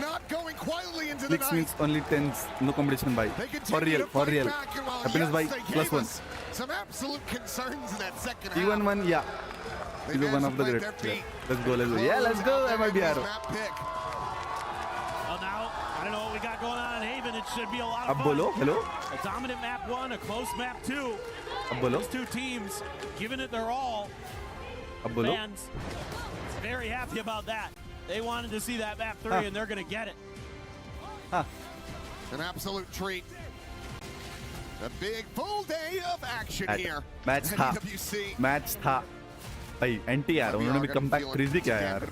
not going quietly into the Six night. means only 10s. No competition by. They For continue real. to For fight real. back, and while Happiness yes, by they plus gave 1. us some absolute concerns in that second half. Even one, yeah. They Even one managed of to the plant great. their feet. Yeah. Let's go. Let's go. Yeah, let's go. Close out MIBR. this map pick. Well, now, I don't know what we got going on in Haven. It should be a lot of अब fun. बोलो. Hello. A dominant map 1, a close map 2. अब बोलो. These 2 teams giving it their all. अब बोलो. Fans very happy about that. They wanted to see that map 3, Ah. and they're going to get it. An absolute treat. A big full day of action here. Match at था. EWC. Match था. भाई anti यार उन्होंने भी come back 3G किया यार.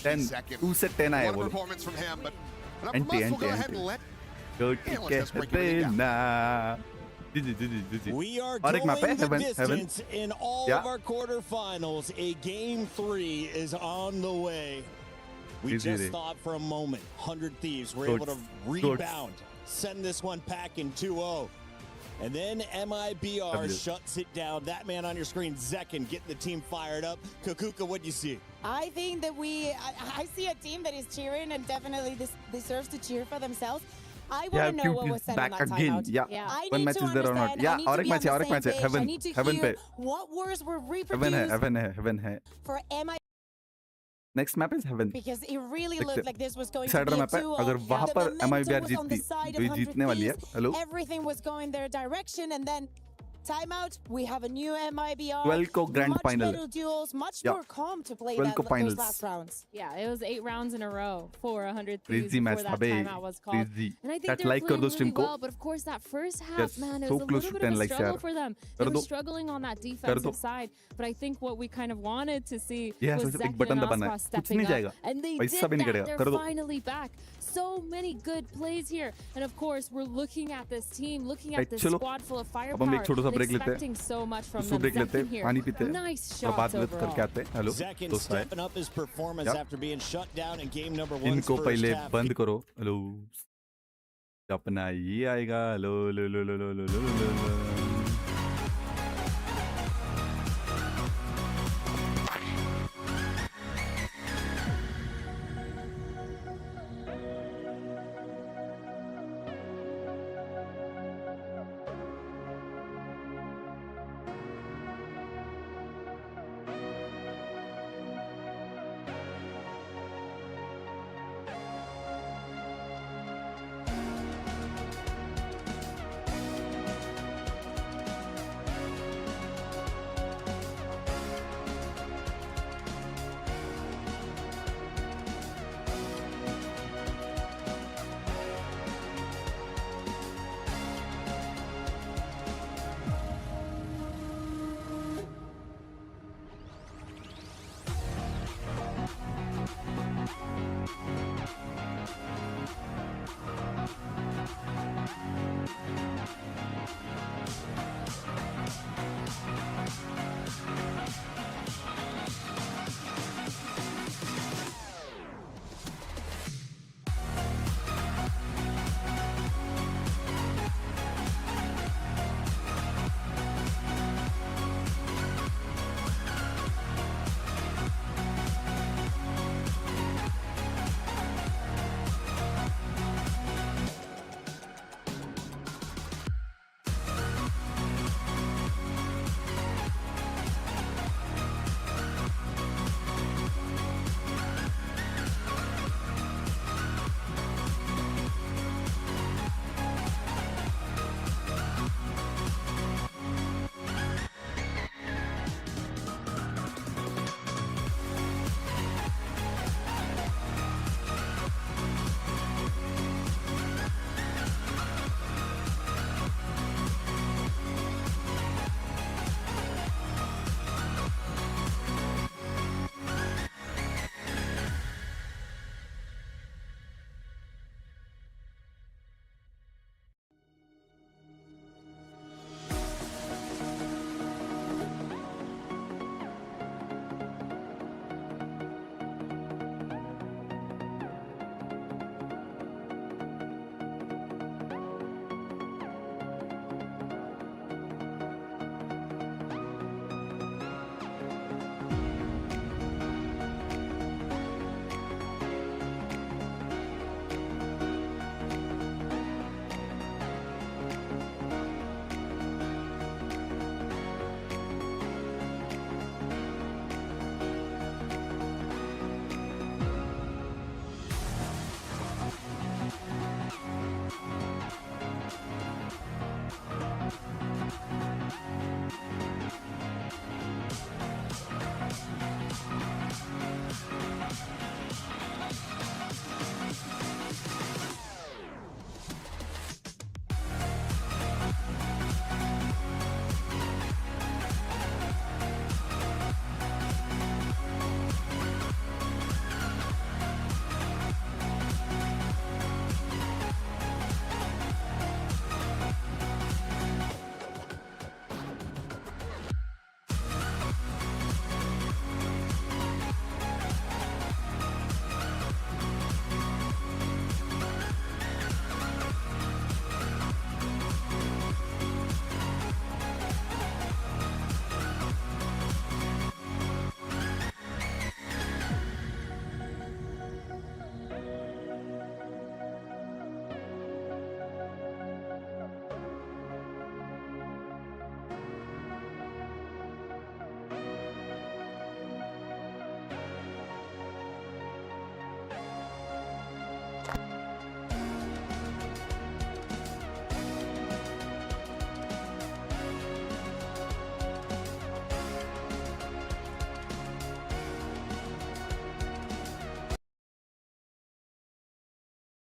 10 2 से 10 आए What a वो. performance from him, but Anti, we'll go anti, ahead and anti. let तो Yeah, let's ठीक just break है everything ना. जी. We are और एक going मैप है the heaven. distance in all Yeah. of our quarterfinals. A game 3 is on the way. We Easy, just easy. thought for a moment, 100 Thieves were Goats. able to rebound, send this one back in 2-0. And then MIBR W. shuts it down. That man on your screen, Zekin, getting the team fired up. Kukuka, what do you see? I think that I see a team that is cheering and definitely deserves to cheer for themselves. I Yeah, want to know what Cute was is said back on that again. timeout. Yeah. I One need match to is there or not. understand. Yeah, I need और to एक be match है, on और the एक match है. same page. Heaven. I need to Heaven hear पे. what words were Heaven है. reproduced Heaven है. for MI Next map is Heaven. because it really देखते. looked like this was going to Decider be a map है. 2-0. अगर वहाँ The पर momentum MIBR was on the जीतती, side जो of ये 100 जीतने वाली है. Thieves. Hello. Everything was going their direction, and then timeout. We have a new MIBR. 12 को grand much final. better duels, much Yeah. more calm to play 12 को those finals. last rounds. Yeah, it was 8 rounds in a row for 100 Thieves Crazy before match that था बे. timeout was called. Crazy. And I think That they were like कर playing दो really stream को. well, but of course that first half, Yes, man, it so was a close little to bit 10 of a likes struggle यार. for them. कर They were दो. struggling on that कर defensive दो. side, but I think what we kind of wanted to see Yes, was एक Zekin button and दबाना है. Oscar कुछ stepping नहीं up, जाएगा. and they पैसा did भी नहीं that. करेगा. They're कर दो. finally back. So many good plays here, and of course we're looking at this team, looking at Right, this चलो. squad full of अब हम firepower, एक छोटा सा and break लेते हैं. expecting so much from उसको them. ब्रेक लेते Zekin हैं, here, पानी पीते हैं. nice और shots बाद में overall. करके आते हैं. हेलो. Zekin दोस्त है. stepping up his performance Yep. after being shut down in game number 1's इनको first पहले half. बंद करो. हेलो. अपना ये आएगा. हेलो लो लो लो लो लो लो लो.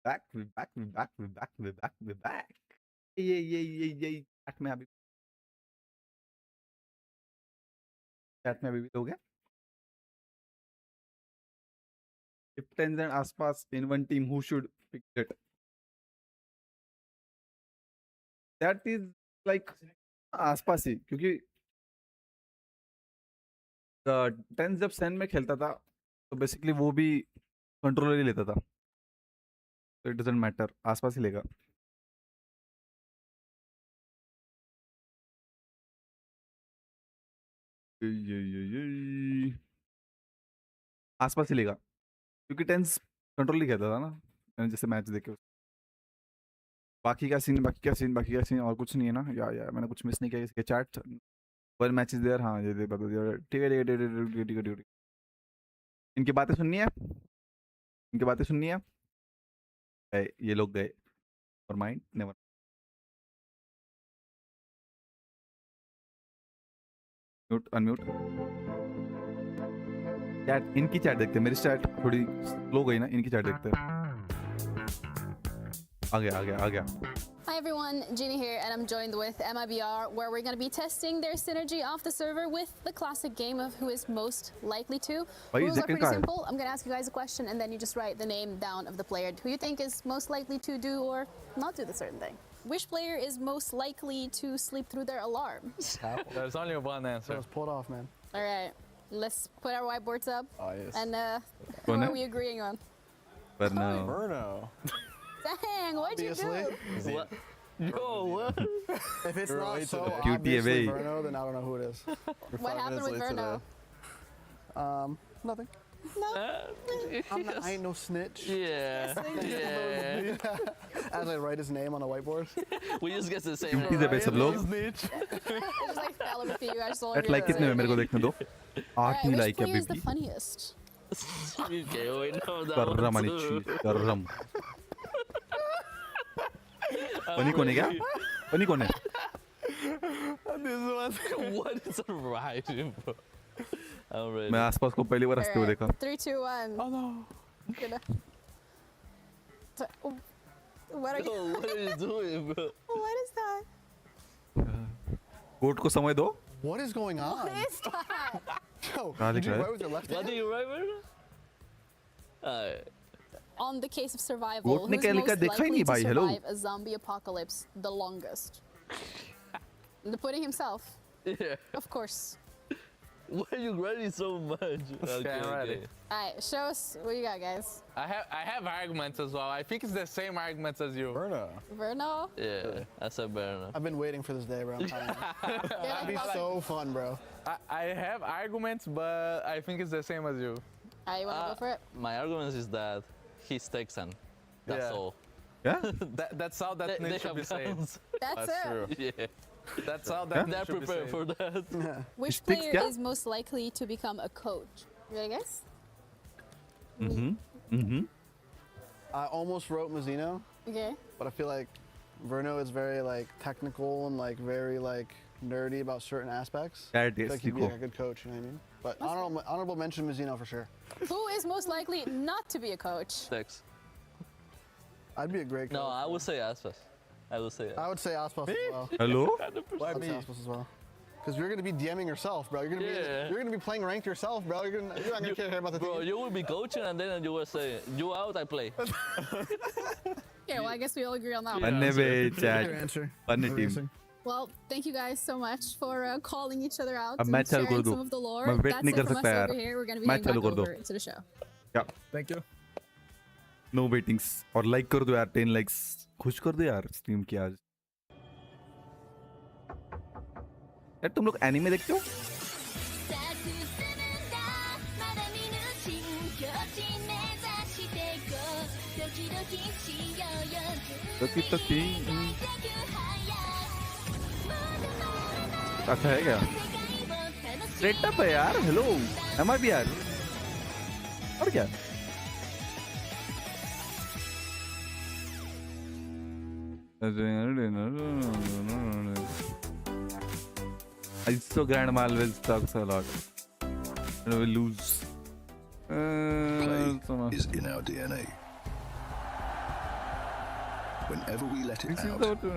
back. Chat में अभी भी लोग हैं. If tens and आसपास in one team, who should pick it? That is like आसपास ही, क्योंकि टेंस जब सेन में खेलता था तो बेसिकली वो भी कंट्रोलर ही लेता था, तो इट डजंट मैटर, आसपास ही लेगा. आसपास ही लेगा क्योंकि टेंस कंट्रोल नहीं खेलता था ना, मैंने जैसे मैच देखे. बाकी का सीन और कुछ नहीं है ना. या मैंने कुछ मिस नहीं किया इसके. Chat one match is there. हाँ ये देख बता दिया. ठीक है. इनकी बातें सुननी है. ये लोग गए और mind never. Mute unmute. Chat इनकी चैट देखते हैं. मेरी चैट थोड़ी स्लो गई ना, इनकी चैट देखते हैं. आ गया. Hi everyone, Jeannie here, and I'm joined with MIBR, where we're going to be testing their synergy off the server with the classic game of who is most likely to. Rules are pretty simple. I'm going to ask you guys a question, and then you just write the name down of the player who you think is most likely to do or not do the certain thing. Which player is most likely to sleep through their alarm? There's only one answer. Let's pull it off, man. All right, let's put our whiteboards up. Oh, yes. And who are we agreeing on? Verno. Dang, what'd you do? What? Yo, what? If it's not so QTA obviously Verno, then I don't know who it is. What happened with Verno? Nothing. No. I ain't no snitch. Yeah. As I write his name on a whiteboard. We just get the same. क्योंकि जब सब लोग It just like fell over to you. I just told eight like कितने में मेरे को देखने दो. 8 ही लाइक है Which player is the baby. funniest? Okay, we know that कर्रम one अनिची too. कर्रम. फनी कौन है क्या? फनी कौन है? What is arriving, bro? I'm ready. मैं आसपास को पहली बार हंसते हुए देखा. 3, 2, 1. Oh no. What are you? Yo, what are you doing, bro? What is that? Court को समय दो. What is going on? What is that? Yo, कहाँ did लिख you रहा write है? with your left What hand? do you write, bro? On the case of survival, court ने who's क्या लिखा most देखा ही likely नहीं to भाई. Hello. survive a zombie apocalypse the longest? The pudding himself. Yeah. Of course. Why are you writing so much? Okay, I'm ready. Alright, show us what you got, guys. I have arguments as well. I think it's the same arguments as you. Verno. Verno? Yeah, I said Verno. I've been waiting for this day, bro. I'm telling you. That'd be so fun, bro. I have arguments, but I think it's the same as you. Alright, you wanna go for it? My argument is that he's Texan. That's Yeah. all. Yeah? That's how that They name should be have said. guns. That's it. true. Yeah. That's how that They're should be prepared said. for that. Which Sticks, player yeah? is most likely to become a coach? Ready, guys? I almost wrote Mazzino, Okay. but I feel like Verno is very like technical and like very like nerdy about certain aspects. That I feel is like he'd be cool. like a good coach, you know what I mean? But honorable mention Mazzino for sure. Who is most likely not to be a coach? Tex. I'd be a great coach. No, I would say Aspas. I would say Aspas. I would say Aspas as well. Hello? Why me? Aspas as well. Because you're gonna be DMing yourself, bro. You're gonna be playing ranked yourself, bro. You're not gonna care about the Bro, team. you will be coaching and then you will say, you out, I play. Yeah, well, I guess we all agree on that one. अन्य वे Your chat. answer. अन्य team. Well, thank you guys so much for calling each other out अब and match चालू कर sharing दो. some of the lore. मैं wait That's नहीं it कर from us सकता यार. over here. We're going to be match getting चालू back कर दो. over to the show. क्या? Thank you. No waitings. और like कर दो यार. 10 likes. खुश कर दो यार stream की आज. यार तुम लोग anime देखते हो? अच्छा है क्या? Straight up है यार. Hello. MIBR. और क्या? I so Grandma always talks a lot. And we lose. Play is in our DNA. Whenever we let it This is out, the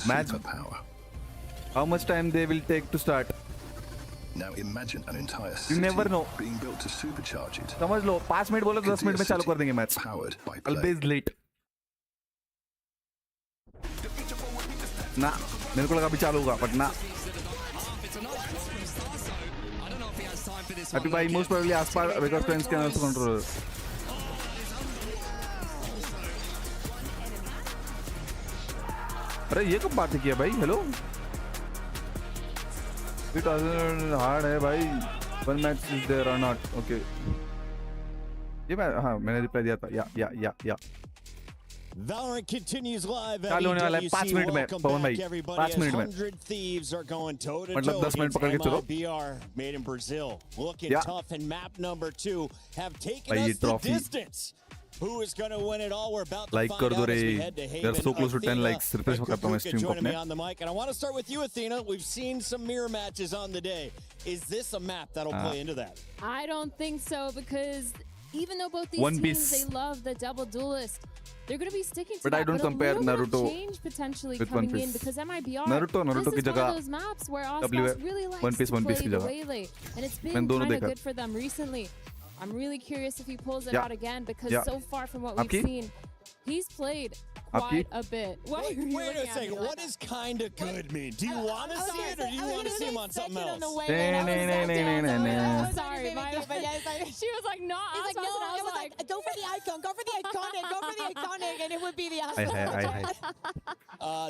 match. superpower. How much time they will take to start? Now imagine an entire You city never know. being built to supercharge it. समझ लो 5 minute बोलो 10 minute में चालू कर देंगे match. Powered by Always late. ना मेरे को लगा अभी चालू होगा बट ना. Happy भाई most probably Aspar because friends can also control. अरे ये कब बात किया भाई? हेलो. It doesn't hard है भाई. One match is there or not? Okay. ये मैं हाँ मैंने रिप्लाई दिया था. या. Valorant continues live at चालू होने वाला है 5 EWC. मिनट में Welcome पवन back, भाई. everybody, 5 as मिनट में. 100 Thieves are going toe to मतलब toe 10 मिनट against पकड़ के चलो. MIBR, made in Brazil. Looking Yeah. tough, and map number 2 have taken भाई, ये us the trophy. distance. Who is going to win it all? We're about to Like find कर दो out as रे. we head to We are Haven. so close to 10 Athena likes. Refresh and करता हूँ मैं Kukuka stream को joining me अपने. on the mic, and I want to start with you, Athena. We've seen some mirror matches on the day. Is this a map that'll play into that? I don't think so because even though both these One teams Piece. they love the double duelist, they're going to be sticking to But that. I don't but compare a little Naruto bit of change potentially with One coming in Piece. because MIBR. Naruto this की is one जगह of those maps where W Ospas really likes One Piece to One play Piece की the जगह. Waylay, and it's मैंने been दोनों kind of देखा. good for them recently. I'm really curious if he pulls it Yeah. out again because Yeah. so far from what आपकी? we've seen, he's played quite a bit. Why are you Wait looking a at me second. like What does kind of good mean? Do you want to see it or do you want to see him on something else? I'm sorry, she was like, no, He's like, no, it was like, go for the icon, go for the iconic, go for the iconic, and it would be the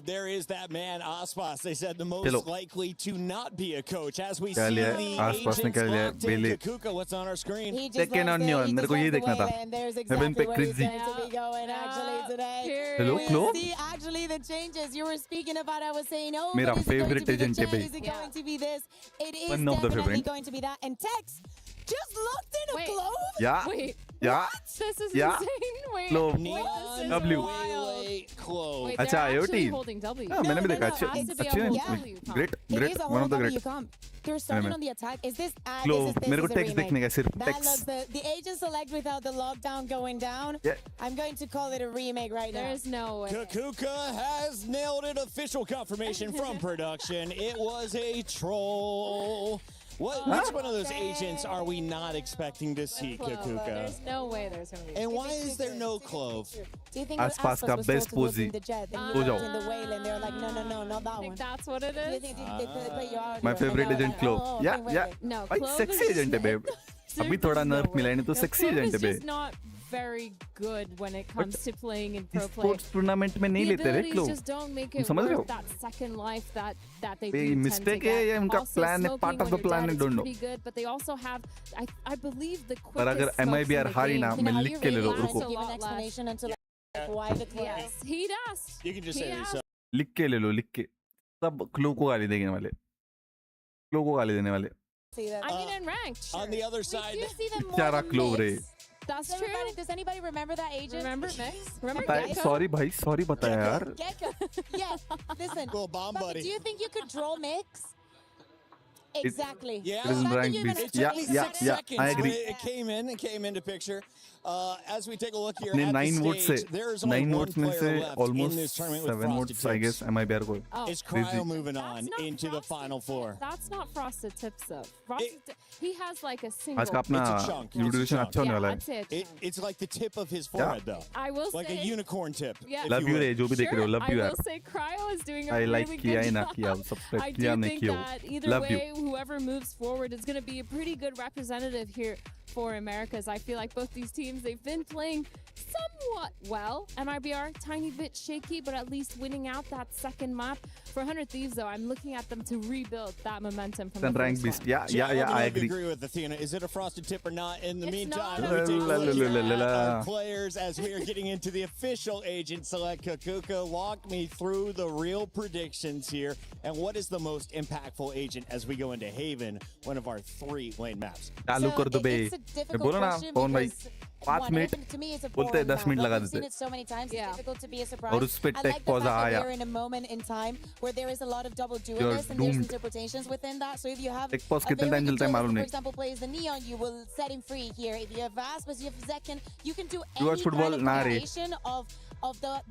There is that man, Aspas. They said the most चलो. likely to not be a coach. As we क्या see लिया? the आसपास ने agents क्या लिया? locked in. बेले. Kukuka, what's on our screen? Second on neon. मेरे को ये देखना था. Heaven पे crazy. Hello, Chloe? See, actually, the changes you were speaking about, I was saying, oh, मेरा but is it going favorite to be the agent है Jet? भाई. Is it going to be this? It is One of the definitely favorite. going to be that. And Tex just locked in a glove? Yeah. Wait. Yeah. This is Yeah. insane. Wait. Glove. Wait, this is W. wild. Wait, अच्छा they're IoT. actually holding W. हाँ मैंने भी देखा. It has to be a अच्छे whole हैं. W comp. Great. It Great. is a One whole of the W great. comp. They're starting on the attack. Is this Glove. this मेरे को is a text देखने का सिर्फ That text. looks the agent select without the lockdown going down. Yeah. I'm going to call it a remake right now. There's no way. Kukuka has nailed it. Official confirmation from production. It was a troll. Which one of those agents are we not expecting to see, Kukuka? There's no way there's going to be. And why is there no Clove? Do you think आसपास का best posi. हो जाओ. in the whale and they're like, no, not that one. That's what it Do you is. think they put you out? My favorite agent Clove. Yeah. No, भाई Clove sexy is agent है babe. अभी थोड़ा nerf मिला है नहीं तो sexy Clove agent is है babe. just not very good when it comes to playing in pro play. Sports tournament में नहीं The लेते रे abilities Clove. just don't make तुम it समझ रहे हो? worth that second life that they ये do tend to mistake है get. या उनका Also, plan है, smoking part of when the you're plan, dead I is don't know. pretty good, but they also have, I believe, the पर quickest अगर smokes MIBR in the हारी ना game. मैं लिख के ले लो रुको. Give an explanation until why the clove. Yes, he does. You can just say this. लिख के ले लो लिख के. सब Clove को गाली देने वाले. Clove को गाली देने वाले. I mean, in ranked. On the other side, You see them more बेचारा than Clove रे. That's Does true. does anybody remember that agent? Remember Mix? Remember बताए Gecko? sorry भाई sorry बताया यार. Gekko. Yeah, listen. Little bomb Bucky, buddy. do you think you could troll Mix? Exactly. Yeah. It is The fact that ranked you're beast. gonna It took me Yeah, 6 yeah, seconds. I agree. When it came into picture. As we take a look here ने at 9 the votes से stage, there's only 9 one votes में player से left almost in this tournament with 7 Frosted votes I Tips. guess MIBR को. Oh. Is Crazy. Cryo moving on not into the Frosted final four? That's not Frosted Tips though. He has like a single. आज का अपना It's a chunk. It's a utilisation chunk. अच्छा होने वाला I'd है. say a chunk. It's like the tip of his forehead, though. I will Like say. a unicorn tip. Yeah. if Love you will. रे जो भी देख रहे हो love you I यार. will say Cryo is doing a I really like good किया ही ना job. किया subscribe I किया do नहीं think किया. that either Love way, you. whoever moves forward is going to be a pretty good representative here for Americas. I feel like both these teams, they've been playing somewhat well. MIBR, tiny bit shaky, but at least winning out that second map. For 100 Thieves, though, I'm looking at them to rebuild that momentum from Then the rank first beast. one. Yeah, Yeah, let me know I if you agree. with Athena. Is it a frosted tip or not? In the It's meantime, not. we take a La, la, look la, la, at la. our players as we are getting into the official agent select. Kukuka, walk me through the real predictions here. And what is the most impactful agent as we go into Haven, one of our 3 lane maps? चालू कर दो बे. It's a मैं difficult बोला ना question पवन भाई. because 5 one. Minute And to me, it's a बोलते boring 10 map. Minute Like, लगा we've seen देते it so many times. It's difficult to be a और surprise. उस पे I take like the pause fact that आया we're in a moment in time where there is a lot of double You're duelness and there's doomed. interpretations within that. So if you have take pause a कितने very time good चलता है duelist मालूम who, for नहीं example, plays the Neon, you will set him free here. If you have Aspas, you have Zekken, you can do You watch any football? kind of Nah, रे. variation of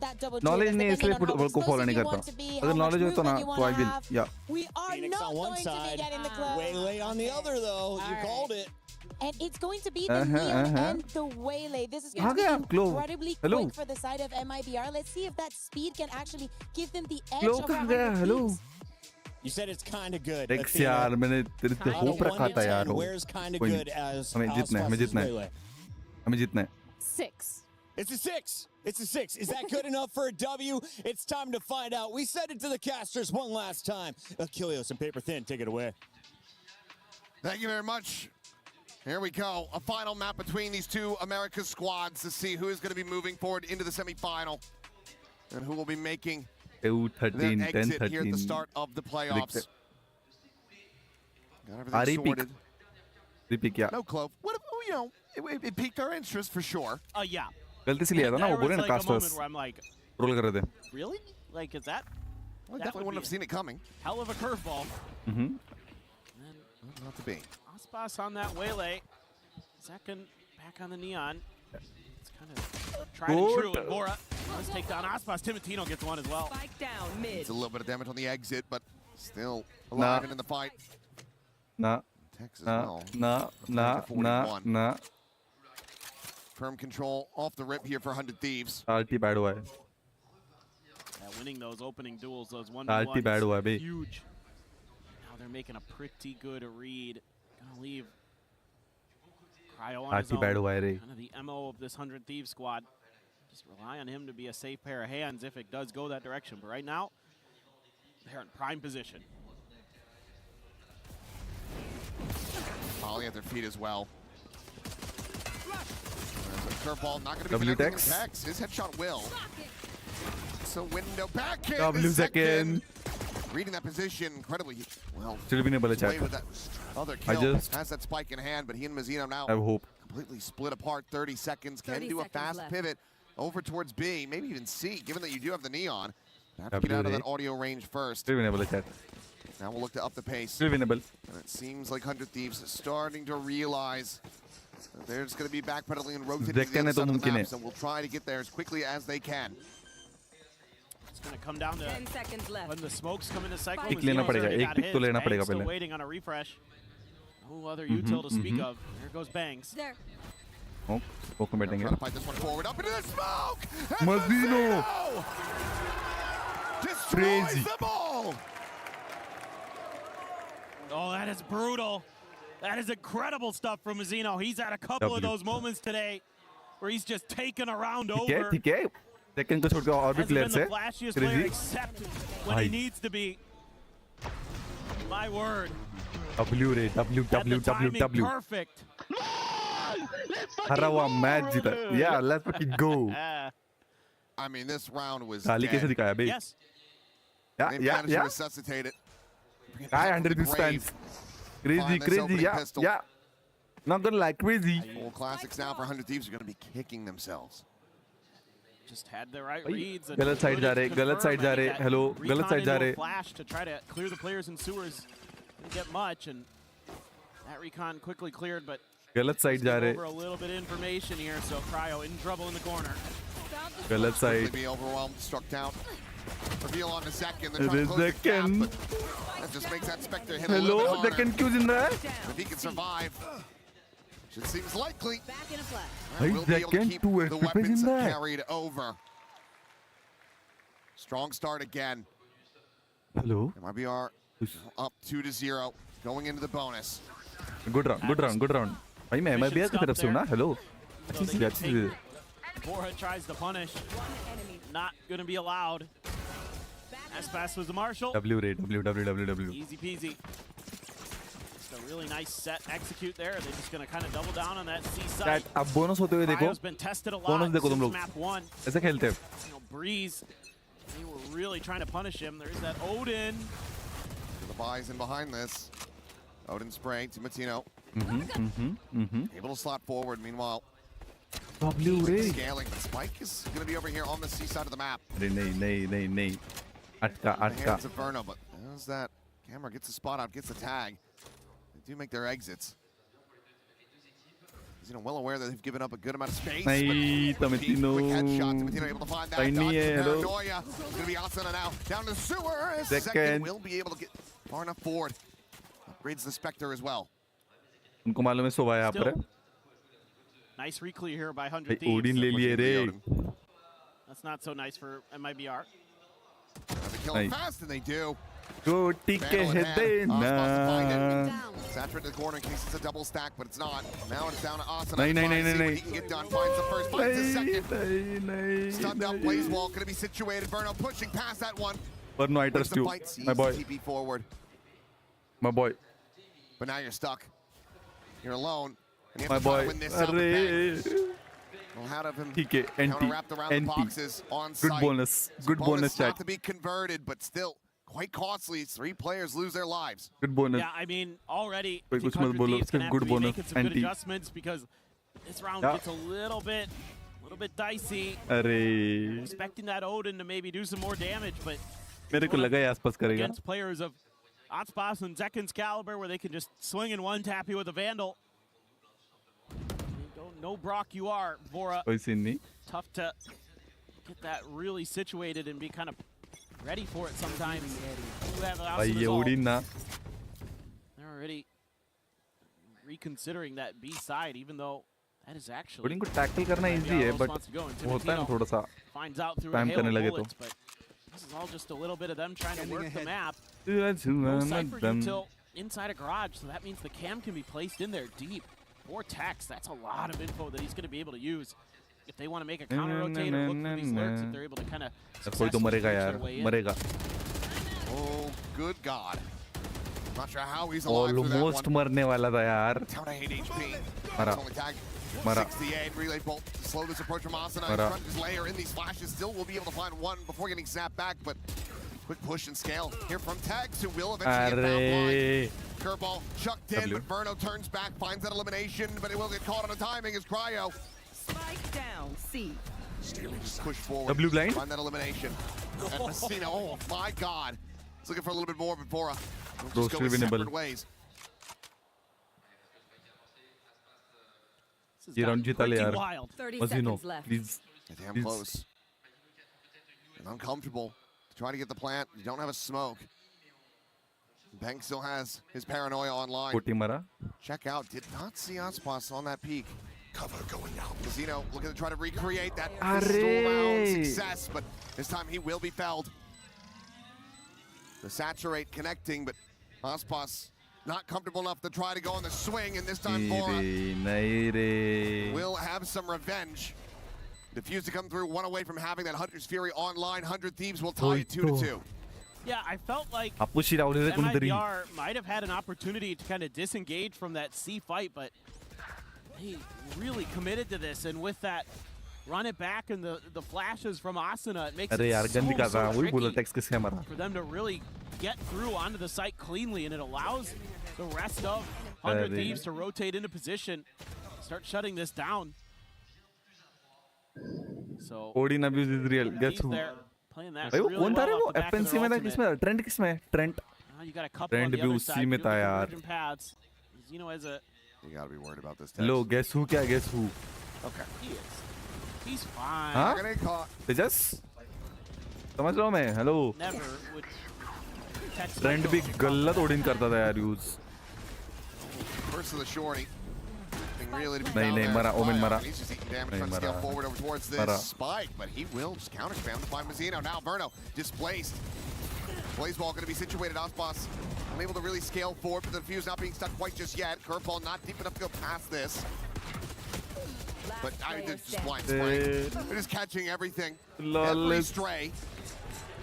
that double knowledge duelist, नहीं है इसलिए depending on how football को follow explosive नहीं you करता want to be, अगर how much knowledge हो तो ना movement you तो आई want to विल have. या We are Phoenix not on one going to be side, getting the club. Waylay on the other, though. You called it. And it's going to be the Neon and the Waylay. This is going to be incredibly quick for the side of MIBR. Let's see if that speed can actually give them the edge Glow over कहाँ गया? 100 Hello. Thieves. You said it's kind of good. Dex यार मैंने तेरे से hope रखा था यार वो Where's kind of कोई good नहीं as हमें जीतना है हमें Aspas' जीतना है Waylay? हमें जीतना है 6. It's a 6. It's a 6. Is that good enough for a W? It's time to find out. We send it to the casters one last time. Achilles and Paper Thin, take it away. Thank you very much. Here we go. A final map between these two America squads to see who is going to be moving forward into the semifinal and who will be making their 13 10 exit here at the 13 start of the playoffs. Got Ari everything pick. sorted. Repick क्या No Clove. What, you know, it piqued our interest for sure. Yeah. गलती से लिया था ना वो There बोले was ना like a moment casters where I'm like, roll कर रहे थे really? Like, is that? Well, I that definitely would wouldn't have be seen it coming. a hell of a curveball. Not to be. Aspas on that Waylay. Second back on the Neon. It's kind of tried and true. And Bora does take down Aspas. Timotino gets one as well. Spike down mid. It's a little bit of damage on the exit, but still alive and in the fight. ना Texas ना well. ना ना ना ना Firm control off the rip here for 100 Thieves. RT bad हुआ है Yeah, winning those opening duels, those 1v1s, RT bad हुआ है बे huge. Now they're making a pretty good read. Gonna leave Cryo on his RT bad own. हुआ है रे Kind of the MO of this 100 Thieves squad. Just rely on him to be a safe pair of hands if it does go that direction. But right now, they're in prime position. Holly at their feet as well. There's a curveball, not going to be W connecting with Tex. Tex. His headshot will. So window back in. W the second. Reading that position incredibly well. Still been able to Away check. with that other I kill. just Has that spike in hand, but he and Mazzino now have hope. completely split apart. 30 seconds. Can 30 do a seconds fast left. pivot over towards B, maybe even C, given that you do have the Neon. You have to get out of that audio range first. Still been able to check. Now we'll look to up the pace. Still winnable. And it seems like 100 Thieves is starting to realize that they're just going to be backpedaling and rotating to the Zekken other है तो side of the मुमकिन map, है. so we'll try to get there as quickly as they can. It's going to come down to 10 seconds left. when the smokes come into cycle. Pick लेना Mazzino's पड़ेगा, already एक got pick his. तो लेना Banks पड़ेगा still पहले. waiting on a refresh. No other util to speak of. There goes Banks. There. Smoke में बैठेंगे. Trying to fight this one forward, up into the smoke! And Mazzino! destroys Crazy. them all! Oh, that is brutal. That is incredible stuff from Mazzino. He's had a couple of W. those moments today where he's just taken a round ठीक है over. ठीक है. Second को छोड़ के और भी Hasn't been players the है. flashiest player Crazy. except when he Bhai. needs to be. My word. W रे W Had the W W timing W. perfect. हरा हुआ मैच जीता. Yeah, let's fucking go. I mean, this round was गाली कैसे dead. दिखाया बे? Yes. Yeah, They yeah, managed to yeah. resuscitate it. Bring it Guy back under from the this grave. fence. Crazy, Find this crazy, opening yeah, pistol. yeah. Not gonna lie, crazy. Full classics now for 100 Thieves are going to be kicking themselves. Just had the right भाई, reads. and गलत side जा रहे, couldn't गलत confirm. side जा I think रहे. that Hello, recon गलत side जा into a रहे. flash to try to clear the players in sewers. Didn't get much, and that recon quickly cleared, but गलत side जा over रहे. a little bit of information here, so Cryo in trouble in the corner. गलत Quickly side. be overwhelmed, struck down. Reveal on the second. It is second. That just makes that Spectre hit a little Hello, bit harder. second क्यों जिंदा है? If he can survive, which seems likely, Back in a flash. भाई we'll be able to second keep 2 the HP पे weapons जिंदा है. carried over. Strong start again. Hello. MIBR up 2-0, going into the bonus. Good round, good round, good round. भाई मैं MIBR की तरफ से हूँ ना. Hello. अच्छी चीज़ है, अच्छी चीज़ है. Bora tries to punish. Not going to be allowed. As fast was the Marshall. W रे W W W W. Easy peasy. Just a really nice set execute there. They're just going to kind of double down on that C site. Chat अब bonus होते हुए देखो. Cryo's been tested a lot Bonus देखो तुम since लोग. map 1. ऐसे खेलते हैं. You know, Breeze, they were really trying to punish him. There's that Odin. The buys in behind this. Odin spray to Matino. Able to slot forward. Meanwhile, W रे. Scaling. Spike is going to be over here on the C side of the map. नहीं. अटका. Hands of Verno, but as that camera gets a spot out, gets a tag. They do make their exits. He's well aware that they've given up a good amount of space. नहीं, Tamitino. Quick headshot. Tamitino able to find that. Tiny Dodge है, the paranoia. It's going to be Asuna now. Down to the sewer. Second will be able to get far enough forward. Upgrades the Spectre as well. उनको मालूम है सोवा यहाँ पर. Nice reclear here by 100 भाई Odin ले लिए रे. That's not so nice for MIBR. They kill him fast, and they do. Choti ke hai dena. Saturate the corner in case it's a double stack, but it's not. Now it's down to Asuna. नहीं. He can get done. Finds the first, finds the second. Stunned up, Blaze Wall going to be situated. Verno pushing past that one. But no, I trust you, my boy. TP forward. My boy. But now you're stuck. You're alone. And you My have to try boy. to win this out with bang. Arre. Well, out of him. TK, NT, Wrapped around the boxes on Good site. bonus. Good bonus chat. Not to be converted, but still quite costly. 3 players lose their lives. Good bonus. Yeah, I mean, already कोई कुछ मत बोलो, Thieves gonna have good to be bonus, making some good anti. adjustments because this round Yeah. gets a little bit dicey. अरे. Expecting that Odin to maybe do some more damage, but मेरे को लगा ये आसपास करेगा. against players of Otspas and Zekken's caliber where they can just swing and one tap you with a Vandal. Don't know Brock you are, Vora. कोई scene नहीं. Tough to get that really situated and be kind of ready for it sometimes. You have भाई ये Odin ना. They're already reconsidering that B side, even though that is actually. Odin को tackle करना easy है, but होता है ना थोड़ा सा. Finds out through Spam a hail करने of लगे bullets, तो. but this is all just a little bit of them trying to work the map. Let's No run Cypher them. util inside a garage, so that means the cam can be placed in there deep. 4 techs, that's a lot of info that he's going to be able to use. If they want to make a counter rotate or look for these lurks, if they're able to kind of कोई तो मरेगा यार, मरेगा. Oh, good God. Not sure how he's alive through that Almost one. मरने वाला था यार. Down to 8 HP. मरा. Only tag. Mara. 68 relay bolt to slow this approach from Asuna. Mara. Trying to just layer in these flashes. Still will be able to find one before getting snapped back, but quick push and scale here from Tags, who will eventually get found blind. Curveball chucked in, but Verno turns back, finds that elimination, but it will get caught on the timing as Cryo. Spike down, C. Push forward. W blind. Find that elimination. And Messina, oh my God. He's looking for a little bit more before we'll just go his separate ways. ये round जीता ले यार. 30 Mazino, seconds left. please. Damn Please. close. And uncomfortable to try to get the plant. You don't have a smoke. Bank still has his paranoia online. कोटी मरा. Check out. Did not see Aspas on that peak. Cover going out. Casino looking to try to recreate that pistol round success, but this time he will be felled. The saturate connecting, but Aspas not comfortable enough to try to go on the swing, and this time Vora will have some revenge. Diffuse to come through, one away from having that Hunter's Fury online. 100 Thieves will tie it 2-2. Yeah, I felt like Apushi रावले रे कुंदरी. MIBR might have had an opportunity to kind of disengage from that C fight, but he really committed to this, and with that run it back and the flashes from Asuna, it makes अरे यार it गंदी so, कर रहा so हूँ. वही बोला tricky text किसने मारा. for them to really get through onto the site cleanly, and it allows the rest of 100 Thieves to rotate into position, start shutting this down. So Odin abuse is real. Guess who? playing that भाई वो really कौन था रे well वो? off the back of FNC their में था ultimate. किसमें? Trent किसमें? Trent. Now you got a couple on Trent the भी other उसी side. में था यार. Paths. Zeno has a. You gotta be worried about this. Hello, guess who? क्या guess who? Okay. He is. He's fine. हाँ? Gonna get caught. तेजस? समझ रहा हूँ मैं. Hello. Never would. Trent भी गलत Odin करता था यार use. First of the shorty. Really to be नहीं found नहीं there. मरा. Omen मरा. He's just eating damage, नहीं trying to scale मरा. forward over towards this मरा. spike, but he will just counter spam to find Mazzino. Now Verno displaced. Blaze Ball going to be situated. Aspas unable to really scale forward, but the fuse not being stuck quite just yet. Curveball not deep enough to go past this. But I just blind spraying. They're just catching everything. Every stray.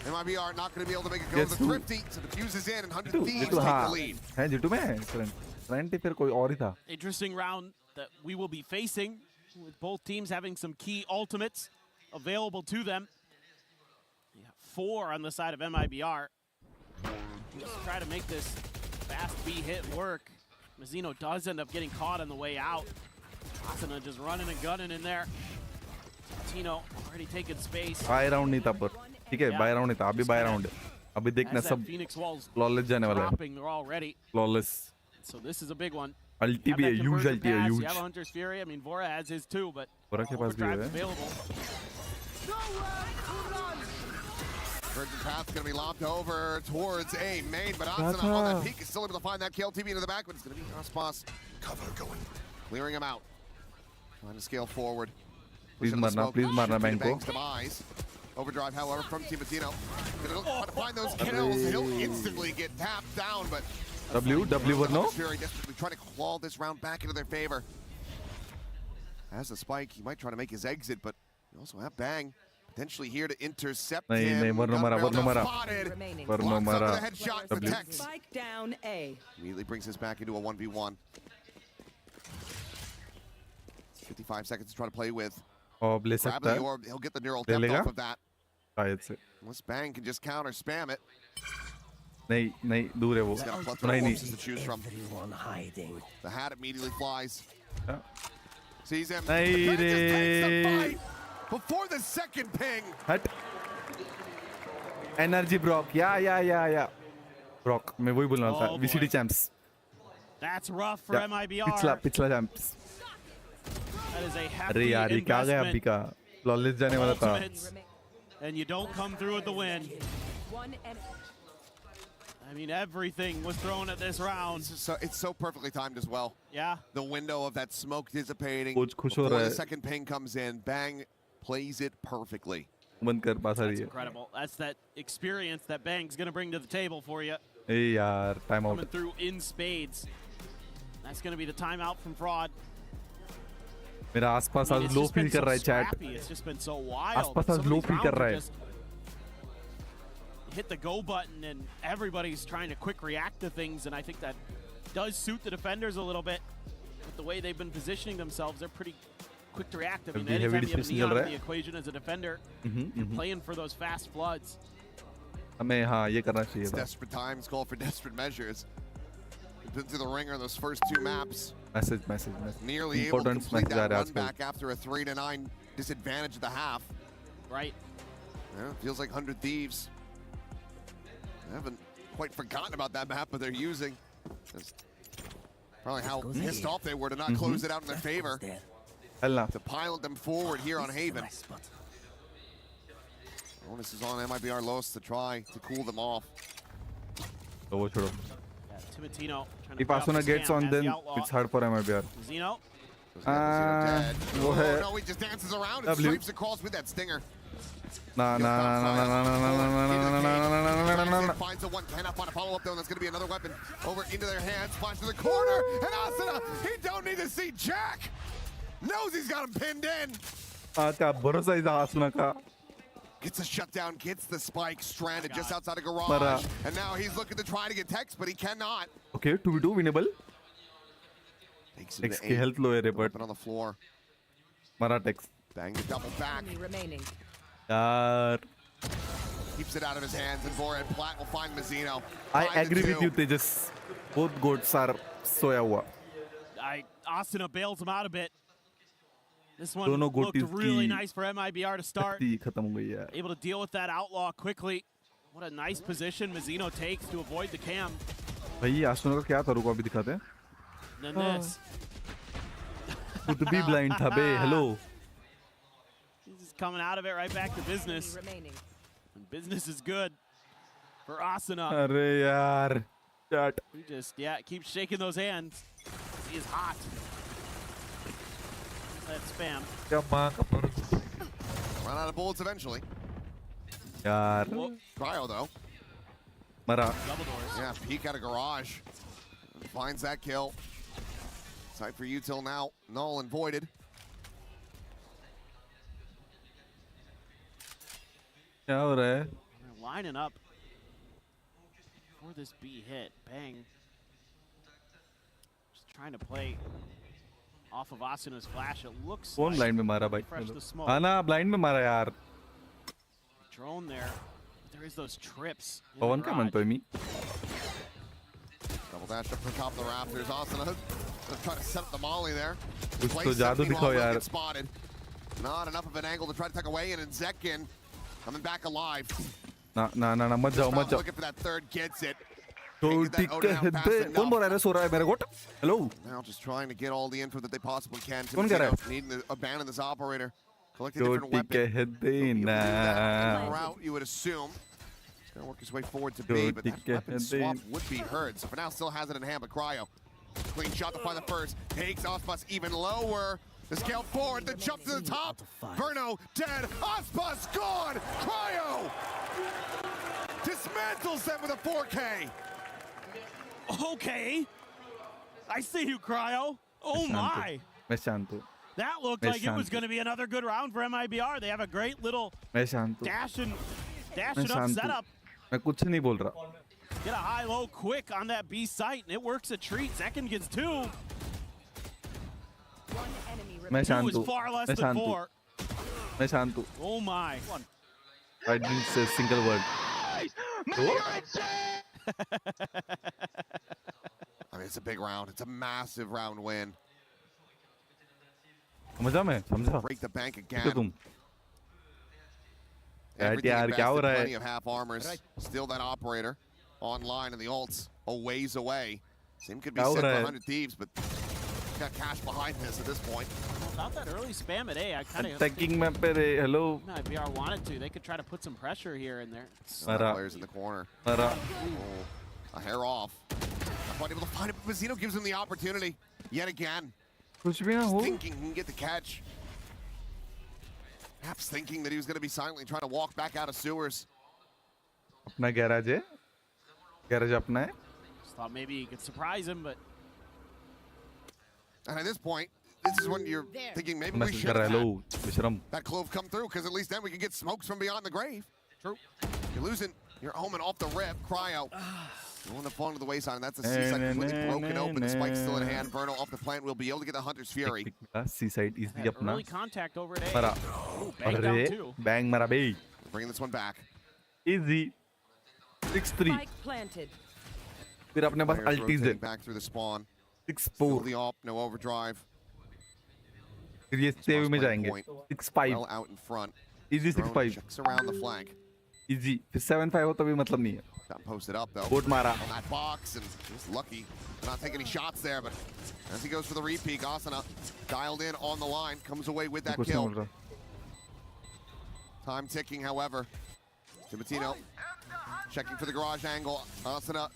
MIBR not going to be able to make it go. Guess The who? Thrifty, so the fuse is in, and 100 Jitu Thieves Jitu take हाँ the lead. है जितू में Trent. Trent ही फिर कोई और ही था. Interesting round that we will be facing, with both teams having some key ultimates available to them. Yeah, 4 on the side of MIBR. Just try to make this fast B hit work. Mazzino does end up getting caught on the way out. Asuna just running and gunning in there. Tino already taking space. Buy round नहीं था पर ठीक है bye round नहीं था अभी bye round है अभी देखना सब फ्लॉलेस जाने वाला है flawless So this is a big one. अल्टी भी है ह्यूज अल्टी है You huge have Hunter's Fury. I mean, Vora has his too, but Vora के पास भी है available. Virgin Path's going to be lobbed over towards A main, but Asuna on that peak is still able to find that kill. TV into the back, but it's going to be Aspas. Cover going. Clearing him out. Trying to scale forward. Please marna bang ko. Overdrive, however, from Timatino. Going to find those kills. He'll instantly get tapped down, but W no. Fury desperately trying to claw this round back into their favor. Has the spike, he might try to make his exit, but you also have Bang potentially here to intercept him. नहीं वरनो मरा Headshot for Tex. Spike down A. Immediately brings us back into a 1v1. 55 seconds to try to play with. Oh, ले Grab सकता the है orb, he'll get the neural depth off of that. शायद से Unless Bang can just counter spam it. नहीं दूर है वो He's got a plethora of नहीं options to choose from. The hat immediately flies. Sees him. नहीं The Bang just takes the रे fight before the second ping. हट energy Brock या Brock मैं वही बोलना था VCT champs That's rough for MIBR. पिछला चैंप्स That is a अरे hefty यार ये क्या गया अभी का फ्लॉलेस जाने वाला था Ultimates, and you don't come through with the win. I mean, everything was thrown at this round. It's so perfectly timed as well. Yeah. The window of that smoke dissipating Coach खुश हो before रहा the है second ping comes in. Bang plays it perfectly. बंद कर पास आ रही That's है incredible. That's that experience that Bang's going to bring to the table for you. ए यार time out Coming through in spades. That's going to be the timeout from Fraud. मेरा आसपास आज it's low just feel been कर so रहा है chat scrappy. It's just been so wild. आसपास Some आज of low these feel कर rounds रहा are है just hit the go button and everybody's trying to quick react to things, and I think that does suit the defenders a little bit with the way they've been positioning themselves. They're pretty quick to react. I mean, Heavy anytime you have dismissal Neon चल in रहा the है equation as a defender, you're playing for those fast floods. हमें हाँ ये करना चाहिए It's था desperate times call for desperate measures. We've been through the ringer those first two maps. Message Nearly able to important complete message आ that रहा है run आजकल back after a 3-9 disadvantage at the half. Right. Yeah, feels like 100 Thieves. I haven't quite forgotten about that map, but they're using. Just probably how pissed off they were to not close it out in their favor. To pilot them forward here on Haven. Onus is on MIBR Los to try to cool them off. तो वो छोड़ो Timatino trying to if Asuna gets on then it's hard for MIBR Zeno. वो है No, he just dances around and swipes across with that stinger. Finds the 110 up on a follow-up though, and that's going to be another weapon over into their hands. Flies to the corner, and Asuna, he don't need to see Jack. Knows he's got him pinned in. क्या भरोसा है Asuna का Gets a shutdown, gets the spike, stranded just outside a garage. And now he's looking to try to get Tex, but he cannot. Okay, 2v2 winnable. Tex की health low है रे but on the floor. मरा Tex. Bang the double back. Remaining. यार Keeps it out of his hands, and Vora and Platt will find Mazzino. I agree with you Tejas. Both goats are सोया हुआ. Asuna bails him out a bit. This one दोनों looked गोटीज really की nice for MIBR to start. खत्म हो गई यार. Able to deal with that outlaw quickly. What a nice position Mazzino takes to avoid the cam. भाई Asuna का क्या था रुको अभी दिखाते हैं. And then this. खुद भी blind था बे. Hello. He's just coming out of it right back to business. And business is good for Asuna. अरे यार. Chat. He just keeps shaking those hands. He is hot. That spam. Run out of bullets eventually. यार. Cryo though. मरा. Double doors. Yeah, peek at a garage. Finds that kill. Sight for you till now. Null and voided. क्या हो रहा है? They're lining up for this B hit. Bang. Just trying to play off of Asuna's flash. It looks कौन like blind में मारा भाई? fresh the smoke. हाँ ना blind में मारा यार. Drone there. But there is those trips. in Pawan the का garage. मन तो है मी. Double dash up to the top of the rafters. Asana gonna try to set up the molly there. कुछ तो Place जादू 17 दिखाओ while यार. Will get spotted. Not enough of an angle to try to tuck away in, and Zekin coming back alive. ना मत जाओ मत जाओ. Looking for that third, gets it. तो ठीक है दे. कौन बोल रहा है सो रहा है मेरे को? Hello. Now just trying to get all the info that they possibly can. कौन कह रहा है? Needing to abandon this operator. Collecting तो different ठीक weapons. है देना. Route, you would assume. He's going to work his way forward to B, but that weapon swap would be heard. So for now, still has it in hand, but Cryo. Clean shot to find the first. Takes Ospas even lower. The scale forward, the jump to the top. Verno dead. Ospas gone. Cryo dismantles them with a 4K. Okay. I see you, Cryo. Oh my. मैं शांत हूँ. That looked like it was going to be another good round for MIBR. They have a great little मैं शांत हूँ. dash and मैं up शांत setup. हूँ. मैं कुछ नहीं बोल रहा. Get a high-low quick on that B site, and it works a treat. Second gets 2. मैं 2 शांत is हूँ. far less मैं than शांत हूँ. 4. मैं शांत हूँ. Oh my. I didn't say a single word. I mean, it's a big round. It's a massive round win. समझा मैं समझा. Break the bank ठीक है again. तुम. Everything यार क्या हो invested, रहा plenty है? of half armors. Still that operator online, and the ults a ways away. Same could be क्या हो said for रहा है? 100 Thieves, but got cash behind this at this point. Without that early spam at A, I kind of Attacking map पे रे. Hello. MIBR wanted to. They could try to put some pressure here and there. Mara. Players in the corner. Mara. Oh, a hair off. Not able to find it, but Mazzino gives him the opportunity yet again. कुछ भी ना हो. Thinking he can get the catch. Perhaps thinking that he was going to be silently trying to walk back out of sewers. अपना garage है. Garage अपना है. Just thought maybe he could surprise him, but And at this point, this is when you're thinking maybe we message should कर रहा है. have Hello. विश्रम. that clove come through, because at least then we can get smokes from beyond the grave. True. You're losing your omen off the rip. Cryo. You want to fall into the wayside, and that's a C-side completely broken open. The spike's still in hand. Verno off the plant will be able to get the Hunter's Fury. C-side is the अपना. early contact over at A. मरा. Ooh, bang down अरे two. bang मरा बे. Bringing this one back. Easy. 6-3. Spike planted. फिर अपने पास Players ultis rotating है. back through the spawn. 6-4. The op, no overdrive. फिर ये save में जाएंगे. Point. 6-5. Well out in front. Easy Drone 6-5. checks around the flank. Easy. फिर 7-5 हो तो भी मतलब नहीं है. Got posted up though. Boat मारा. On that box, and just lucky to not take any shots there. But as he goes for the repeat, Asana dialed in on the line, comes away with that कुछ नहीं kill. बोल रहा. Time ticking, however. Timatino checking for the garage angle. Asana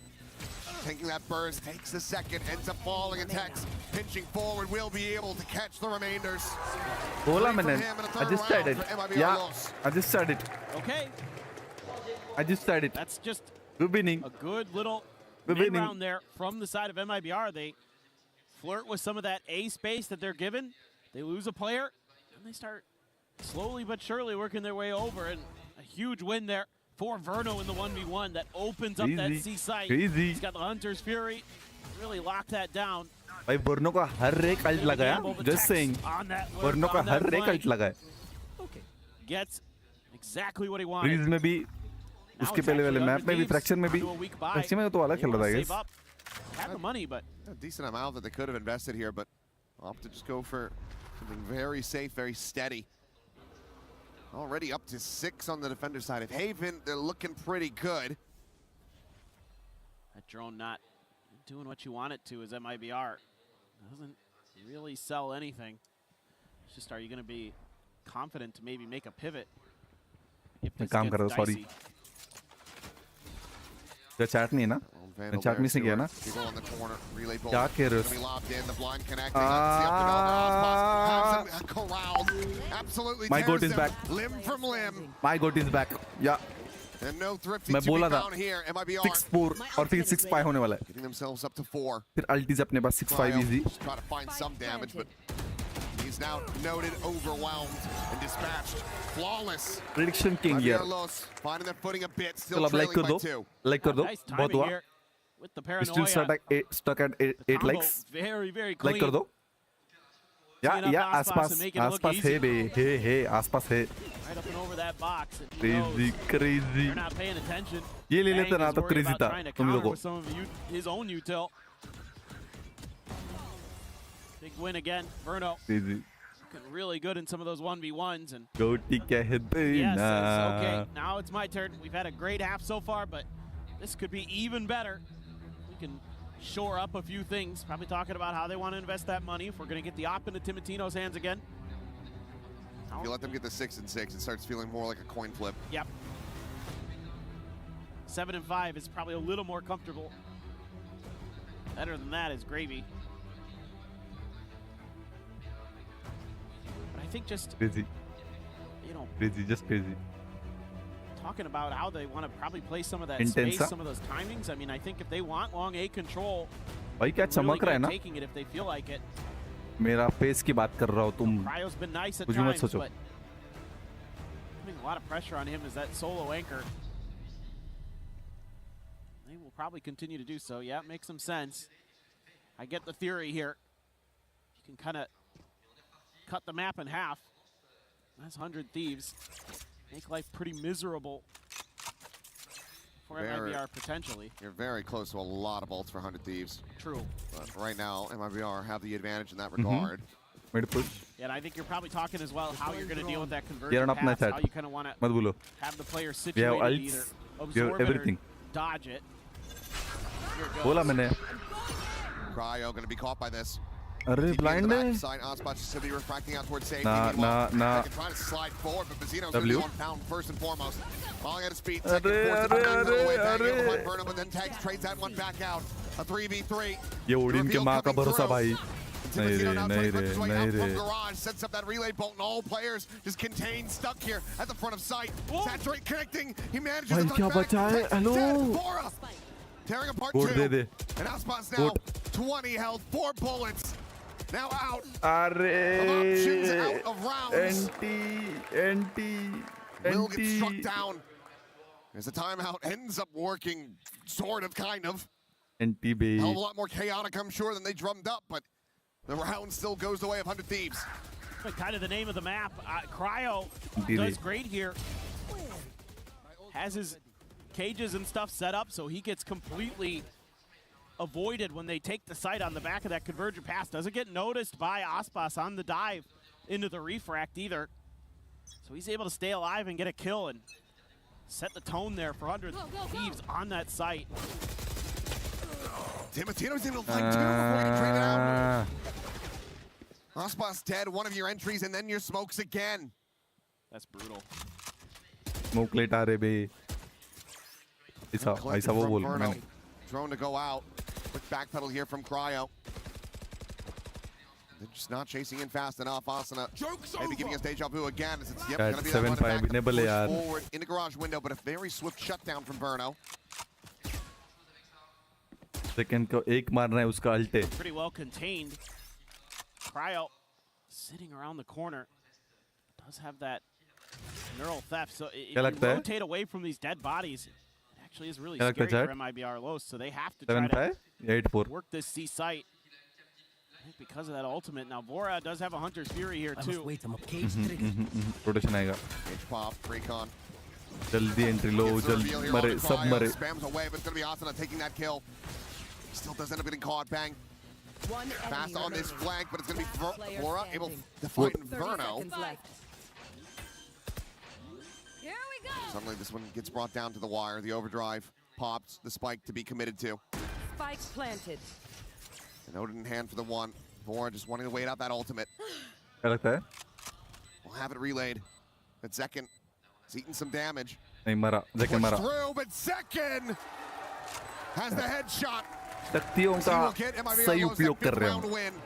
taking that burst, takes the second, ends up falling in text. Pinching forward, will be able to catch the remainders. बोला Three from मैंने. him and a I third just said round it. for MIBR Yeah. loss. I just said it. Okay. I just said it. That's just Good winning. a good little Good mid winning. round there from the side of MIBR. They flirt with some of that A space that they're given. They lose a player, and they start slowly but surely working their way over. And a huge win there for Verno in the 1v1 that opens up that Easy. C site. Easy. He's got the Hunter's Fury. Really locked that down. भाई वर्नो का हर एक alt लगा है. Just saying. On that lurk, वर्नो का on that हर एक flank. Alt लगा है. Gets exactly what he wanted. Breeze में भी Now उसके it's पहले वाले actually मैप में भी under फ्रैक्शन में भी Thieves, onto a weak buy. Fraction में तो अलग They खेल रहा wanna था save guys. up. Had the money, but A decent amount that they could have invested here, but opted to just go for something very safe, very steady. Already up to 6 on the defender side of Haven. They're looking pretty good. that drone not doing what you want it to is MIBR. Doesn't really sell anything. It's just, are you going to be confident to maybe make a pivot if this काम कर रहा gets हूँ, sorry. dicey? क्या chat नहीं है ना? मैं chat miss नहीं किया ना? People on the corner, relay bolt. क्या कह रहे हो? Gonna be lobbed in, the blind connecting. Let's see up to Nova. Has him corralled. Absolutely My goat tears is him back. limb from limb. My goat is back. Yeah. And no thrifty मैं to be बोला था found here. MIBR 6-4 और फिर 6-5 होने वाला है. getting themselves up to 4. फिर अल्टीज अपने पास 6-5 easy. Just try to find some damage, but he's now noted, overwhelmed, and dispatched. Flawless. Prediction king MIBR यार. loss, finding their footing a bit, still चलो अब लाइक trailing कर by दो. 2. Like कर दो. Nice बहुत timing हुआ. here with the Still paranoia. stuck at 8 Combo likes. very, very like कर clean. दो. Yeah, आसपास है बे, है आसपास है. Right up and over that box. And he Crazy, knows crazy. they're not paying attention. ये ले लेते Bang ना is तो worried crazy about था trying to तुम counter लोगों. with some of his own util. Big win again. Verno Crazy. looking really good in some of those 1v1s. And गोटी क्या है yes, देना. okay, now it's my turn. We've had a great half so far, but this could be even better. We can shore up a few things. Probably talking about how they want to invest that money if we're going to get the op into Timotino's hands again. If you let them get the 6 and 6, it starts feeling more like a coin flip. Yep. 7 and 5 is probably a little more comfortable. Better than that is gravy. But I think just, Crazy. you know, Crazy, just crazy. talking about how they want to probably play some of that Intense, space, some of those timings. I mean, I think if they want long A control, भाई क्या really चमक रहा है good ना. at taking it if they feel like it. मेरा pace की बात कर रहा हो तुम. Cryo's been nice at कुछ भी मत times, सोचो. but putting a lot of pressure on him as that solo anchor. They will probably continue to do so. Yeah, it makes some sense. I get the theory here. You can kind of cut the map in half. That's 100 Thieves. Make life pretty miserable for MIBR potentially. You're very close to a lot of ults for 100 Thieves. True. But right now, MIBR have the advantage in that regard. Mid push. Yeah, and I think you're probably talking as well how you're going to deal with that You're conversion on अपना pass, how side. you kind of want to मत बोलो. have the player We have situated to ults. either We have absorb it or everything. dodge it. Here it goes. बोला मैंने. Cryo going to be caught by this. अरे blind है. Side, Osbach is still be refracting out towards safety. Nah, Meanwhile, nah. They can try to slide forward, but Bazino's going to W. be one pound first and foremost. Falling at his feet. Arre, Second, fourth, and arre, third, middle way back arre. in behind Verno, but then Tags trades that one back out. A 3v3. ये Odin के माँ का भरोसा भाई. नहीं रे, Now नहीं trying to रे, push his way नहीं out from रे. garage, sets up that relay bolt, and all players just contained, stuck here at the front of sight. Saturate connecting. He manages भाई to क्या touch back. बचा है? Tags hello. dead. Bora tearing apart Goat they two. They. And Osbach now 20 health, 4 bullets. Now out. अरे. Options out of rounds. Will get struck NT. down. As the timeout ends up working, sort of, kind of. NT बे. Hell of a lot more chaotic, I'm sure, than they drummed up, but the round still goes the way of 100 Thieves. But kind of the name of the map. Cryo Indeed. does great here. Has his cages and stuff set up, so he gets completely avoided when they take the site on the back of that convergent pass. Doesn't get noticed by Osbach on the dive into the refract either. So he's able to stay alive and get a kill and set the tone there for 100 Thieves on that site. Timotino's able to find two before he can trade it out. Osbach's dead, one of your entries, and then your smokes again. That's brutal. Smoke late आ रहे बे. ऐसा ऐसा वो बोल Verno. मैंने. Drone to go out. Quick backpedal here from Cryo. They're just not chasing in fast enough. Asana maybe giving us deja vu again. As it's Yeah, gonna be that 7-5 back enable push yaar. forward in the garage window, but a very swift shutdown from Verno. Second को एक मारना है उसका अल्टे. Pretty well contained. Cryo sitting around the corner. Does have that neural theft. So if क्या you लगता है? rotate away from these dead bodies, it actually is really क्या लगता है, scary for Chad? MIBR Los. So they have to try 7-5, to 8-4. work this C site. I think because of that ultimate. Now Vora does have a Hunter's Fury here too. Rotation आएगा. H pop, Precon. जल्दी entry low, Gets the जल्दी reveal here मरे, on सब Cryo. मरे. Spams away, but it's gonna be Asana taking that kill. Still does end up getting caught. Bang. Fast on this flank, but it's gonna be Vora able to find Verno. Suddenly this one gets brought down to the wire. The overdrive pops, the spike to be committed to. Spike planted. And Odin in hand for the one. Vora just wanting to wait out that ultimate. क्या लगता है? We'll have it relayed. But Zekin is eating some damage. नहीं मरा, Zekin Pushed मरा. through, but Zekin has the headshot. शक्तियों He का will get MIBR सही Lowe's उपयोग that कर fifth रहे round हूँ. win.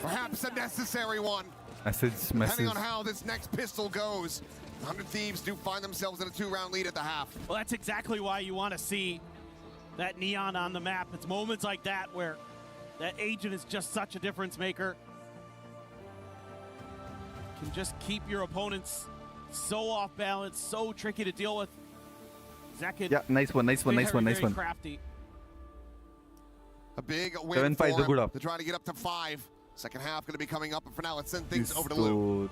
Perhaps a necessary one. Message. Depending on how this next pistol goes. 100 Thieves do find themselves in a 2-round lead at the half. Well, that's exactly why you want to see that neon on the map. It's moments like that where that agent is just such a difference maker. Can just keep your opponents so off balance, so tricky to deal with. Zekin. Yeah, nice one, nice one, nice one, nice very one. crafty. A big win 7-5 for is good him up. to try to get up to 5. Second half going to be coming up, but for now, let's send things over to Lou.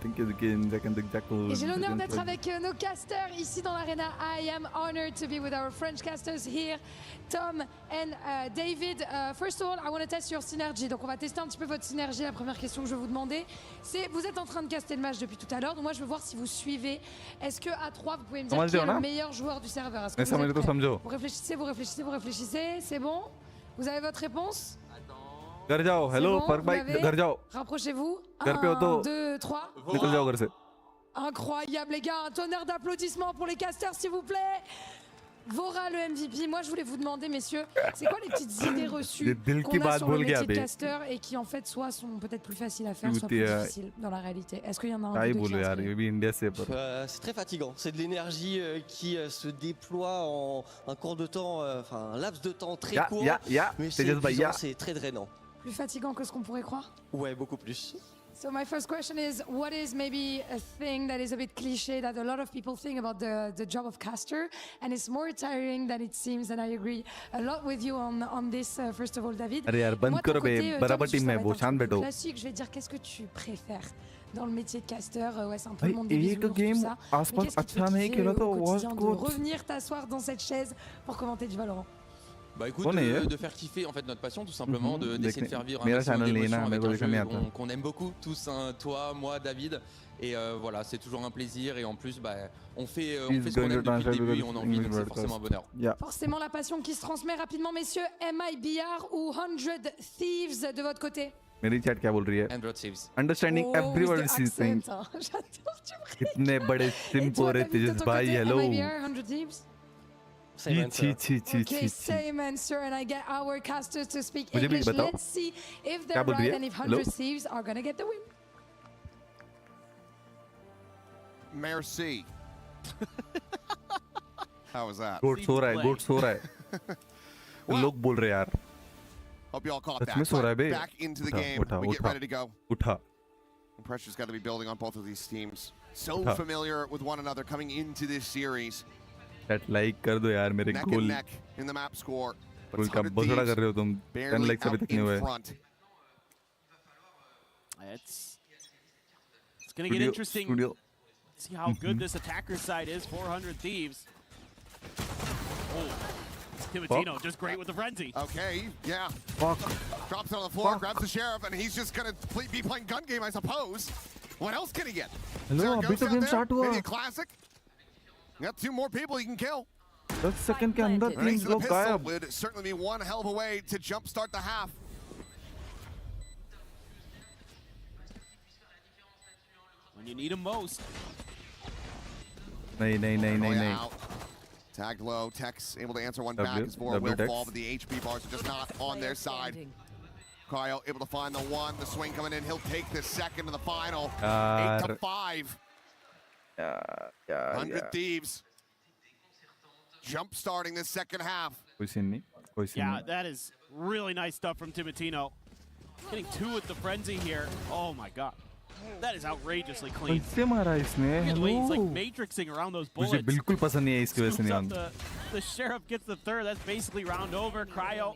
Et j'ai l'honneur d'être avec nos casters ici dans l'arena. I am honored to be with our French casters here, Tom and David. First of all, I want to test your synergy. Donc on va tester un petit peu votre synergie. La première question que je vais vous demander, c'est vous êtes en train de caster le match depuis tout à l'heure. Donc moi je veux voir si vous suivez. Est-ce que à 3 vous pouvez me dire qui est le meilleur joueur du serveur? Est-ce que vous êtes prêts? Vous réfléchissez, vous réfléchissez, vous réfléchissez. C'est bon? Vous avez votre réponse? घर जाओ hello bon, फर्क भाई घर जाओ Rapprochez-vous. घर पे हो 1, तो 2, 3. निकल जाओ घर से Incroyable les gars, un tonnerre d'applaudissements pour les casters s'il vous plaît. Vora le MVP. Moi je voulais vous demander messieurs, c'est quoi les petites idées reçues qu'on a sur le métier de caster et qui en fait soit sont peut-être plus faciles à faire, soit plus difficiles dans la réalité? Est-ce qu'il y en a un C'est très fatigant, c'est de l'énergie qui se déploie en un cours de temps, enfin un laps de temps très court, mais c'est épuisant, c'est très drainant. Plus fatigant que ce qu'on pourrait croire? Ouais, beaucoup plus. So my first question is, what is maybe a thing that is a bit cliché that a lot of people think about the job of caster, and it's more tiring than it seems, and I agree a lot with you on this. First of all, David. अरे यार बंद करो बे बराबर team में वो शांत बैठो classique, je vais dire qu'est-ce que tu préfères dans le métier de caster? Ouais, c'est un peu le monde des एक bisounours, game tout ça. Mais आसपास qu'est-ce qui te अच्छा fait नहीं kiffer खेला au तो quotidien was de good revenir t'asseoir dans cette chaise pour commenter du Valorant? Bah écoute, On est, de faire kiffer en fait notre passion tout simplement, d'essayer de faire vivre un मेरा maximum channel d'émotions लेना avec मेरे को un देखा नहीं jeu आता qu'on aime beaucoup tous, hein, toi, moi, David, et voilà, c'est toujours un plaisir et en plus bah, on fait ce qu'on aime depuis le début et on a envie, donc c'est forcément un bonheur. Forcément la passion qui se transmet rapidement messieurs. MIBR ou 100 Thieves de votre côté? मेरी chat क्या बोल रही है 100 Thieves understanding Oh, everyone the see thing accent, hein. J'adore, tu me इतने बड़े SIM हो रहे तेजस भाई hello MIBR, 100 Thieves? Okay, same answer, and I get our casters to speak मुझे भी English. बताओ Let's see if क्या they're बोल रही right है? and if Hello? 100 Thieves are gonna get the win. Merci. How was that? गोट सो रहा है गोट सो रहा है लोग बोल रहे यार Hope you all caught such that. में सो रहा है बे Back into the उठा game. उठा We get उठा ready to go. उठा The pressure's got to be building on both of these teams. So Uttha. familiar with one another coming into this series. Chat like कर दो यार मेरे Neck and goal neck in the map score. But goal it's का 100 बसड़ा Thieves कर रहे हो तुम 10 barely like से भी out तक नहीं in हुए front. It's going to get interesting. studio. See how good this attacker side is. 400 Thieves. Oh, Timatino just great with the frenzy. Okay, yeah. Fuck. Drops it on the floor, grabs the sheriff, and he's just going to be playing gun game, I suppose. What else can he get? Hello, Is there a अभी ghost तो out game there? start हुआ Maybe a classic? You got 2 more people you can kill. 10 second के अंदर An ace 3 of the लोग pistol गायब would certainly be one hell of a way to jumpstart the half. When you need him most. नहीं नहीं नहीं नहीं नहीं Out. Tagged low. Tex able to answer one W, back as Vora will Tex. fall, but the HP bars are just not on their side. Cryo able to find the one. The swing coming in. He'll take the second to the final. 8-5. 100 Thieves. Jump starting this second half. कोई scene नहीं कोई scene Yeah, नहीं that is really nice stuff from Timatino. Getting 2 with the frenzy here. Oh my god. That is outrageously clean. कैसे मारा इसने Look at the way he's like hello matrixing around those मुझे bullets. बिल्कुल पसंद नहीं है इसकी वजह से Scoops नहीं up आन the sheriff gets the third. That's basically round over. Cryo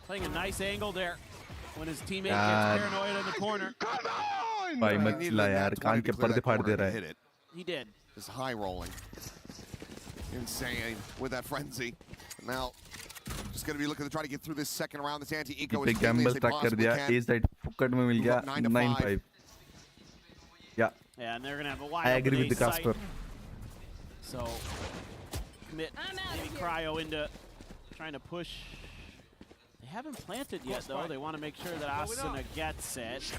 playing a nice angle there when his teammate God. gets paranoid in the corner. भाई मत चिल्ला यार कान के पर्दे फाड़ दे रहा है He did. Just high rolling. Insane with that frenzy. Now, just going to be looking to try to get through this second round. This anti-eco इतने as quickly Gamble as they track कर possibly दिया can. A side फुकट में मिल गया 9-5 yeah Yeah, and they're going to have a wide I open agree with A the Casper site. So, commit maybe Cryo into trying to push. They haven't planted yet, though. They want to make sure that Asuna gets it.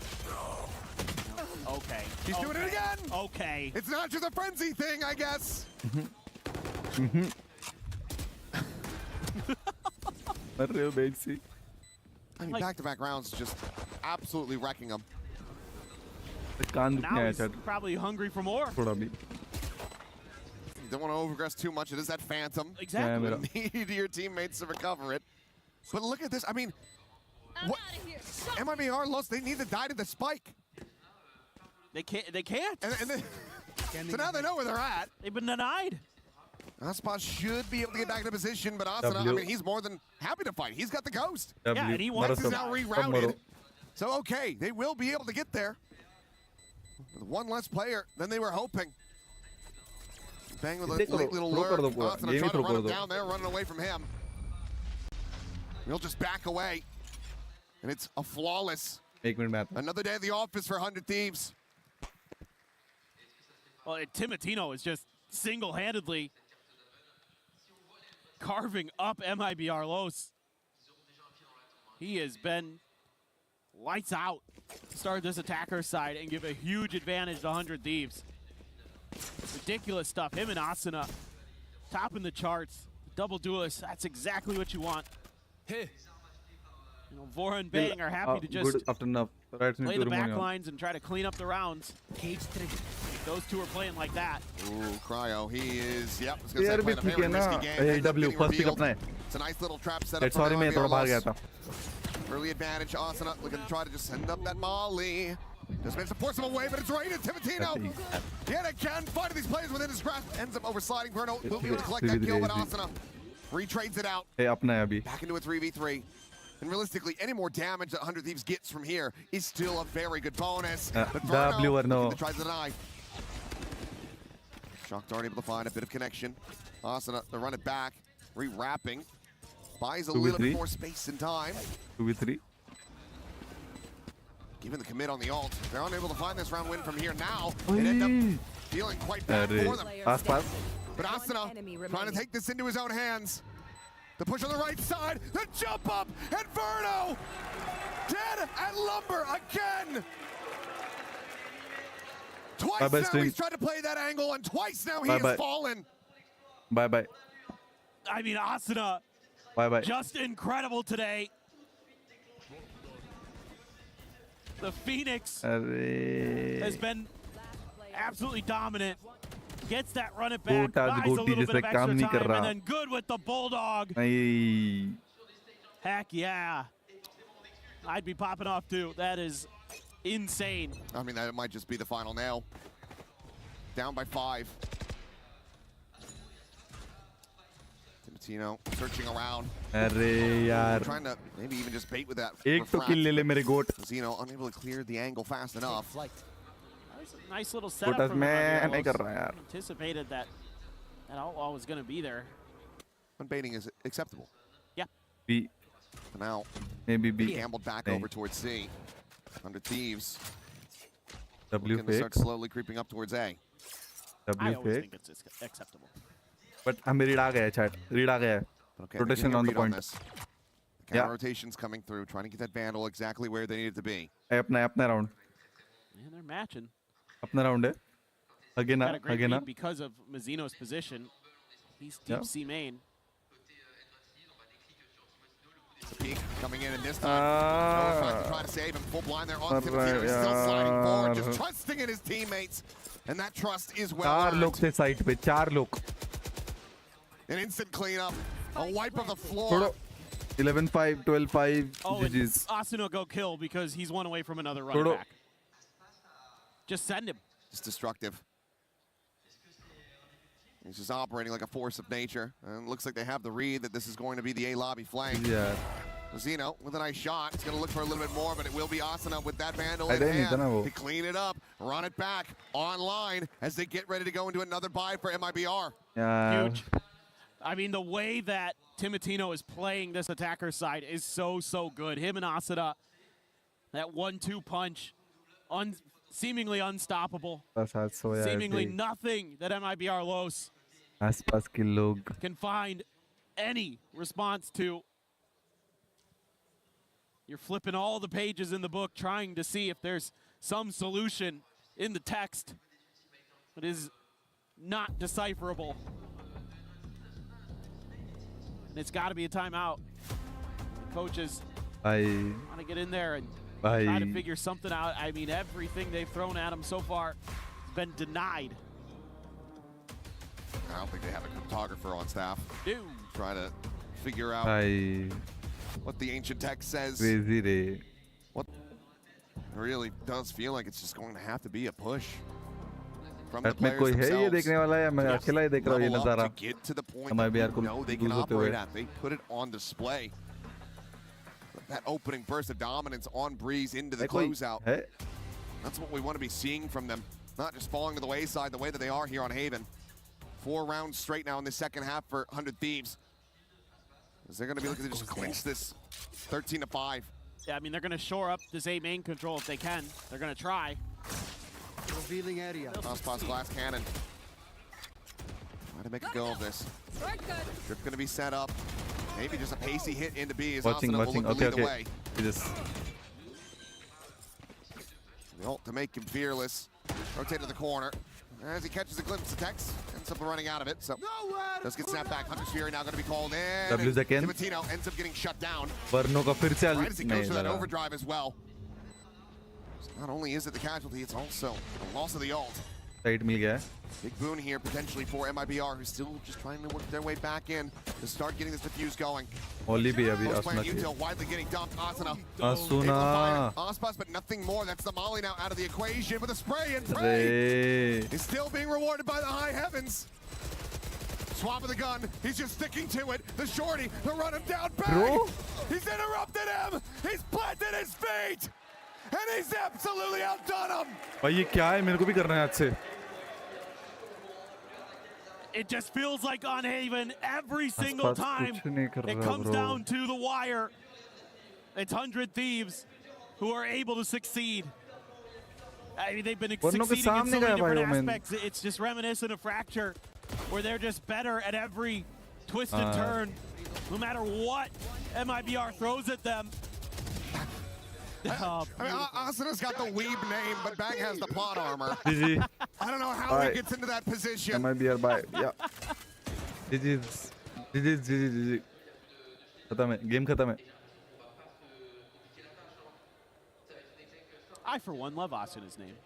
Okay. He's doing it again. Okay. It's not just a frenzy thing, I guess. मर रहे हो bag से I mean, back-to-back rounds just absolutely wrecking them. कान दुखने Now आया he's chat probably hungry for more. थोड़ा भी Don't want to overaggress too much. It is that phantom. Exactly. You need your teammates to recover it. But look at this. I mean, what? MIBR lost. They need to die to the spike. They can't. They can't. So now they know where they're at. They've been denied. Aspas should be able to get back into position, but Asuna, I mean, he's more than happy to fight. He's got the ghost. Yeah, and he wants He's now rerouted. So, okay, they will be able to get there. With one less player than they were hoping. Bang with a late little lure. Asuna trying to run him down there, running away from him. He'll just back away. And it's a flawless. Another day at the office for 100 Thieves. Well, Timotino is just single-handedly carving up MIBR Los. He has been lights out to start this attacker side and give a huge advantage to 100 Thieves. Ridiculous stuff. Him and Asuna topping the charts. Double duelists, that's exactly what you want. Hey. You know, Vora and Bang are happy to just play the back lines and try to clean up the rounds. Those two are playing like that. Ooh, Cryo, he is, yep, I was going to say playing a very risky game. It's a nice little trap setup for MIBR. Early advantage, Asuna looking to try to just send up that Molly. Just managed to force him away, but it's right at Timotino. Yet again, finding these players within his grasp. Ends up oversliding. Bruno will be able to collect that kill, but Asuna retrades it out. Back into a 3v3. And realistically, any more damage that 100 Thieves gets from here is still a very good bonus. But Bruno tries to deny. Shocked aren't able to find a bit of connection. Asuna, they run it back. Re-wrapping. Buys a little bit more space and time. 2v3. Given the commit on the ult, they're unable to find this round win from here now. It ends up feeling quite bad for them. But Asuna trying to take this into his own hands. The push on the right side, the jump up, and Verno dead at Lumber again. Twice now he's tried to play that angle, and twice now he has fallen. Bye-bye. I mean, Asuna, just incredible today. The Phoenix has been absolutely dominant. Gets that run it back, buys a little bit of extra time, and then good with the Bulldog. Heck yeah. I'd be popping off too. That is insane. I mean, that might just be the final nail. Down by 5. Timotino searching around. Trying to maybe even just bait with that. Zeno unable to clear the angle fast enough. That's a nice little setup from anticipated that all was going to be there. Unbaiting is acceptable. Yeah. B. For now, maybe B. Gambled back over towards C. 100 Thieves. W looking to start slowly creeping up towards A. I always think it's acceptable. But read आ गया chat. Read आ गया. Okay, rotation on the point. The counter rotations coming through, trying to get that Vandal exactly where they need it to be. अपना round. And they're matching. अपना round है. Again. Because of Mazzino's position, he's deep C main. The peak coming in, and this time, trying to save him. Full blind there on Timotino. He's still sliding forward, just trusting in his teammates. And that trust is well earned. 4 लोग थे side पे 4 लोग. An instant cleanup, a wipe of the floor. 11-5, 12-5. Oh, and Asuna go kill because he's one away from another run back. Just send him. Just destructive. He's just operating like a force of nature. And it looks like they have the read that this is going to be the A lobby flank. Yeah. Zeno with a nice shot. He's going to look for a little bit more, but it will be Asuna with that Vandal in hand to clean it up, run it back online as they get ready to go into another buy for MIBR. Yeah. Huge. I mean, the way that Timotino is playing this attacker side is so good. Him and Asuna, that 1-2 punch, seemingly unstoppable. Seemingly nothing that MIBR Los can find any response to. You're flipping all the pages in the book trying to see if there's some solution in the text that is not decipherable. And it's got to be a timeout. The coaches want to get in there and try to figure something out. I mean, everything they've thrown at them so far has been denied. I don't think they have a cryptographer on staff. Dude. Try to figure out what the ancient text says. What really does feel like it's just going to have to be a push from the players themselves. To get to the point that we know they can operate at. They put it on display. that opening burst of dominance on Breeze into the closeout. That's what we want to be seeing from them. Not just falling to the wayside the way that they are here on Haven. 4 rounds straight now in the second half for 100 Thieves. Is they're going to be looking to just clinch this 13-5. Yeah, I mean, they're going to shore up this A main control if they can. They're going to try. Revealing area. Crossbox glass cannon. Try to make a go of this. Drip going to be set up. Maybe just a pacey hit into B as watching. Asuna will look to lead the way. Just The ult to make him fearless. Rotate to the corner. As he catches a glimpse of Tex, ends up running out of it. So does get snapped back. Hunter's Fury now going to be called in. Timatino ends up getting shut down. Varno का फिर से Right as he goes for that overdrive as well. So not only is it the casualty, it's also the loss of the ult. Side मिल गया है. Big boon here potentially for MIBR, who's still just trying to work their way back in to start getting this diffuse going. Only भी अभी Asuna Asuna widely getting dumped. Asuna. Asuna. Aspas, but nothing more. That's the Molly now out of the equation with a spray and pray. He's still being rewarded by the high heavens. Swap of the gun. He's just sticking to it. The shorty to run him down back. Bro. He's interrupted him. He's planted his feet. And he's absolutely outdone him. भाई ये क्या है मेरे को भी करना है आज से. It just feels like on Haven every single time it comes down to the wire. It's 100 Thieves who are able to succeed. I mean, they've been succeeding in so many different aspects. It's just reminiscent of Fracture, where they're just better at every twist and turn, no matter what MIBR throws at them. I mean, Asuna's got the weeb name, but Bang has the plot armor. GG. I don't know how he gets into that position. MIBR bye. Yeah. GG. खत्म है. Game खत्म है. I, for one, love Asuna's name.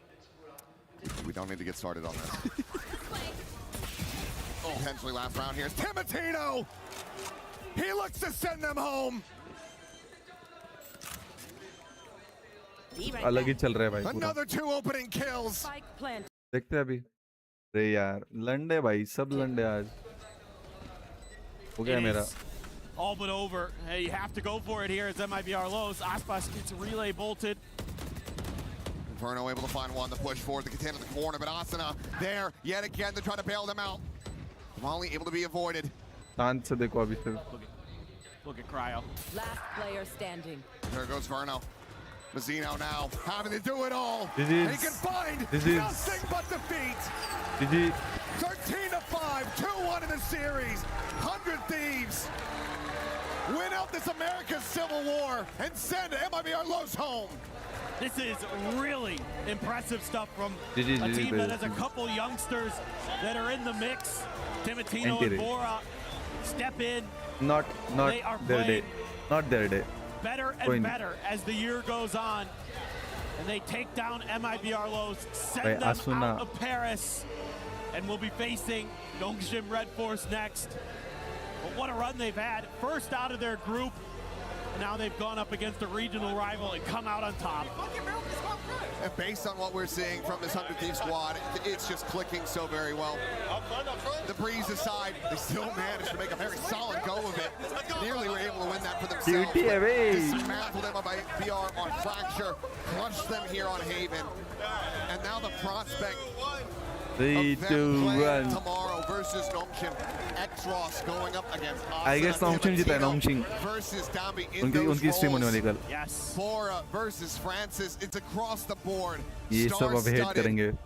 We don't need to get started on this. Potentially last round here is Timatino. He looks to send them home. अलग ही चल रहा है भाई पूरा. Another 2 opening kills. देखते हैं अभी. अरे यार लंडे भाई सब लंडे आज. हो गया मेरा. All but over. Hey, you have to go for it here as MIBR lows. Aspas gets relay bolted. Inferno able to find one, the push forward, the contain in the corner, but Asuna there yet again to try to bail them out. Molly able to be avoided. शांत से देखो अभी फिर. Look at Cryo. Last player standing. There goes Verno. Mazzino now having to do it all. This and he can find nothing but defeat. 13-5, 2-1 in the series. 100 Thieves win out this America's Civil War and send MIBR Los home. This is really impressive stuff from a GG, team that has a couple youngsters that are in the mix. Timatino and Bora step in. Not they are their day. Not their day. Better and better as the year goes on. And they take down MIBR Los, send them out of Paris. And we'll be facing Costream Red Force next. But what a run they've had. First out of their group. Now they've gone up against a regional rival and come out on top. And based on what we're seeing from this 100 Thieves squad, it's just clicking so very well. The breeze aside, they still managed to make a very solid go of it. Nearly were able to win that for themselves. Dismantled MIBR on Fracture, crushed them here on Haven. And now the prospect 3, 2, 1. Tomorrow versus Nongshim. X-Ross going up against I guess Nongshim जीता है Nongshim. Versus Dambi in those उनकी stream होने वाली कल. Yes. Bora versus Francis. It's across the board. ये सब अब hate करेंगे.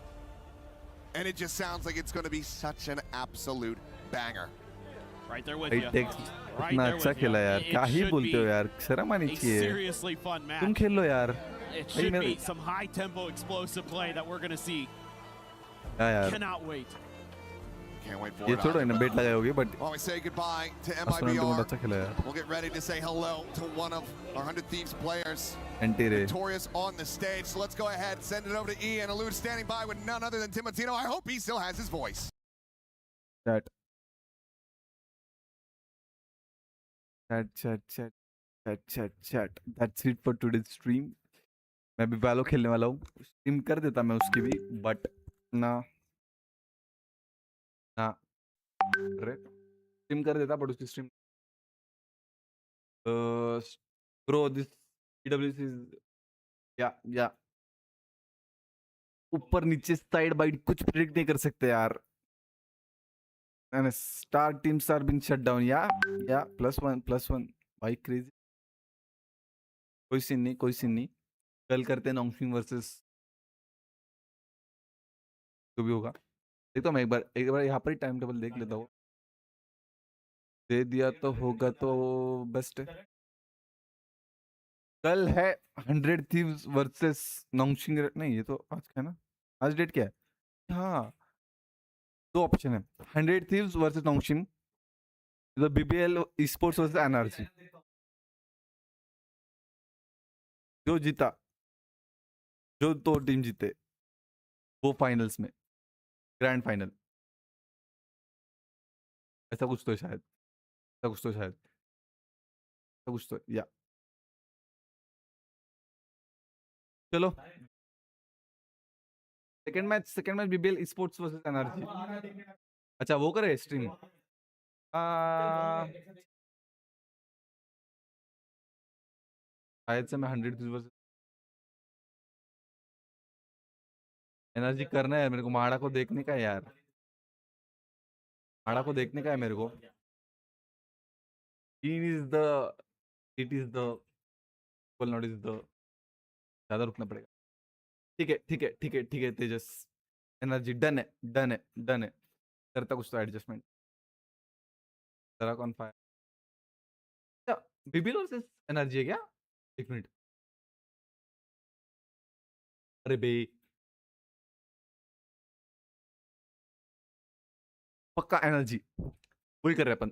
And it just sounds like it's going to be such an absolute banger. Right there with you. Right इतना there अच्छा with you. खेला यार. क्या ही बोलते हो यार? शर्म आनी चाहिए. Seriously fun match. तुम खेलो यार. It should be some high tempo explosive play that we're going to see. Cannot wait. Can't wait for ये it. छोड़ो इन्हें बेट लगाए होगी but. While we say goodbye to अच्छा MIBR, खेला यार. we'll get ready to say hello to one of our 100 Thieves players. Anti-Ray. Victorious on the stage. So let's go ahead, send it over to Ian. Alud standing by with none other than Timatino. I hope he still has his voice. Chat. That's it for today's stream. मैं भी Valo खेलने वाला हूँ. Stream कर देता मैं उसकी भी, but ना stream कर देता but उसकी stream Bro, this EWC is या ऊपर नीचे साइड बाइट कुछ प्रिडिक्ट नहीं कर सकते यार. And star teams are being shut down. Yeah, +1. भाई crazy. कोई सीन नहीं. कल करते हैं नॉन्गशिंग वर्सेस जो भी होगा. देखता हूँ मैं एक बार यहाँ पर ही टाइम टेबल देख लेता हूँ. दे दिया तो होगा तो बेस्ट है. कल है 100 थीव्स वर्सेस नॉन्गशिंग. नहीं, ये तो आज का है ना. आज डेट क्या है? हाँ, 2 ऑप्शन है. 100 Thieves versus NongShim, BBL Esports versus NRG. जो जीता, जो 2 टीम जीते वो फाइनल्स में, ग्रैंड फाइनल. ऐसा कुछ तो शायद. या चलो second match BBL Esports versus NRG. अच्छा, वो करे स्ट्रीम. शायद से मैं 100 वर्सेस NRG करना है मेरे को. माड़ा को देखने का है यार. माड़ा को देखने का है मेरे को. It is the not is the. ज़्यादा रुकना पड़ेगा. ठीक है तेजस. NRG डन है. करता कुछ तो एडजस्टमेंट. जरा कौन फायर. BBL वर्सेस NRG है क्या? 1 मिनट. अरे बे, पक्का NRG वही कर रहे अपन.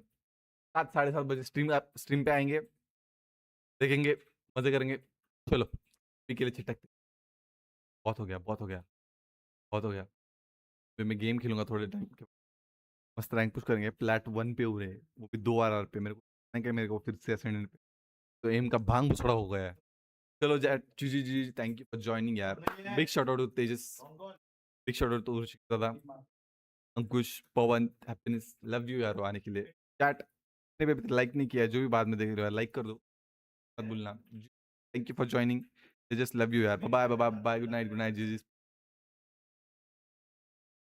7 साढ़े 7 बजे स्ट्रीम पे आएंगे, देखेंगे, मजे करेंगे. चलो के लिए छिटकते. बहुत हो गया. फिर मैं गेम खेलूंगा थोड़े टाइम के. मस्त रैंक पुश करेंगे. प्लेट 1 पे हो रहे, वो भी 2 RR पे. मेरे को फिर से असेंडेंट पे. तो एम का भांग थोड़ा हो गया है. चलो जी, थैंक यू फॉर ज्वाइनिंग यार. Big shout out to Tejas. Big shout out to दादा, Ankush, Pawan, happiness. Love you यार आने के लिए. चैट ने पे लाइक नहीं किया, जो भी बाद में देख रहे हो लाइक कर दो, मत भूलना. Thank you for joining. Tejas love you यार. बाय गुड नाइट जी.